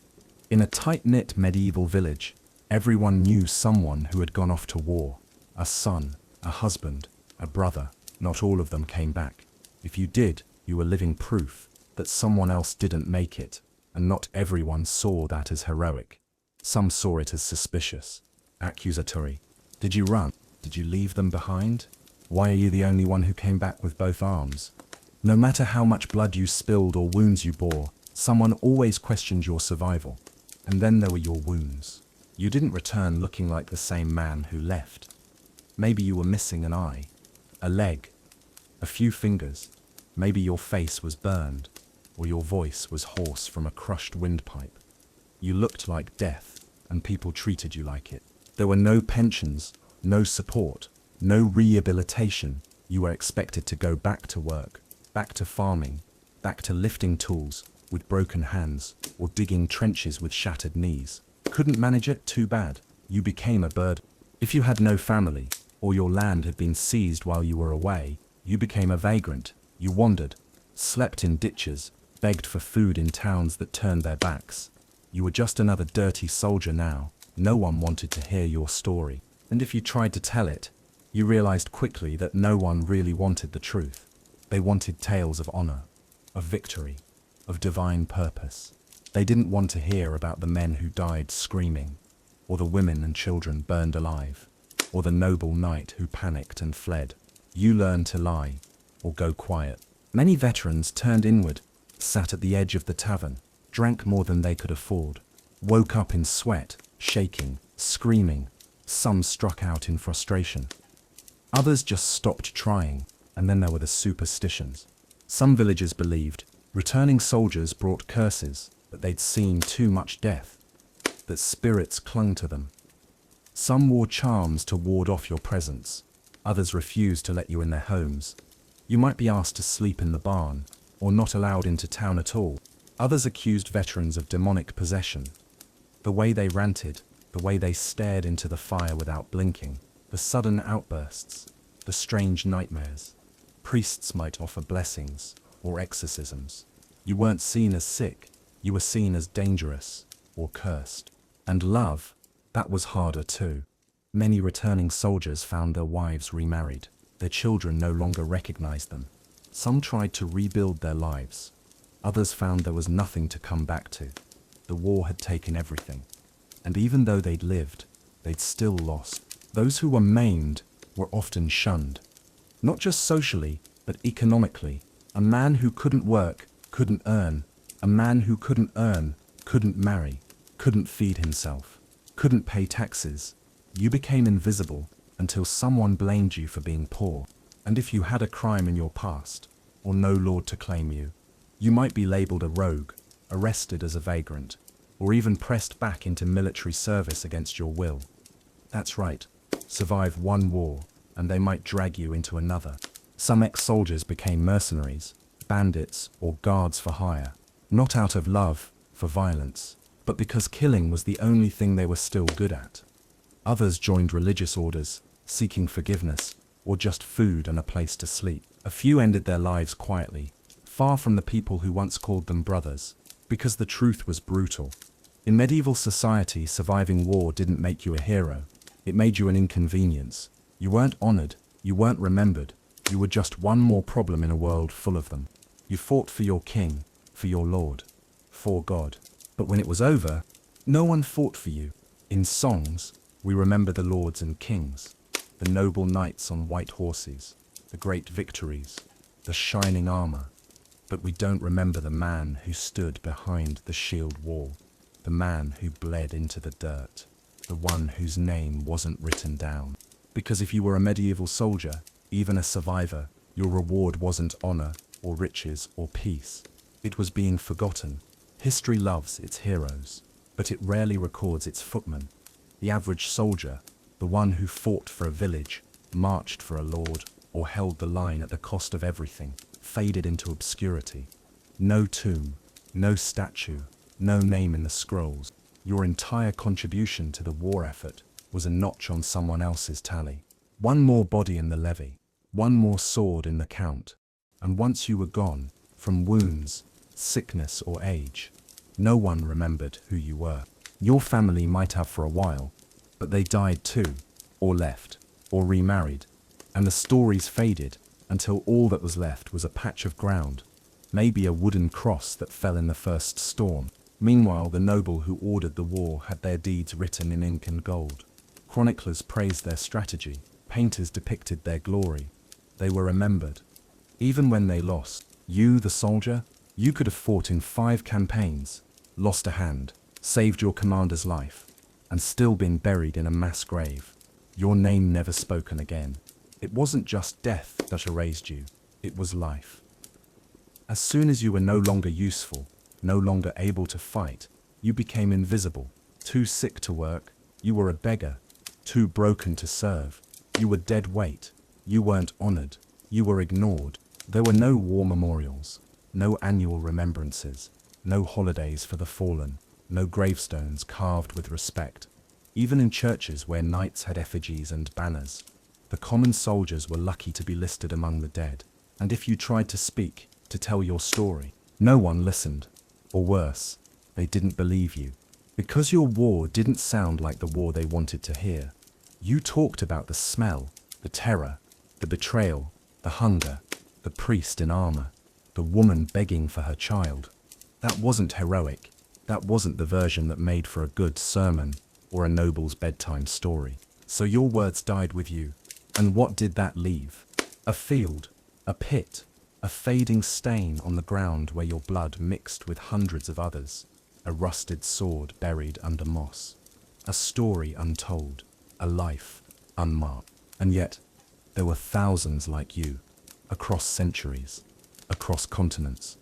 In a tight-knit medieval village, everyone knew someone who had gone off to war. A son, a husband, a brother. Not all of them came back. If you did, you were living proof that someone else didn't make it, and not everyone saw that as heroic. Some saw it as suspicious, accusatory. Did you run? Did you leave them behind? Why are you the only one who came back with both arms? No matter how much blood you spilled or wounds you bore, someone always questioned your survival. And then there were your wounds. You didn't return looking like the same man who left. Maybe you were missing an eye, a leg, a few fingers. Maybe your face was burned, or your voice was hoarse from a crushed windpipe. You looked like death, and people treated you like it. There were no pensions, no support, no rehabilitation. You were expected to go back to work, back to farming, back to lifting tools with broken hands, or digging trenches with shattered knees. Couldn't manage it? Too bad. You became a bird. If you had no family, or your land had been seized while you were away, you became a vagrant. You wandered, slept in ditches, begged for food in towns that turned their backs. You were just another dirty soldier now. No one wanted to hear your story. And if you tried to tell it, you realized quickly that no one really wanted the truth. They wanted tales of honor, of victory, of divine purpose. They didn't want to hear about the men who died screaming, or the women and children burned alive, or the noble knight who panicked and fled. You learned to lie, or go quiet. Many veterans turned inward, sat at the edge of the tavern, drank more than they could afford, woke up in sweat, shaking, screaming. Some struck out in frustration. Others just stopped trying, and then there were the superstitions. Some villagers believed returning soldiers brought curses, that they'd seen too much death, that spirits clung to them. Some wore charms to ward off your presence. Others refused to let you in their homes. You might be asked to sleep in the barn, or not allowed into town at all. Others accused veterans of demonic possession. The way they ranted, the way they stared into the fire without blinking, the sudden outbursts, the strange nightmares. Priests might offer blessings or exorcisms. You weren't seen as sick, you were seen as dangerous or cursed. And love, that was harder too. Many returning soldiers found their wives remarried. Their children no longer recognized them. Some tried to rebuild their lives. Others found there was nothing to come back to. The war had taken everything. And even though they'd lived, they'd still lost. Those who were maimed were often shunned. Not just socially, but economically. A man who couldn't work, couldn't earn. A man who couldn't earn, couldn't marry, couldn't feed himself, couldn't pay taxes. You became invisible until someone blamed you for being poor. And if you had a crime in your past, or no lord to claim you, you might be labeled a rogue, arrested as a vagrant, or even pressed back into military service against your will. That's right, survive one war, and they might drag you into another. Some ex-soldiers became mercenaries, bandits, or guards for hire, not out of love for violence, but because killing was the only thing they were still good at. Others joined religious orders, seeking forgiveness, or just food and a place to sleep. A few ended their lives quietly, far from the people who once called them brothers, because the truth was brutal. In medieval society, surviving war didn't make you a hero. It made you an inconvenience. You weren't honored, you weren't remembered, you were just one more problem in a world full of them. You fought for your king, for your lord, for God. But when it was over, no one fought for you. In songs, we remember the lords and kings, the noble knights on white horses, the great victories, the shining armor. But we don't remember the man who stood behind the shield wall, the man who bled into the dirt, the one whose name wasn't written down. Because if you were a medieval soldier, even a survivor, your reward wasn't honor or riches or peace. It was being forgotten. History loves its heroes, but it rarely records its footmen. The average soldier, the one who fought for a village, marched for a lord, or held the line at the cost of everything, faded into obscurity. No tomb, no statue, no name in the scrolls. Your entire contribution to the war effort was a notch on someone else's tally. One more body in the levy, One more sword in the count. And once you were gone, from wounds, sickness or age, no one remembered who you were. Your family might have for a while, but they died too, or left, or remarried, and the stories faded until all that was left was a patch of ground, maybe a wooden cross that fell in the first storm. Meanwhile, the noble who ordered the war had their deeds written in ink and gold. Chroniclers praised their strategy, painters depicted their glory. They were remembered. Even when they lost, you, the soldier, you could have fought in 5 campaigns, lost a hand, saved your commander's life, and still been buried in a mass grave. Your name never spoken again. It wasn't just death that erased you, it was life. As soon as you were no longer useful, no longer able to fight, you became invisible. Too sick to work, you were a beggar. Too broken to serve, you were dead weight. You weren't honored, you were ignored. There were no war memorials, no annual remembrances, no holidays for the fallen, no gravestones carved with respect. Even in churches where knights had effigies and banners, the common soldiers were lucky to be listed among the dead. And if you tried to speak, to tell your story, no one listened. Or worse, they didn't believe you. Because your war didn't sound like the war they wanted to hear. You talked about the smell, the terror, the betrayal, the hunger, the priest in armor, the woman begging for her child. That wasn't heroic. That wasn't the version that made for a good sermon or a noble's bedtime story. So your words died with you. And what did that leave? A field, a pit, a fading stain on the ground where your blood mixed with hundreds of others, a rusted sword buried under moss, a story untold, a life unmarked. And yet, there were thousands like you, across centuries, across continents,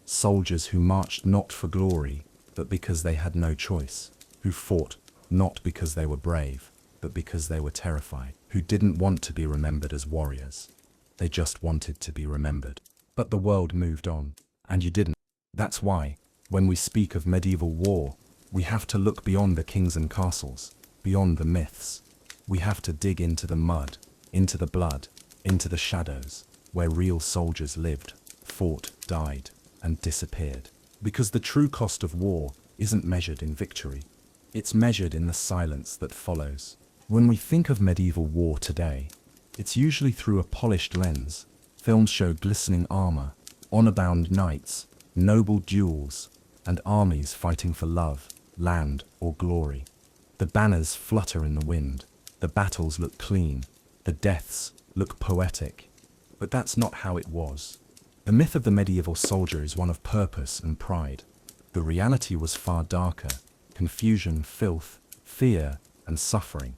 soldiers who marched not for glory, but because they had no choice, who fought not because they were brave, but because they were terrified, who didn't want to be remembered as warriors. They just wanted to be remembered. But the world moved on, and you didn't. That's why, when we speak of medieval war, we have to look beyond the kings and castles, beyond the myths. We have to dig into the mud, into the blood, into the shadows, where real soldiers lived, fought, died, and disappeared. Because the true cost of war isn't measured in victory. It's measured in the silence that follows. When we think of medieval war today, it's usually through a polished lens. Films show glistening armor, honor-bound knights, noble duels, and armies fighting for love, land, or glory. The banners flutter in the wind, the battles look clean, the deaths look poetic. But that's not how it was. The myth of the medieval soldier is one of purpose and pride. The reality was far darker: confusion, filth, fear, and suffering.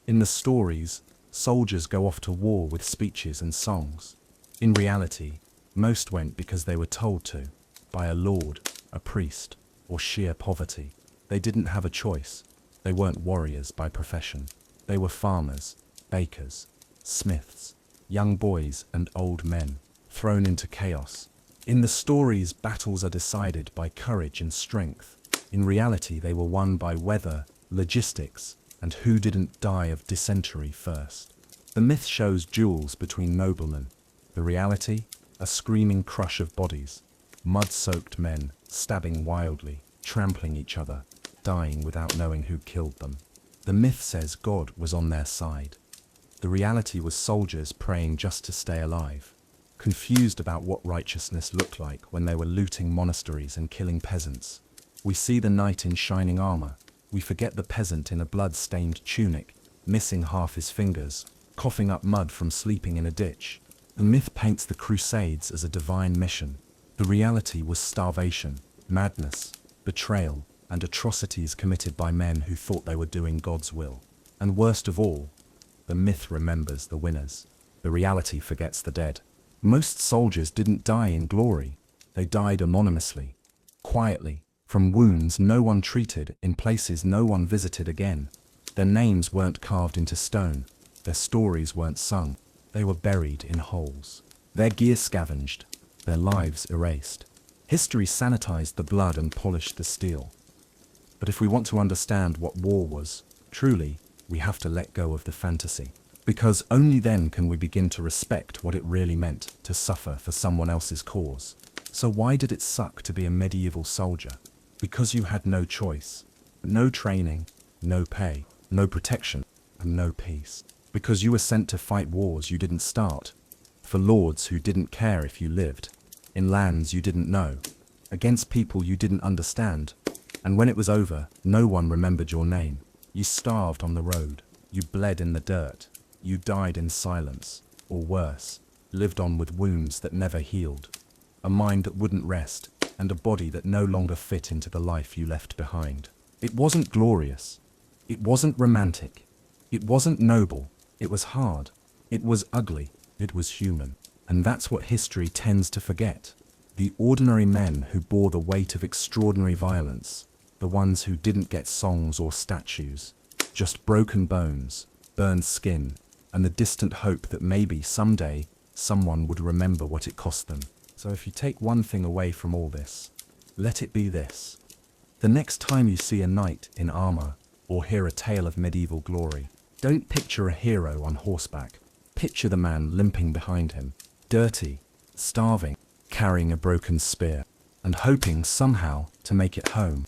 In the stories, soldiers go off to war with speeches and songs. In reality, most went because they were told to, by a lord, a priest, or sheer poverty. They didn't have a choice. They weren't warriors by profession. They were farmers, bakers, smiths, young boys and old men, thrown into chaos. In the stories, battles are decided by courage and strength. In reality, they were won by weather, logistics, and who didn't die of dysentery first. The myth shows duels between noblemen. The reality, a screaming crush of bodies, mud-soaked men stabbing wildly, trampling each other, dying without knowing who killed them. The myth says God was on their side. The reality was soldiers praying just to stay alive, confused about what righteousness looked like when they were looting monasteries and killing peasants. We see the knight in shining armor. We forget the peasant in a blood-stained tunic, missing half his fingers, coughing up mud from sleeping in a ditch. The myth paints the Crusades as a divine mission. The reality was starvation, madness, betrayal, and atrocities committed by men who thought they were doing God's will. And worst of all, the myth remembers the winners. The reality forgets the dead. Most soldiers didn't die in glory. They died anonymously, quietly, from wounds no one treated, in places no one visited again. Their names weren't carved into stone. Their stories weren't sung. They were buried in holes. Their gear scavenged. Their lives erased. History sanitized the blood and polished the steel. But if we want to understand what war was, truly, we have to let go of the fantasy. Because only then can we begin to respect what it really meant to suffer for someone else's cause. So why did it suck to be a medieval soldier? Because you had no choice. No training, no pay, no protection, and no peace. Because you were sent to fight wars you didn't start, for lords who didn't care if you lived, in lands you didn't know, against people you didn't understand, and when it was over, no one remembered your name. You starved on the road, you bled in the dirt, you died in silence, or worse, lived on with wounds that never healed, a mind that wouldn't rest, and a body that no longer fit into the life you left behind. It wasn't glorious, it wasn't romantic, it wasn't noble, it was hard, it was ugly, it was human. And that's what history tends to forget. The ordinary men who bore the weight of extraordinary violence, the ones who didn't get songs or statues, just broken bones, burned skin, and the distant hope that maybe someday someone would remember what it cost them. So if you take one thing away from all this, let it be this. The next time you see a knight in armor or hear a tale of medieval glory, don't picture a hero on horseback. Picture the man limping behind him, dirty, starving, carrying a broken spear, and hoping somehow to make it home.